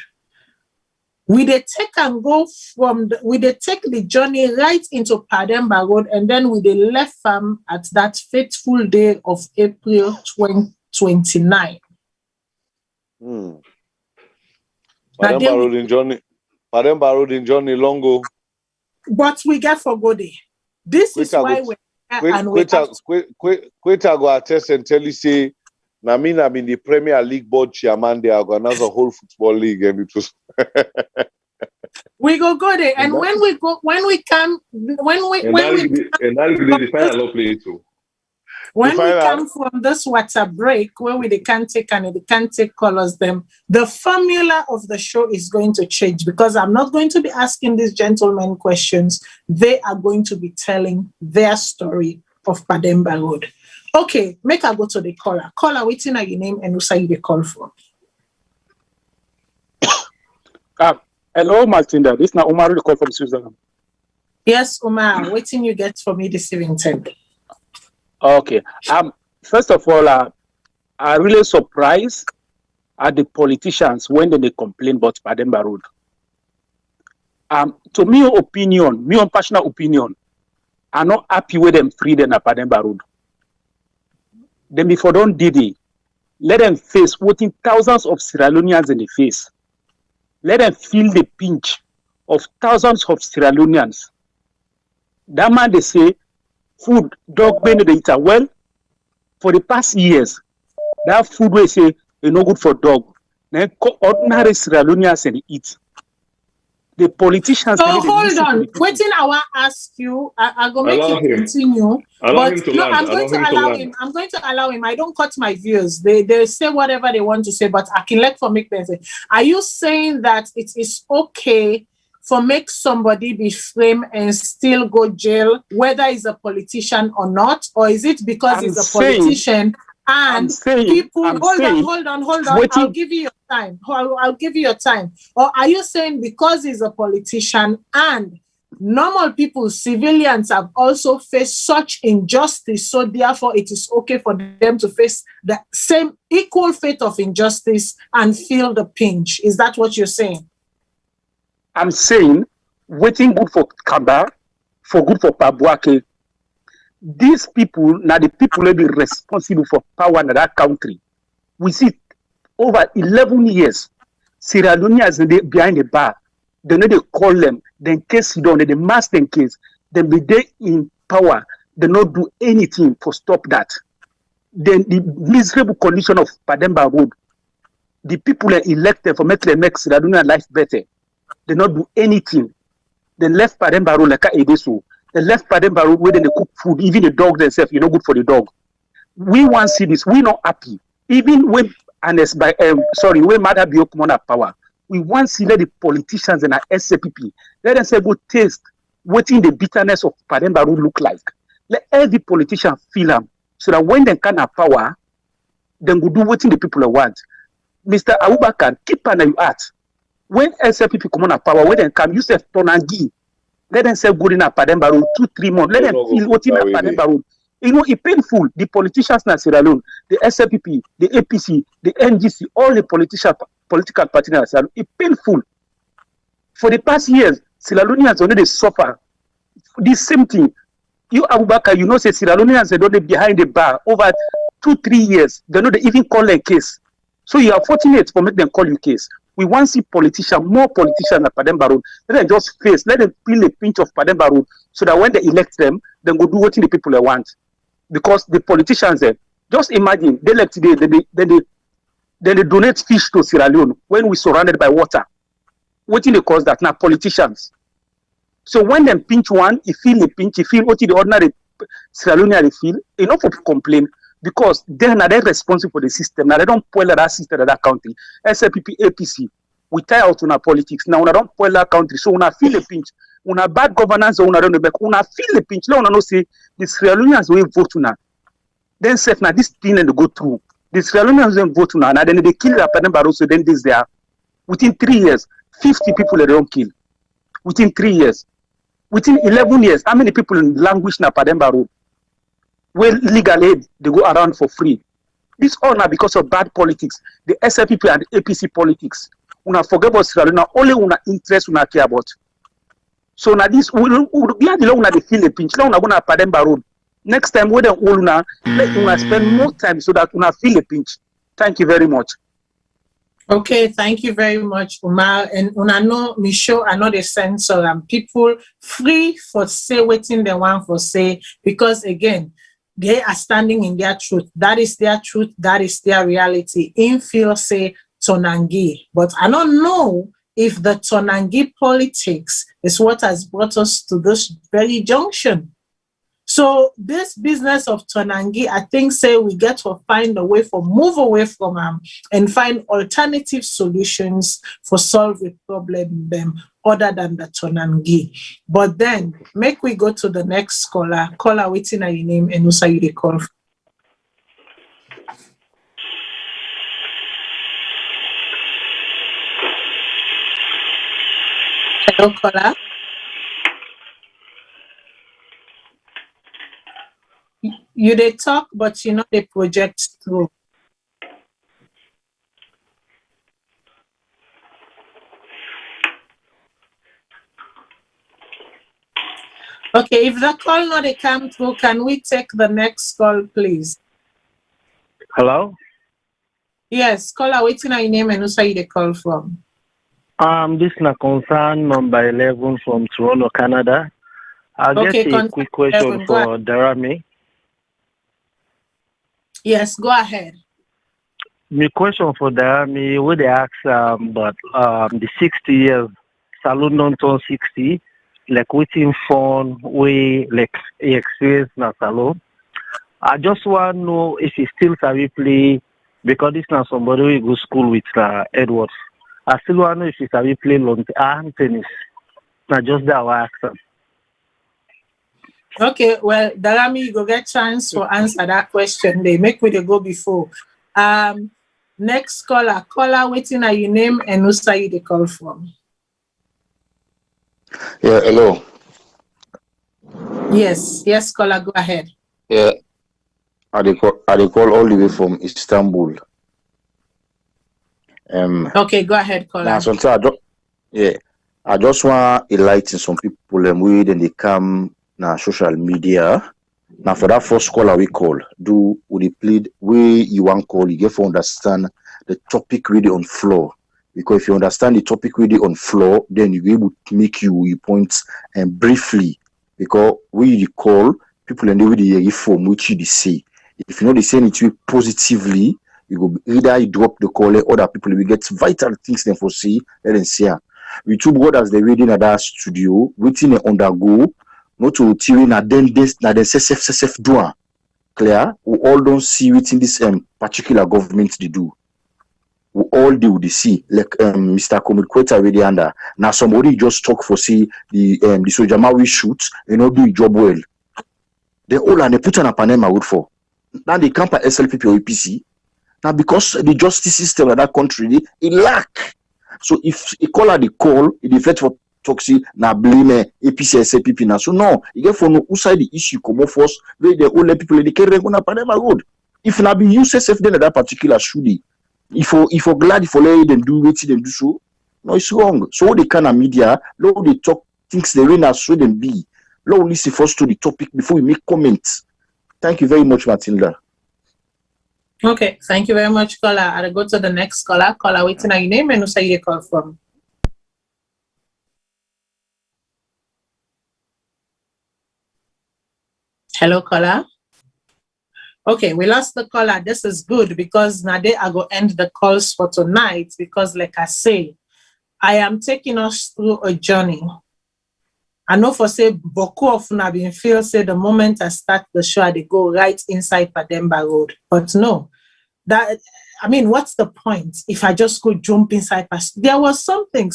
We take and go from we take the journey right into Pademba Road, and then we left farm at that fateful day of April 2029. Pademba Road in Johnny Longo. But we get for go there. This is why we're and we go attest and tell you say. I mean, I'm in the Premier League board chairman. They are going to whole football league, and it was. We go there, and when we come, when we come from this water break, where they can't take and they can't take colors them, the formula of the show is going to change because I'm not going to be asking these gentlemen questions. They are going to be telling their story of Pademba Road. Okay, make I go to the caller. Caller, waiting at your name and who say you the call from. Hello, Martinda. This is now Omar, the call from Switzerland. Yes, Omar. Waiting you get for me this evening. Okay. First of all, I'm really surprised at the politicians when they complain about Pademba Road. To me, my personal opinion, I'm not happy with them free them at Pademba Road. Then before don't did it, let them face putting thousands of Sierra Leoneans in the face. Let them feel the pinch of thousands of Sierra Leoneans. That man, they say, food, dog, benedict. Well, for the past years, that food we say is no good for dog. Then ordinary Sierra Leoneans and eat. The politicians. So hold on. Waiting, I want to ask you. I'm going to make you continue. I'm going to allow him. I don't cut my views. They say whatever they want to say, but I can let for make them say. Are you saying that it is okay for make somebody be framed and still go jail, whether he's a politician or not, or is it because he's a politician? And people, hold on. I'll give you your time. I'll give you your time. Or are you saying because he's a politician and normal people, civilians have also faced such injustice, so therefore it is okay for them to face the same equal fate of injustice and feel the pinch? Is that what you're saying? I'm saying waiting good for Kaba, for good for Pabuake. These people, now the people will be responsible for power in that country. We see over 11 years, Sierra Leone is behind the bar. they know they call them, then case you don't, they mask them case, then be they in power, they not do anything to stop that. Then the miserable condition of Pademba Road, the people are elected for make Sierra Leonean life better. They not do anything. They left Pademba Road like a Edeso. They left Pademba Road where they cook food, even the dog themselves, you know, good for the dog. We want to see this. We not happy. Even when when Mother Biokumona power, we want to see let the politicians and our SCPP, let them say go taste what in the bitterness of Pademba Road look like. Let every politician feel them so that when they can have power, then go do what the people want. Mr. Abubakar, keep an eye out. When SCPP come on power, when they come, you say Tonangi. Let them say good in a Pademba Road 2-3 months. Let them feel what in a Pademba Road. You know, it's painful. The politicians in Sierra Leone, the SLPP, the APC, the NGC, all the political parties in Sierra Leone, it's painful. For the past years, Sierra Leoneans already suffer the same thing. You, Abubakar, you know, say Sierra Leoneans are already behind the bar over 2-3 years. They know they even call their case. So you are fortunate for make them call you case. We want to see politicians, more politicians at Pademba Road. Let them just face, let them feel a pinch of Pademba Road so that when they elect them, then go do what the people they want. Because the politicians there, just imagine, they elect today, then they donate fish to Sierra Leone when we're surrounded by water. What do they cause that? Now, politicians. So when they pinch one, you feel the pinch, you feel what the ordinary Sierra Leonean feel, enough of complain because they're not responsible for the system. Now they don't spoil that system in that country. SLPP, APC, we tie out on our politics. Now we don't spoil that country. So we feel the pinch. We have bad governance, we don't feel the pinch. Now we say the Sierra Leoneans will vote now. Then say now this thing and they go through. The Sierra Leoneans will vote now. And then they kill the Pademba Road. So then this there. Within 3 years, 50 people they don't kill. Within 3 years. Within 11 years, how many people in language na Pademba Road? Where legal aid, they go around for free. This all now because of bad politics. The SLPP and the APC politics. Una forget about Sierra Leone, only una interest una care about. So now this, we feel the pinch. Now una go na Pademba Road. Next time, when they all una, let una spend more time so that una feel the pinch. Thank you very much. Okay, thank you very much, Umar. And una know me show another censor and people free for say waiting they want for say because again they are standing in their truth. That is their truth. That is their reality. In feel say Tonangi, but I don't know if the Tonangi politics is what has brought us to this very junction. So this business of Tonangi, I think, say we get to find a way for move away from and find alternative solutions for solve the problem other than the Tonangi. But then make we go to the next caller. Caller waiting at your name and also you call. Hello, caller. You they talk, but you know they project through. Okay, if the call not they come through, can we take the next call, please? Hello? Yes, caller waiting on your name and also you they call from. This is a concern number 11 from Toronto, Canada. I'll get a quick question for Darami. Yes, go ahead. My question for Darami, would they ask but the 60 years, Salone don't turn 60, like waiting for we like experience na Salone. I just want to know if he still can play because this now somebody who go school with Edwards. I still want to know if he can play long tennis. Not just that I ask him. Okay, well, Darami, you go get chance to answer that question. They make me go before. Next caller waiting at your name and also you the call from. Yeah, hello. Yes, caller, go ahead. Yeah, I call all the way from Istanbul. Okay, go ahead, caller. Now, sometimes I just want to enlighten some people when they come na social media. Now for that first caller we call, we plead we you want call, you get to understand the topic really on floor. Because if you understand the topic really on floor, then you'll be able to make your points and briefly. Because we recall people and they will hear from which you say. If you know they say it positively, you go either you drop the call or other people will get vital things then for see, let them see. We two brothers they reading at that studio, waiting and undergo, not to tearing at then this na the SSF doing. Clear? We all don't see within this particular government they do. We all do they see like Mr. Comrades already under. Now somebody just talk for see the soldier we shoot and not do a job well. They all and they put on a Pademba Road for. Now they camp at SLPP or APC. Now because the justice system of that country it lack. So if he call the call, it effect for toxic na blame APC SLPP now. So no, you get for no who side the issue come off first, where the only people they carry on a Pademba Road. If not be USSF then at that particular shooting. If you're glad if you let them do it, them do so, no, it's wrong. So they kind of media, low they talk things they really not so them be. Low listen first to the topic before we make comments. Thank you very much, Matilda. Okay, thank you very much, caller. I'll go to the next caller. Caller, waiting on your name and who say you call from. Hello, caller. Okay, we lost the caller. This is good because now I go end the calls for tonight because, like I say, I am taking us through a journey. I know for say, Boku of Nabin feel say the moment I start the show, they go right inside Pademba Road. But no, what's the point if I just go jump inside? There was something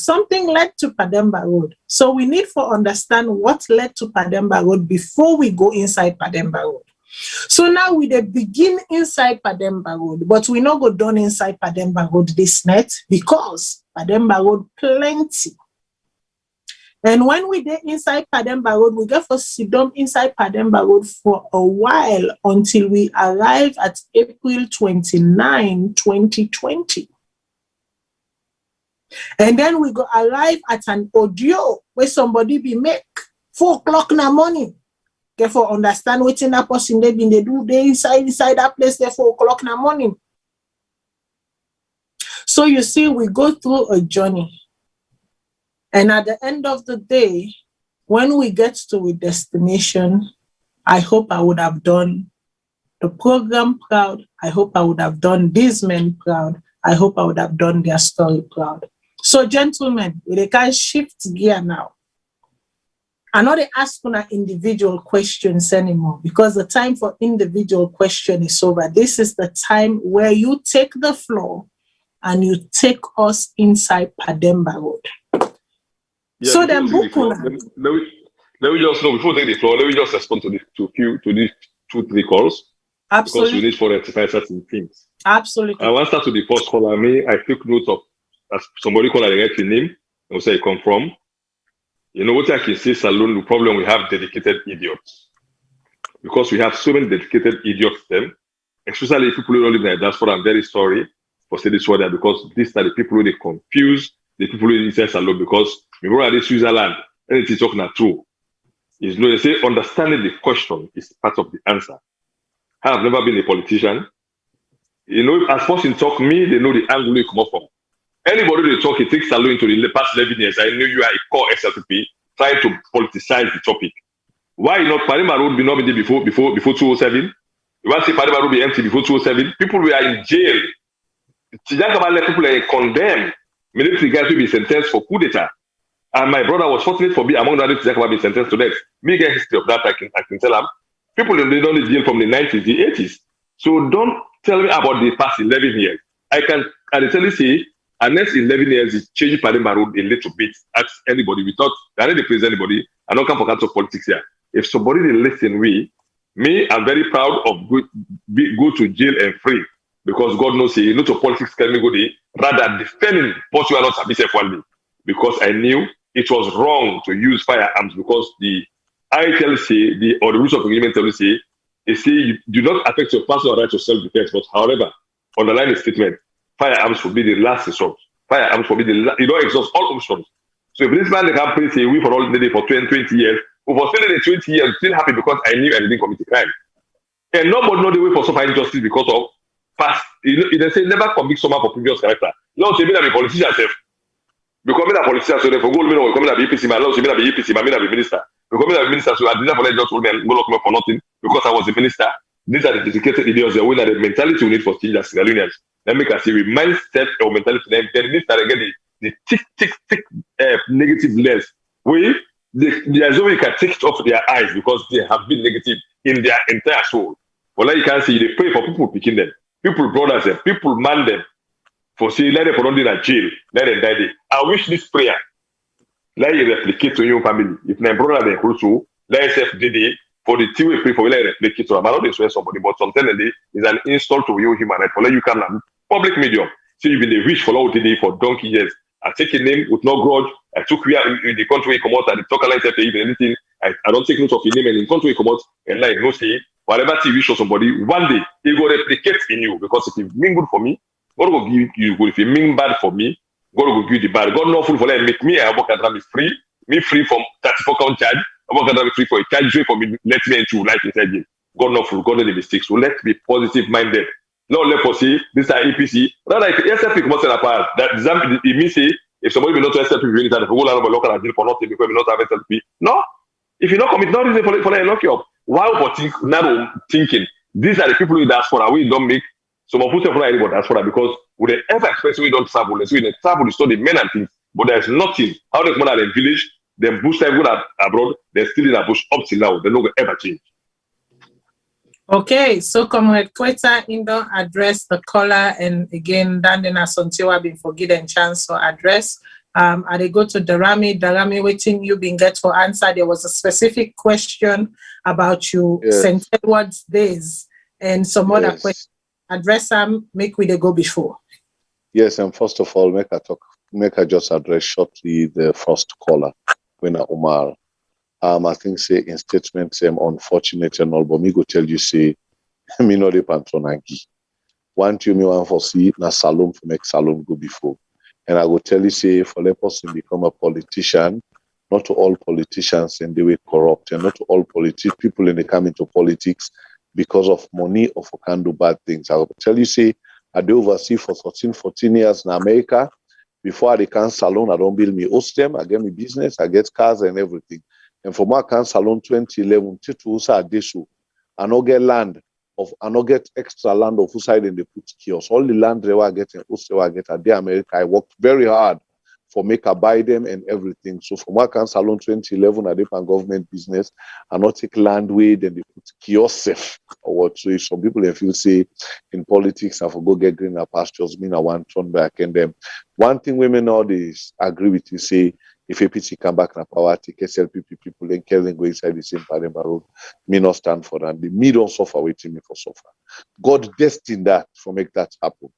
led to Pademba Road. So we need to understand what led to Pademba Road before we go inside Pademba Road. So now we begin inside Pademba Road, but we not go done inside Pademba Road this night because Pademba Road plenty. And when we get inside Pademba Road, we get for sit down inside Pademba Road for a while until we arrive at April 29, 2020. And then we go arrive at an ordeal where somebody be make 4 o'clock in the morning. Therefore, understand what's in that person they do they inside that place there 4 o'clock in the morning. So you see, we go through a journey. And at the end of the day, when we get to a destination, I hope I would have done the program proud. I hope I would have done these men proud. I hope I would have done their story proud. So gentlemen, we can shift gear now. I'm not asking individual questions anymore because the time for individual question is over. This is the time where you take the floor and you take us inside Pademba Road. Yeah, so then, let me just know before we take the floor. Let me just respond to these 2-3 calls. Absolutely. Because we need to rectify certain things. Absolutely. I want to start with the first caller. I took note of as somebody called I get your name and say you come from. You know what I can say, Salone, the problem we have dedicated idiots. Because we have so many dedicated idiots them, especially people who don't live in the diaspora. I'm very sorry for saying this word there because these are the people who they confuse the people who inside Salone because we go at Switzerland and it is talking true. Is no, they say understanding the question is part of the answer. I have never been a politician. You know, as person talk me, they know the angle you come up from. Anybody they talk, it takes Salone into the past 11 years. I know you are a core SLPP trying to politicize the topic. Why not Pademba Road be not there before 2007? You want to see Pademba Road be empty before 2007? People were in jail. People are condemned. Military guys will be sentenced for coup d'etat. And my brother was fortunate for me among the others to be sentenced to death. Me get history of that, I can tell them. People they don't deal from the 90s, the 80s. So don't tell me about the past 11 years. I tell you see, unless 11 years is changing Pademba Road a little bit, ask anybody. We thought I didn't praise anybody. I don't come for council politics here. If somebody they listen, I'm very proud of go to jail and free. Because God knows he not to politics can me go there, rather defending what you are not submissive one day. Because I knew it was wrong to use firearms because the ITLC, or the rules of agreement tell you you do not affect your personal right to self-defense. But however, underline the statement, firearms will be the last resort. Firearms will be you don't exhaust all options. So if this man they can pay say we for all the day for 20 years, over still the 20 years, still happy because I knew I didn't commit a crime. And nobody know the way for suffering justice because of past, they say never convict someone for previous character. Law say me na be politician self. Because me na politician, so therefore go me no come na be EPC man. Law say me na be EPC man, me na be minister. Because me na be minister, so I didn't for let just hold me and go lock me up for nothing because I was a minister. These are the dedicated idiots. The way that the mentality we need for change as Salonians. Let me see we mindset or mentality. Then this that again the tick negative lens. There's no way you can take it off their eyes because they have been negative in their entire soul. But like you can see, they pray for people picking them, people brothers them, people man them. For say let them put on in jail, let them die there. I wish this prayer let you replicate to your family. If my brother they also let yourself did it for the two way pray for let replicate to them. I don't swear somebody, but sometimes is an insult to you human right. For let you can public medium. So you've been a wish for all today for donkey years. I take a name with no grudge. I took you in the country you come out and the talk like even anything. I don't take note of your name and in the country you come out and like no say whatever TV show somebody one day it will replicate in you because if you mean good for me, God will give you good. If you mean bad for me, God will give you the bad. God not full for like make me I work at me free, me free from 34 count charge. I work at me free for a charge for me. Let me into life inside you. God not full. God not the mistakes. So let's be positive minded. Not let for say this are EPC. Not like SFP must say apart. That example it means say if somebody will not SFP you need to go out of local jail for nothing because we not have SFP. No. If you not commit no reason for lock you up. Why for think narrow thinking? These are the people in diaspora we don't make some of them for anybody diaspora because we ever expect we don't travel. Let's we travel to study men and things, but there's nothing. How they come out in village, them bush time go abroad, they're still in a bush up till now. They're not gonna ever change. Okay, so Comrade Kweta Indo address the caller, and again, Dandina Sontiwa been for given chance to address. I they go to Darami waiting you been get for answer. There was a specific question about you St. Edward's days and some other questions. Address them, make we they go before. Yes, and first of all, make I just address shortly the first caller, Winner Omar. I think say in statements unfortunate and all, but me go tell you say me no the patronagi. One to me one for see na Salone for make Salone go before. And I will tell you say for let person become a politician, not all politicians and they were corrupt, and not all people in they come into politics because of money or for can do bad things. I will tell you say I do oversee for 14 years in America. Before I can Salone, I don't build me host them, I get me business, I get cars and everything. And for my can Salone 2011, I no get land I no get extra land of who side in the put kiosks. All the land they were getting, I get at the America. I worked very hard for make I buy them and everything. So for my can Salone 2011, I did my government business. I not take land way, then they put kiosks or what. So if some people if you say in politics, I for go get greener pastures, mean I want turn back. And then one thing women nowadays agree with you say. If APC come back na power, take SLPP people then kill them go inside the same Pademba Road, me not stand for that. The me don't suffer waiting me for suffer. God destined that for make that happen.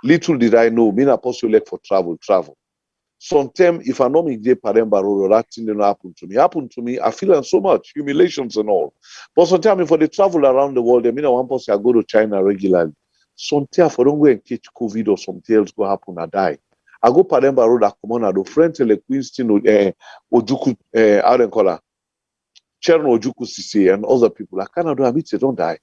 Little did I know, me na apostle like for travel. Sometimes if I know me get Pademba Road, that thing didn't happen to me. I feel so much humiliations and all. But sometimes if they travel around the world, I mean one person I go to China regularly. Sometimes if I don't go and catch COVID or something else go happen, I die. I go Pademba Road, I come on, I do friends like Winston, Ojuku, how they call her, Cherno Ojuku Sisi, and other people. I cannot do it, they don't die.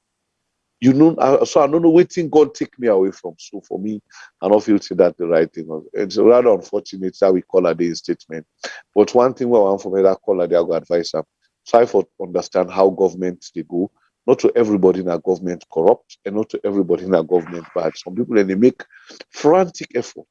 You know, so I don't know what thing God take me away from. So for me, I don't feel that the right thing. It's rather unfortunate that we call her the statement. But one thing we want from that caller, they go advise them. Try for understand how government they go. Not to everybody in our government corrupt, and not to everybody in our government bad. Some people and they make frantic effort.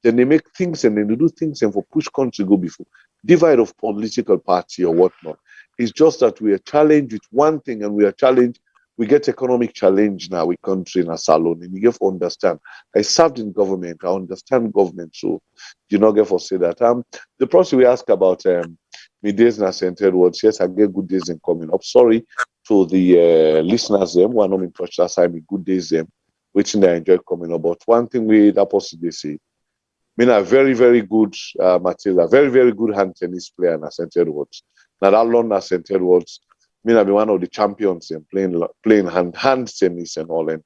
Then they make things and then they do things and for push country go before. Divide of political party or whatnot. It's just that we are challenged with one thing and we are challenged. We get economic challenge now with country in a Salone. And you get to understand. I served in government. I understand government. So you not get to say that. The person we ask about me days na St. Edward's. Yes, I get good days in coming up. Sorry to the listeners them. One of in touch last time good days them, which I enjoy coming up. But one thing that person they say. Been a very, very good Matilda, very, very good hand tennis player in St. Edward's. Now that long as St. Edward's, I be one of the champions in playing hand tennis and all. And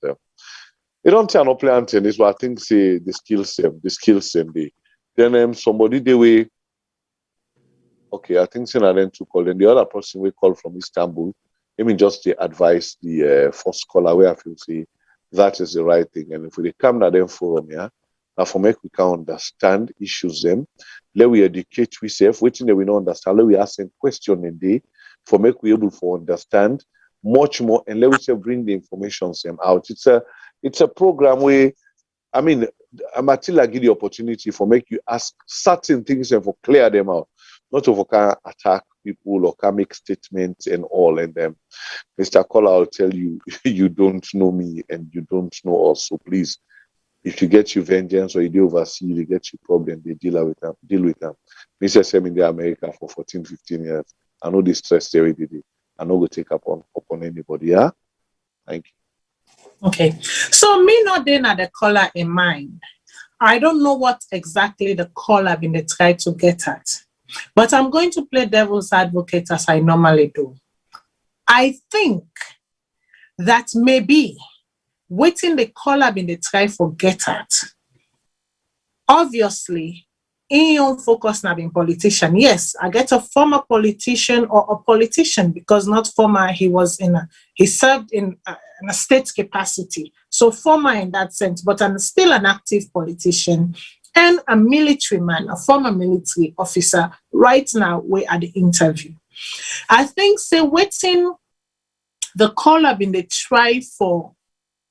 they don't say I not play hand tennis, but I think say the skills same day. Then somebody they way. Okay, I think saying I then to call. Then the other person we call from Istanbul. Let me just advise the first caller where I feel say that is the right thing. And if we come to them forum, yeah. Now, for make we can understand issues them, let we educate ourselves, waiting that we don't understand, let we ask them question a day, for make we able to understand much more, and let we say bring the information them out. It's a program where, I mean, Matilda give the opportunity for make you ask certain things and for clear them out, not to can attack people or can make statements and all. And then Mr. Kola will tell you, you don't know me and you don't know us. So please, if you get your vengeance or you do oversee, you get your problem, they deal with them. Mr. Sam in the America for 14, 15 years. I know the stress they already did. I know go take up on anybody. Yeah. Thank you. Okay, so me not then at the caller in mind. I don't know what exactly the caller been they try to get at, but I'm going to play devil's advocate as I normally do. I think that maybe waiting the caller been they try for get at. Obviously, in your focus now being politician. Yes, I get a former politician or a politician because not former. He served in a state capacity. So former in that sense, but I'm still an active politician and a military man, a former military officer. Right now, we're at the interview. I think waiting the caller been they try for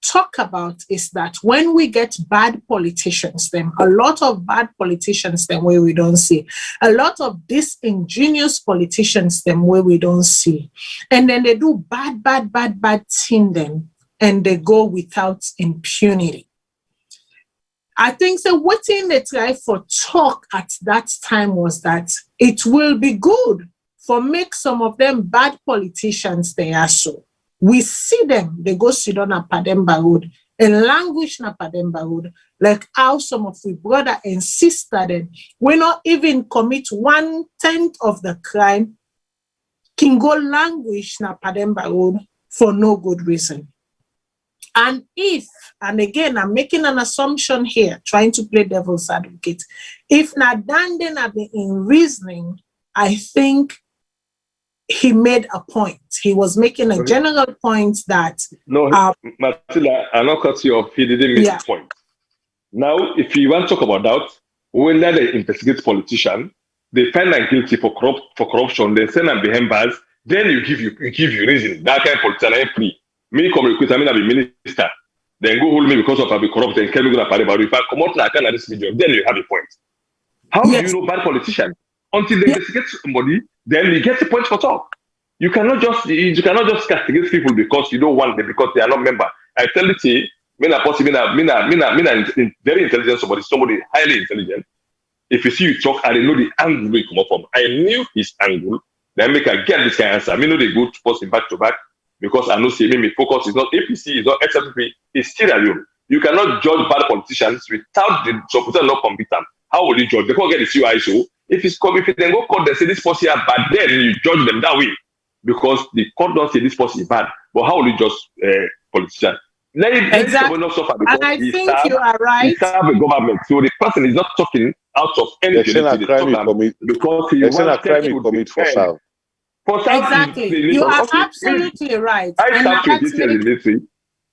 talk about is that when we get bad politicians, then a lot of bad politicians, then where we don't see a lot of disingenuous politicians, then where we don't see, and then they do bad thing then, and they go without impunity. I think what they try for talk at that time was that it will be good for make some of them bad politicians they are so. We see them, they go sit on a Pademba Road and languish na Pademba Road, like how some of we brother and sister then, we not even commit 1/10 of the crime, can go languish na Pademba Road for no good reason. And again, I'm making an assumption here, trying to play devil's advocate. If Nadande had been in reasoning, I think he made a point. He was making a general point that... No, Matilda, I'm not cut you off. He didn't make the point. Now, if you want to talk about that, when they investigate politician, they find them guilty for corruption, they send them behind bars, then you give you reason. That kind of politician ain't free. Me come recruit, I mean, I be minister. Then go hold me because of I be corrupt and can't go to Pademba. If I come out like this video, then you have a point. How do you know bad politician? Until they investigate somebody, then you get the point for talk. You cannot just castigate people because you don't want them, because they are not member. I tell you, very intelligent somebody highly intelligent. If you see you talk, I know the angle we come up from. I knew his angle. Then make I get this kind of answer. I know they go to post him back to back because I know me focus is not APC, is not XFP, it's still a you. You cannot judge bad politicians without the supporter not competent. How will you judge? They can't get the CI show. If they then go court, they say this person is bad, then you judge them that way. Because the court don't say this person is bad. But how will you judge politician? Exactly. And I think you are right. He serve a government. So the person is not talking out of anything. Because he wants to commit for serve. Exactly. You are absolutely right.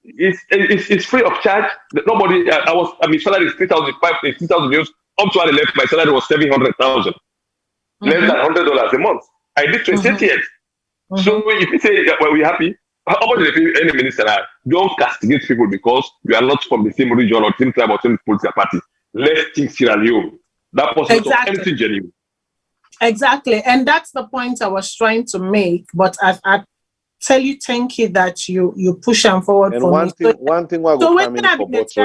It's free of charge. Nobody. My salary is 3,000 euros. Up to I left, my salary was 700,000, less than $100 a month. I did 28 years. So if you say, well, we're happy, how about if any minister don't castigate people because you are not from the same region or same tribe or same political party? Let's think Sierra Leone. That person is anything genuine. Exactly, and that's the point I was trying to make. But I tell you, thank you that you push them forward and for one me. One thing what will come in for both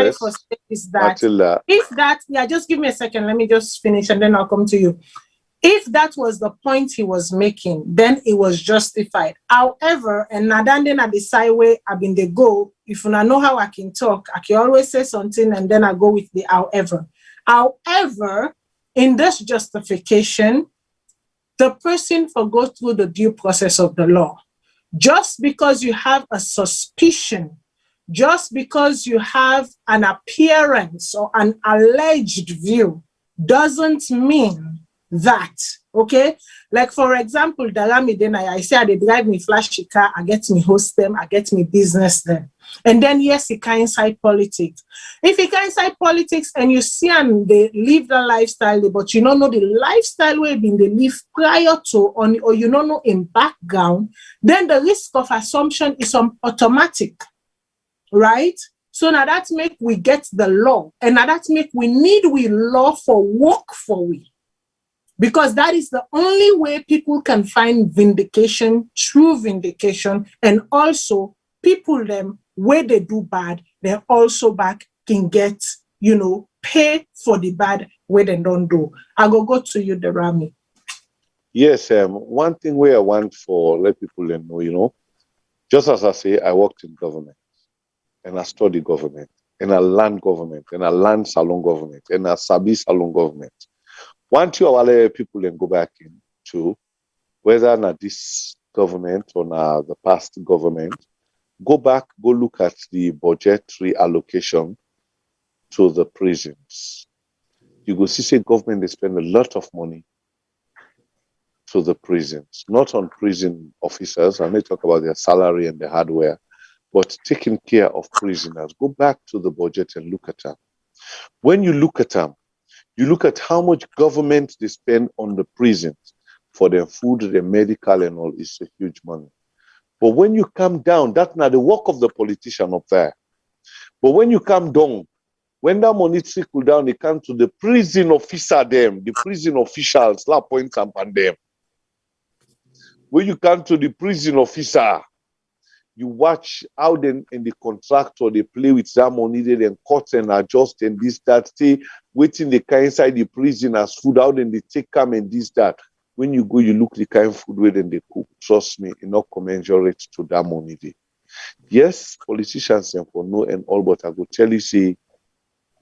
is that if that, just give me a second, let me just finish and then I'll come to you. If that was the point he was making, then it was justified. However, and Nadande na the side way I've been the go, if you know how I can talk, I can always say something and then I go with the however. However, in this justification, the person will go through the due process of the law. Just because you have a suspicion, just because you have an appearance or an alleged view, doesn't mean that Okay, like for example, Darami, then I say they drive me flashy car, I get me host them, I get me business them. And then yes, he can inside politics. If he can inside politics and you see and they live the lifestyle, but you don't know the lifestyle where they live prior to or you don't know in background, then the risk of assumption is automatic, right? So now that make we get the law, and now that make we need we law for work for we. Because that is the only way people can find vindication, true vindication, and also people them where they do bad, they also back can get, pay for the bad where they don't do. I go to you, Darami. Yes, one thing where I want for let people know, just as I say, I worked in government and I studied government and I learned government and I learned Salone government and I sabi Salone government. Once you allow people and go back into whether not this government or not the past government, go back, go look at the budgetary allocation to the prisons. You go see, say government, they spend a lot of money to the prisons, not on prison officers. I may talk about their salary and their hardware, but taking care of prisoners. Go back to the budget and look at them. When you look at them, you look at how much government they spend on the prisons for their food, their medical and all, it's a huge money. But when you come down, that's not the work of the politician up there. But when you come down, when that money trickle down, it comes to the prison officer them, the prison officials, slap points up on them. When you come to the prison officer, you watch how then in the contractor they play with that money, they then cut and adjust and this, that, stay waiting the kind inside the prison as food, how then they take come and this, that. When you go, you look the kind of food where then they cook. Trust me, it's not commensurate to that money. Day. Yes, politicians and for no and all, but I will tell you, say,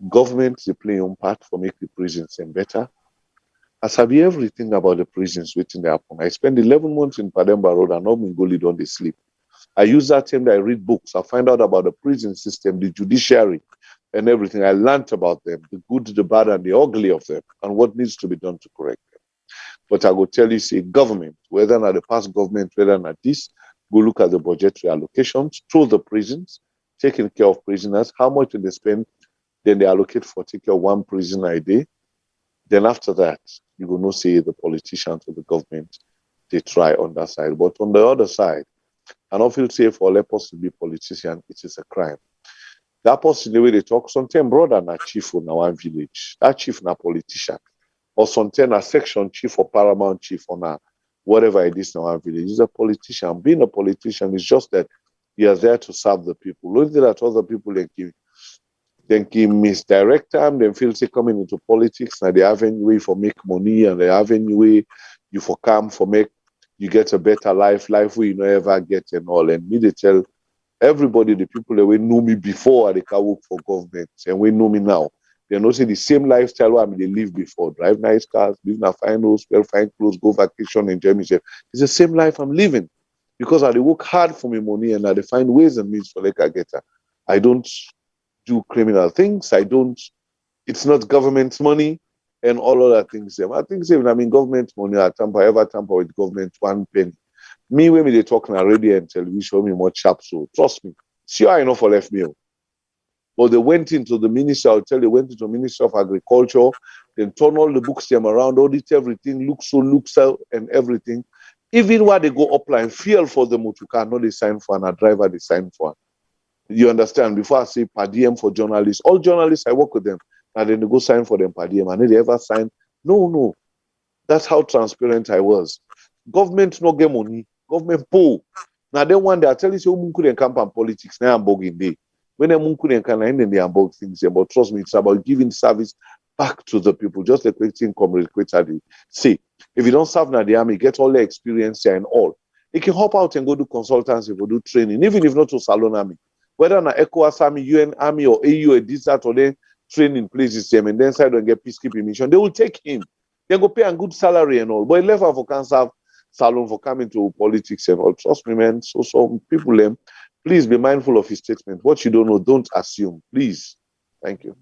government they play on part for make the prisons and better. I sabi everything about the prisons waiting there happen. I spent 11 months in Pademba Road and all my goalie don't they sleep. I use that time that I read books. I find out about the prison system, the judiciary, and everything. I learned about them, the good, the bad, and the ugly of them, and what needs to be done to correct them. But I will tell you, say, government, whether not the past government, whether not this, go look at the budgetary allocations to the prisons, taking care of prisoners, how much do they spend, then they allocate for taking care of one prisoner a day. Then after that, you will not say the politicians or the government, they try on that side. But on the other side, I don't feel safe for a person to be a politician, it is a crime. That person, the way they talk, sometimes brother na chief in our village, that chief na politician, or sometimes a section chief or paramount chief or na whatever it is in our village. He's a politician. Being a politician is just that he is there to serve the people. Look at other people then can misdirect them, then feel say coming into politics, now they have any way for make money and they have any way you for come for make you get a better life where you never get and all. And me they tell everybody, the people that we know me before they can work for government and we know me now. They not say the same lifestyle where they live before. Drive nice cars, live in a fine house, wear fine clothes, go vacation, enjoy myself. It's the same life I'm living. Because I work hard for my money and I find ways and means for like I get her. I don't do criminal things. It's not government's money and all other things. I think government money, I ever tamper with government 1 penny. Me, when they talk on radio and television, me more sharp, so trust me. Sure, I know for left me. But they went into the minister, I'll tell you, went into the Ministry of Agriculture, then turn all the books them around, audit everything, looks out and everything. Even while they go upline, feel for the motorcar, no they sign for and a driver they sign for. You understand? Before I say per diem for journalists, all journalists I work with them, and then they go sign for them per diem, and they ever sign. No. That's how transparent I was. Government no get money. Government pull. Now then one day I tell you, say Munku and camp and politics. Now I'm bugging day. When Munku and can end, then they are bug things. But trust me, it's about giving service back to the people. Just like creating Comrades say, if you don't serve now the army, get all the experience here and all. You can hop out and go do consultancy, go do training, even if not to Salone Army. Whether na ECOWAS Army, UN Army, or AU, or this, that, or then training places him, and then side and get peacekeeping mission, they will take him. They go pay a good salary and all. But he left for cancer Salone for coming to politics and all. Trust me, man. So some people, please be mindful of his statement. What you don't know, don't assume. Please. Thank you.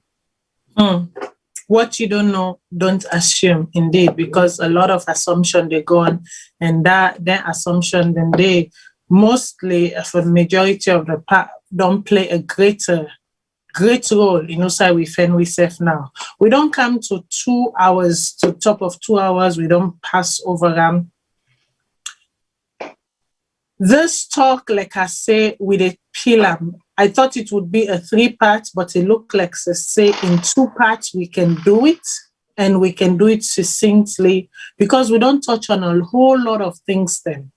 What you don't know, don't assume, indeed, because a lot of assumption they go on, and that assumption, then they mostly, for the majority of the part, don't play a great role in outside we fend we safe now. We don't come to 2 hours, to top of 2 hours, we don't pass over them. This talk, like I say, with a pillar, I thought it would be a 3-part, but it looked like, say, in 2 parts we can do it, and we can do it succinctly, because we don't touch on a whole lot of things then.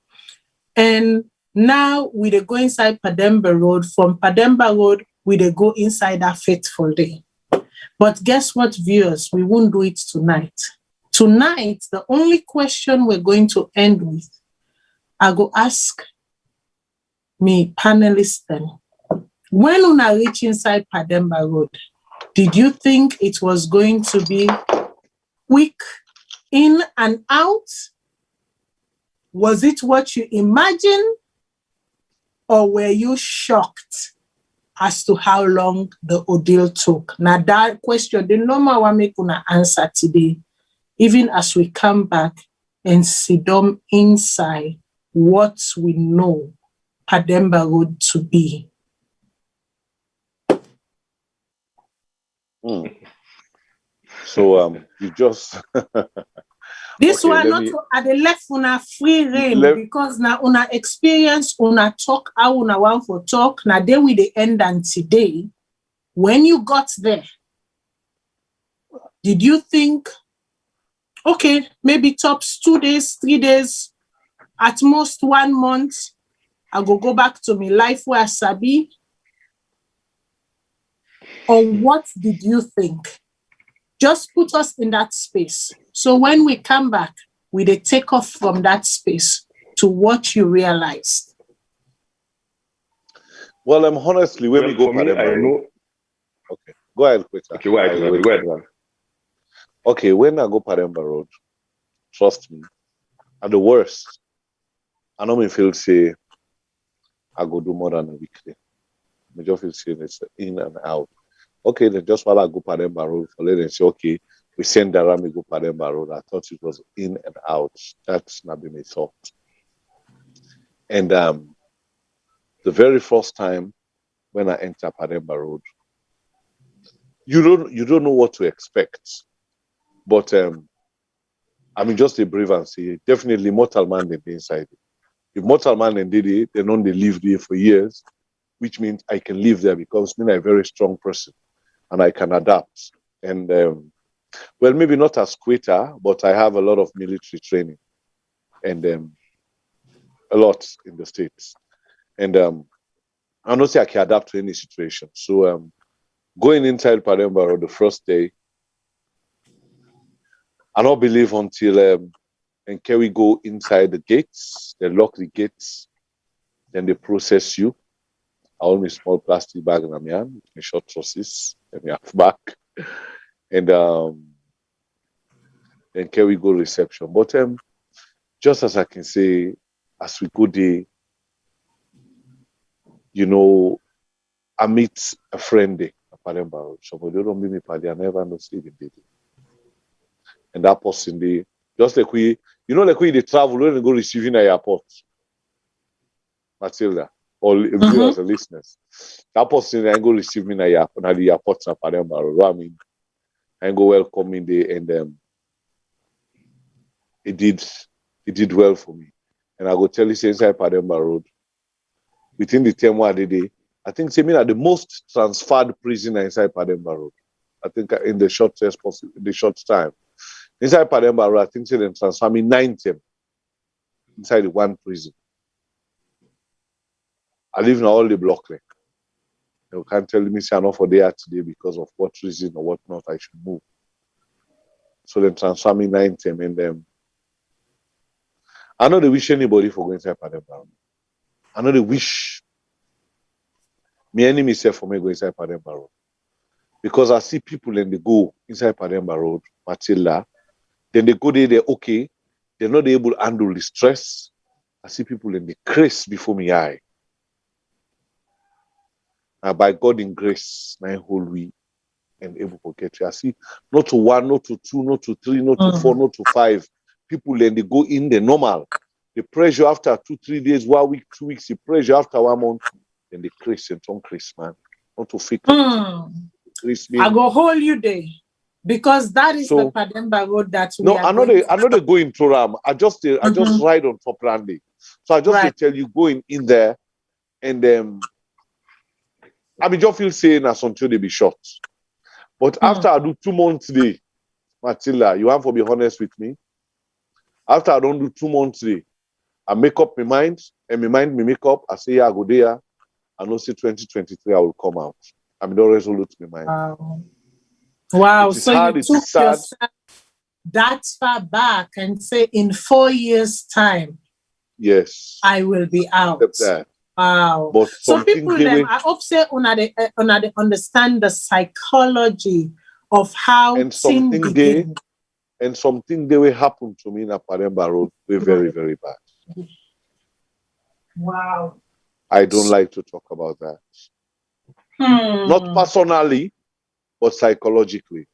And now we go inside Pademba Road. From Pademba Road, we go inside that fateful day. But guess what, viewers? We won't do it tonight. Tonight, the only question we're going to end with, I go ask me panelists then, when una reach inside Pademba Road, did you think it was going to be quick in and out? Was it what you imagined? Or were you shocked as to how long the ordeal took? Now that question, the normal one make una answer today, even as we come back and sit down inside what we know Pademba Road to be. So you just this okay, one not at the left una free reign, because now una experience, una talk how una want for talk. Now there we the end, and today, when you got there, did you think, okay, maybe tops 2 days, 3 days, at most 1 month, I go back to my life where I sabi? Or what did you think? Just put us in that space. So when we come back, we take off from that space to what you realized. Well, honestly, when we go Pademba Road, okay, go ahead, quicker. Okay, go ahead. Okay, when I go Pademba Road, trust me, at the worst, I know me feel say I go do more than a week there. I just feel say it's in and out. Okay, then just while I go Pademba Road, for later and say, okay, we send Darami go Pademba Road. I thought it was in and out. That's not been my thought. And the very first time when I enter Pademba Road, you don't know what to expect. But I mean, just a brave and say, definitely mortal man they be inside it. If mortal man and did it, they know they live there for years, which means I can live there because I'm a very strong person and I can adapt. And well, maybe not as Quetta, but I have a lot of military training and a lot in the States. And I know say I can adapt to any situation. So going inside Pademba Road the first day, I don't believe until and can we go inside the gates, they lock the gates, then they process you. I hold my small plastic bag in my hand, with my short trousers, and my half back. And then can we go reception? But just as I can say, as we go there, you know, I meet a friend there at Pademba Road. Somebody don't meet me Paddy, I never know see the day. And that person there, just like we, you know, like we they travel, when they go receiving at airport. Matilda, or viewers and listeners. That person I go receive me at the airport at Pademba Road. I mean, I go welcome me there, and it did well for me. And I go tell you, inside Pademba Road, within the 10 1 day, I think say me at the most transferred prisoner inside Pademba Road. I think in the short time. Inside Pademba Road, I think say they transfer me 90 inside the one prison. I live in all the block there. You can't tell me say I'm not for there today because of what reason or what not I should move. So they transfer me 90 and I know they wish anybody for going inside Pademba Road. I know they wish me enemy say for me go inside Pademba Road. Because I see people and they go inside Pademba Road, Matilda, then they go there, they're okay. They're not able to handle the stress. I see people in the grace before me eye. And by God in grace, my whole week, and able to get you. I see not to 1, not to 2, not to 3, not to 4, not to 5. People then they go in the normal. The pressure after 2-3 days, 1 week, 2 weeks, the pressure after 1 month, then they crease and don't crease, man. Not to fake it. I go hold you there. Because that is the Pademba Road that we are I know they go in Toram. I just ride on top Randy. So I just tell you going in there and I mean just feel saying as until they be short. But after I do 2 months day, Matilda, you have to be honest with me. After I don't do 2 months day, I make up my mind and my mind me make up. I say yeah, I go there. I know say 2023 I will come out. I'm not resolute in my mind. Wow. So you took yourself that far back and say in 4 years' time, yes, I will be out. Wow. But so people then I hope say they understand the psychology of how and something they will happen to me in a Pademba Road. We're very, very bad. Wow. I don't like to talk about that. Not personally, but psychologically.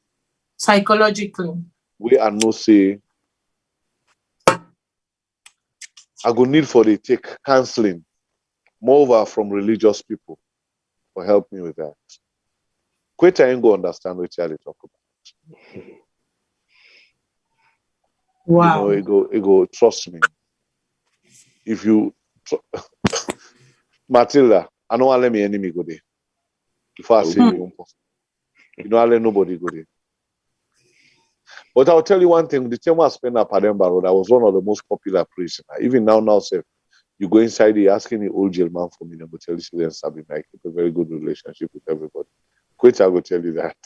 Psychologically. We are no say. I go need for they take counseling, moreover from religious people, for help me with that. Quite I ain't go understand what they talk about. Wow. You know, it go trust me. If you Matilda, I don't want to let me enemy go there. Before I say you don't let nobody go there. But I'll tell you one thing, the time I spent at Pademba Road, I was one of the most popular prisoners. Even now, sir, you go inside there asking the old jail man for me, and go tell you students I keep a very good relationship with everybody. Quit, I will tell you that.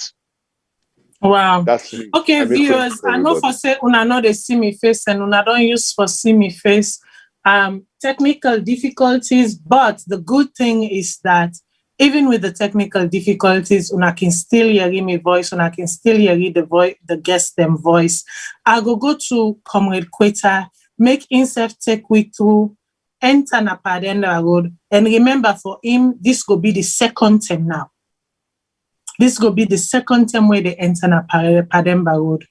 Wow. That's me. Okay, viewers, I know for say una know they see me face and una don't use for see me face technical difficulties, but the good thing is that even with the technical difficulties, una can still hear me voice, una can still hear the guest them voice. I go to Comrade Queta, make himself take we through, enter na Pademba Road, and remember for him, this will be the second time now. This will be the second time where they enter na Pademba Road.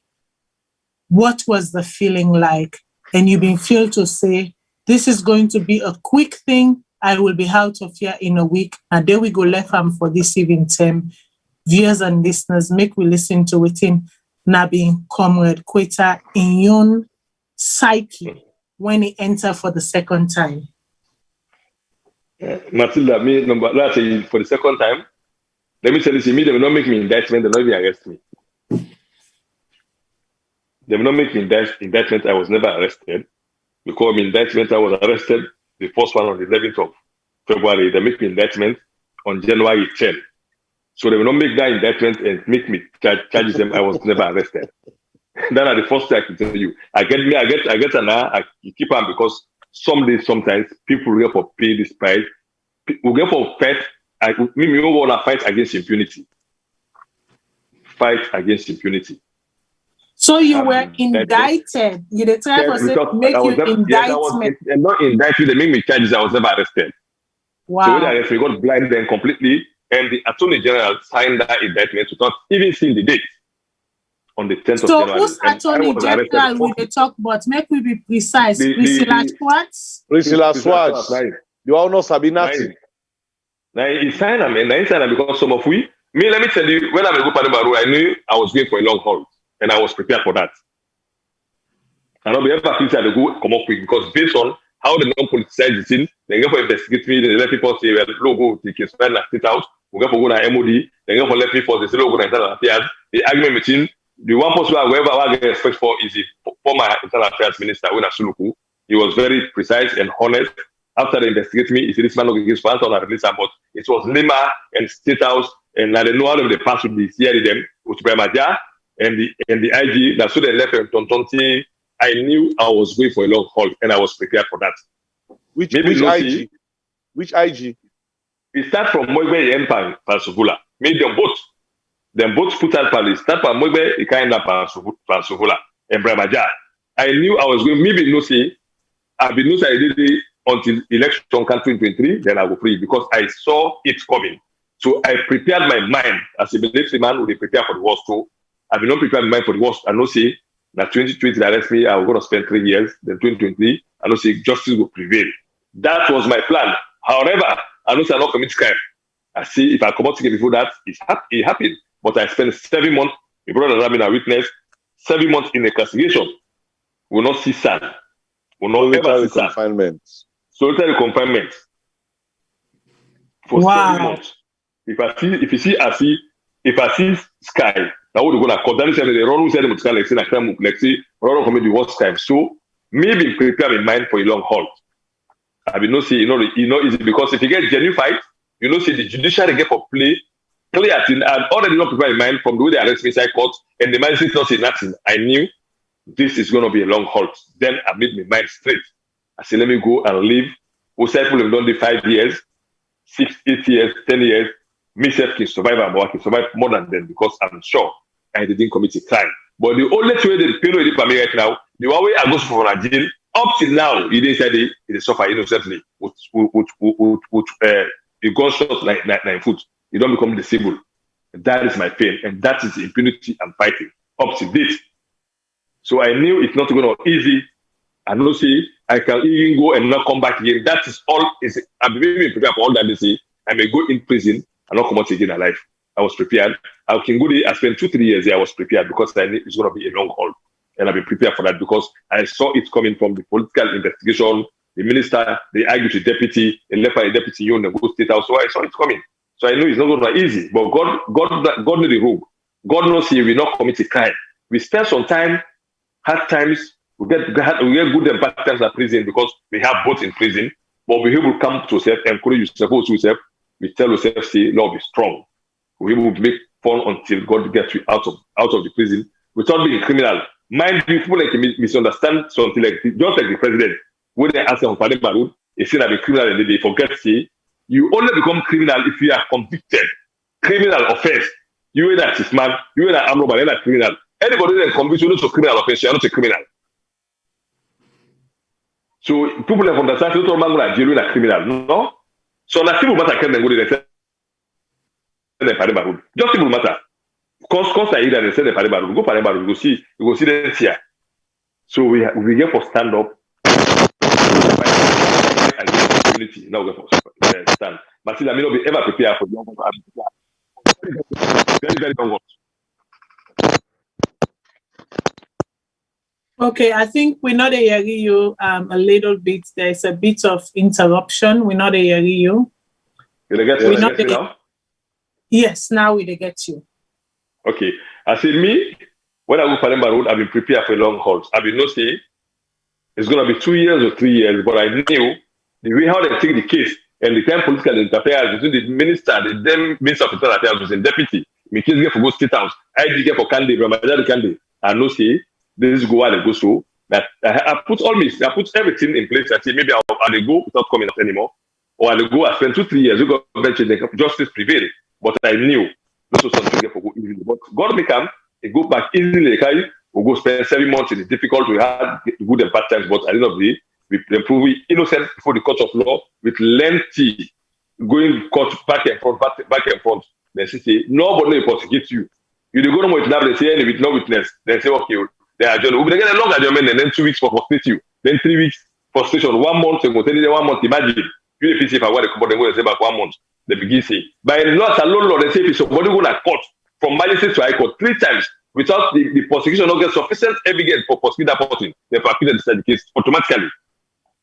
What was the feeling like? And you've been feel to say, this is going to be a quick thing. I will be out of here in a week. And there we go left him for this evening time. Viewers and listeners, make we listen to it in Nabi Comrade Queta in your psyche when he enter for the second time. Matilda, me number last for the second time. Let me tell you, they will not make me indictment, they will not even arrest me. They will not make me indictment, I was never arrested. Because my indictment, I was arrested, the first one on the 11th of February. They make me indictment on January 10th. So they will not make that indictment and make me charge them, I was never arrested. That are the first thing I can tell you. I get an I keep on because sometimes people will get for pay this price. We get for fight. We want to fight against impunity. Fight against impunity. So you were indicted. You the try to say make you indictment. Yes, I was not indicted. They make me charges. I was never arrested. Wow. So when I arrested, we got blind then completely, and the Attorney General signed that indictment without even seeing the date on the 10th of January. So who's Attorney General will they talk about? Make we be precise. Priscilla Schwartz. Priscilla Schwartz. You all know Sabinati. Now he signed them, and I signed them because some of me, let me tell you, when I'm a good Pademba Road, I knew I was going for a long haul. And I was prepared for that. And I'll be ever feel to go come up quick because based on how the non-politicized the thing, they go for investigate me, they let people say, well, logo, they can spend a state out, we go for go to MOD, they go for let people they say, logo, internal affairs, the argument between the one person whoever I get respect for is the former internal affairs minister, Wina Suluku. He was very precise and honest. After they investigate me, he said, this man will give sponsor on a release, but it was Lima and State House, and I didn't know how they passed with the CRDM, with Bremaja. And the IG, that's so they left and Tontonti. I knew I was going for a long haul and I was prepared for that. Which IG? Which IG? It started from Moigbe Empire, Pansuvula. Made them both put out Paris. Start from Moigbe, Ikaina, Pansuvula, and Bramaja. I knew I was going, maybe no see. I've been no say I did it until election country 23, then I will free because I saw it coming. So I prepared my mind as a military man who prepare for the worst. So I will not prepare my mind for the worst. I know say that 2020 they arrest me, I'm going to spend 3 years. Then 2023, I know say justice will prevail. That was my plan. However, I know say I not commit crime. I see if I come out to get before that, it happened. But I spent 7 months. My brother Ramin, a witness, 7 months in incarceration. Will not see sun. Will not ever see confinement. Solitary confinement for 7 months. If I see sky, now we're gonna call them. Say the run who said them to like say like say run from the worst time. So maybe prepare my mind for a long haul. I will not say you know easy because if you get genuine fight, you know see the judiciary get for play clear thing. I've already not prepared my mind from the way they arrest me inside court and the magistrate not say nothing. I knew this is gonna be a long halt. Then I made my mind straight. I said let me go and live. Outside people have done the 5 years, 6, 8 years, 10 years. Myself can survive and I can survive more than them because I'm sure I didn't commit a crime. But the only way they pay no for me right now, the one way I go for a jail, up till now, he didn't say they suffer innocently with a gunshot like 9 foot. You don't become disabled. That is my pain, and that is the impunity I'm fighting up to date. So I knew it's not going to be easy. I know see I can even go and not come back again. That is all. I've been prepared for all that they say. I may go in prison and not come out again alive. I was prepared. I can go there. I spent 2-3 years there. I was prepared because I knew it's going to be a long haul. And I've been prepared for that because I saw it coming from the political investigation. The minister, they argued with the deputy, and left by a deputy union and go state house. So I saw it coming. So I know it's not going to be easy. But God knew the rule. God knows he will not commit a crime. We spend some time, hard times. We get good and bad times at prison because we have both in prison. But we will come to yourself, encourage yourself, we tell ourselves, say, Lord, be strong. We will make fun until God gets you out of the prison without being criminal. Mind you, people like misunderstand something like just like the president. When they ask him on Pademba Road, he said that be criminal and they forget say you only become criminal if you are convicted. Criminal offense. You ain't that man, you ain't that armed robber, you're not criminal. Anybody that convicts you not a criminal offense, you're not a criminal. So people have understand that man like jail is criminal. No? So na civil matter can go there. Pademba Road. Just civil matter. Cause I either they say the Pademba Road. Go Pademba Road. You go see them here. So we get for stand up. Community. Now we get for stand. But still, I may not be ever prepared for the young ones. Very, very young ones. Okay, I think we're not hearing you a little bit. There's a bit of interruption. We're not hearing you. You get me now? Yes, now we get you. Okay. I say me, when I go Pademba Road, I've been prepared for a long haul. I've been not saying it's going to be 2 years or 3 years, but I knew the way how they take the case and the kind political interference between the minister, the then minister of internal affairs and deputy. My case get for go state house. I did get for Kande, Ramadan Kande. I know say this is go while I go so that I put everything in place. I say maybe I'll go without coming out anymore, or I'll go. I spend 2-3 years. We go justice prevail. But I knew this was something for go easily. But God may come, it go back easily. We go spend 7 months in the difficult. We had good and bad times, but at the end of the day, we prove innocent before the court of law with lengthy going court back and front. They say nobody will prosecute you. You go to witness, they say with no witness. They say okay, they are adjourned. We get a long adjournment and then 2 weeks for frustrate you. Then 3 weeks frustration. 1 month, they go tell you 1 month. Imagine you if I want to come, they go and say back 1 month. They begin say by law alone, law they say if somebody go to court from magistrate to high court 3 times without the prosecution not get sufficient evidence for prosecute that person, they prosecute the case automatically.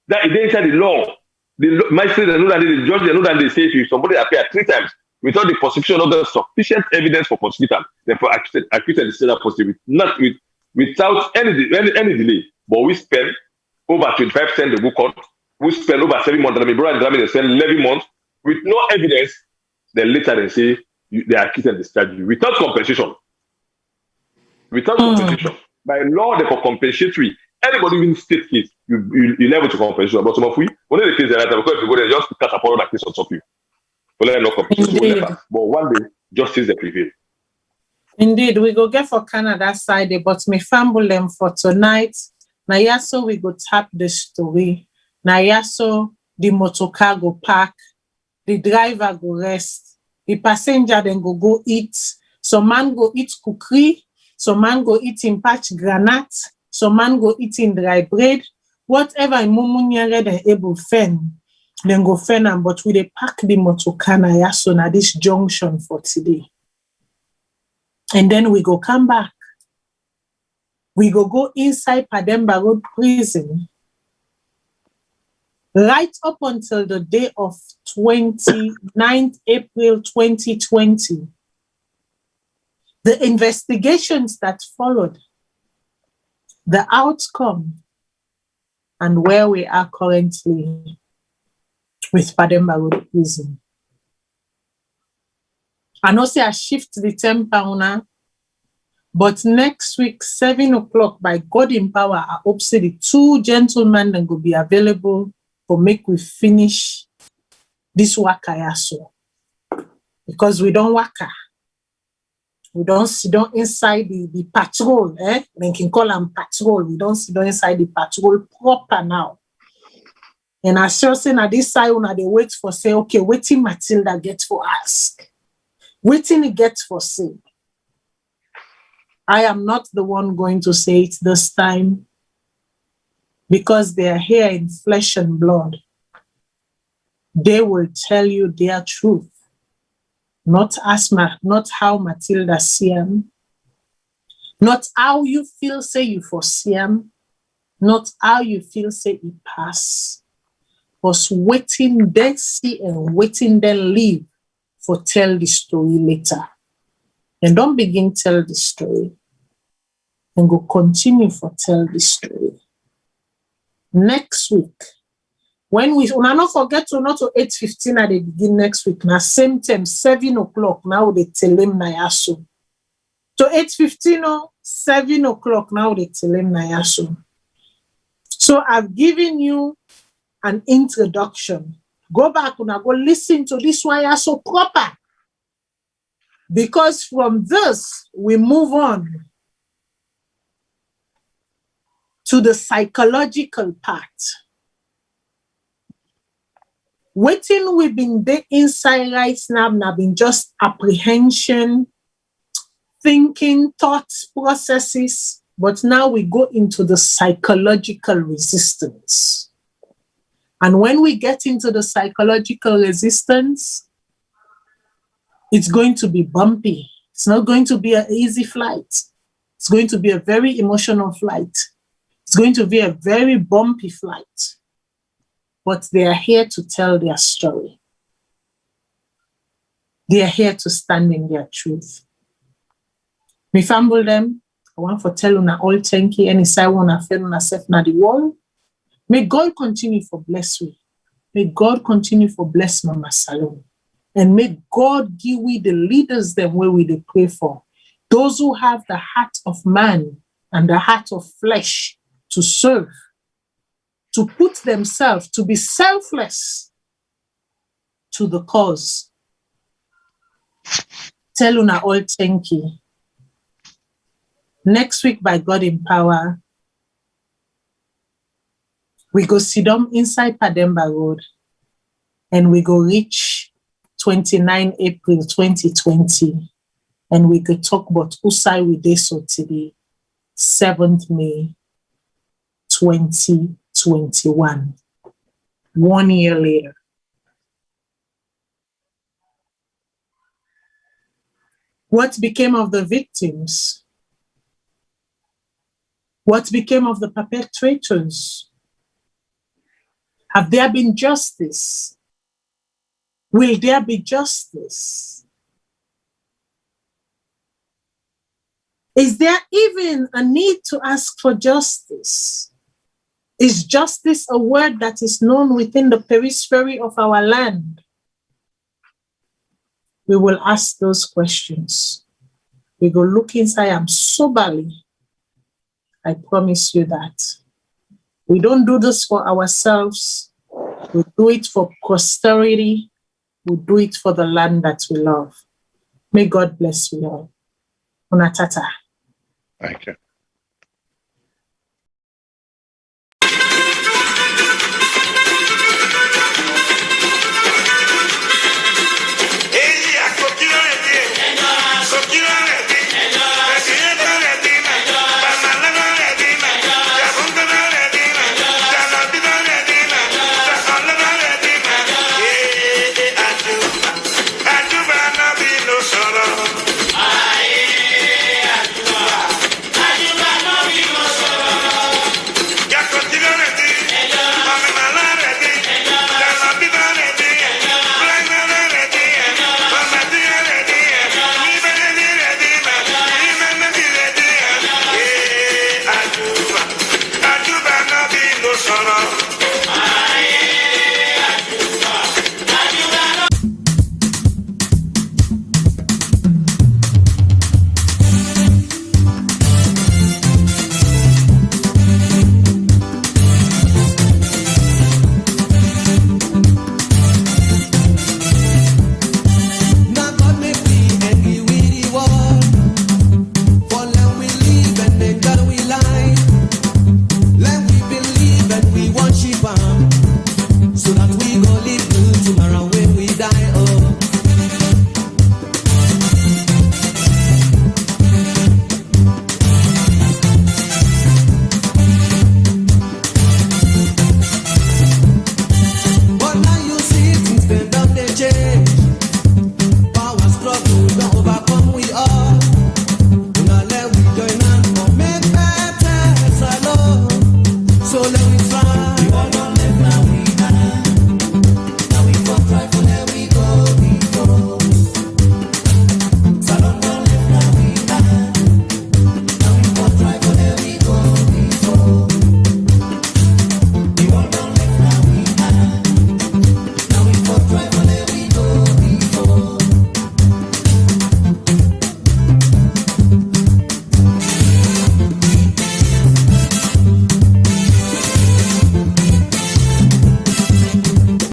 That is inside the law. The magistrate they know that the judge they know that they say if somebody appear 3 times without the prosecution not get sufficient evidence for prosecution, therefore acquitted the state positive without any delay. But we spend over 25% the book court. We spend over 7 months. And my brother they spend 11 months. With no evidence, then later they say they are acquitted discharge without compensation. Without compensation. By law, they for compensatory. Anybody in state case, you level to compensation. But some of we, one of the cases that because if you go there, just cut upon that case on top of you. Well, no compensation. But one day, justice they prevail. Indeed, we go get for Canada side, but me fumble them for tonight. Now, yeah, so we go tap the story. Now, yeah, so the motor car go park. The driver go rest. The passenger then go eat. Some man go eat kukri. Some man go eat in patch granite. Some man go eat in dry bread. Whatever in mumunyere they able fen, then go fen am. But we dey pack the motokana yaso na this junction for today. And then we go come back. We go inside Pademba Road prison right up until the day of 29th April 2020. The investigations that followed, the outcome, and where we are currently with Pademba Road prison. I know say I shift the £10, but next week, 7 o'clock, by God in power, I hope say the 2 gentlemen then will be available for make we finish this waka yaso. Because we don't waka. We don't sit down inside the patrol, They can call them patrol. We don't sit down inside the patrol proper now. And I sure say na this side when they wait for say, okay, waiting Matilda get for ask. Waiting it gets for say. I am not the one going to say it this time because they are here in flesh and blood. They will tell you their truth. Not how Matilda see them. Not how you feel say you foresee them. Not how you feel say it pass. But waiting then see and waiting then leave for tell the story later. And don't begin tell the story. And go continue for tell the story. Next week, when we not forget to not to 8:15 at the begin next week. Now same time, 7 o'clock. Now they tell him Nayaso. To 8:15 or 7 o'clock. Now they tell him Nayaso. So I've given you an introduction. Go back and go listen to this one so proper. Because from this, we move on to the psychological part. Waiting we've been there inside right now, have been just apprehension, thinking, thoughts, processes, but now we go into the psychological resistance. And when we get into the psychological resistance, it's going to be bumpy. It's not going to be an easy flight. It's going to be a very emotional flight. It's going to be a very bumpy flight. But they are here to tell their story. They are here to stand in their truth. Me fumble them. I want to tell you all thank you. Any side one I feel on self na the wall. May God continue for bless you. May God continue for bless Mama Salone. And may God give we the leaders them where we they pray for. Those who have the heart of man and the heart of flesh to serve, to put themselves, to be selfless to the cause. Tell una all thank you. Next week, by God in power, we go sit down inside Pademba Road and we go reach 29 April 2020 and we could talk about Usai we did so today, 7th May 2021. 1 year later. What became of the victims? What became of the perpetrators? Have there been justice? Will there be justice? Is there even a need to ask for justice? Is justice a word that is known within the periphery of our land? We will ask those questions. We go look inside them soberly. I promise you that. We don't do this for ourselves. We do it for posterity. We do it for the land that we love. May God bless you all. Unatata. Thank you.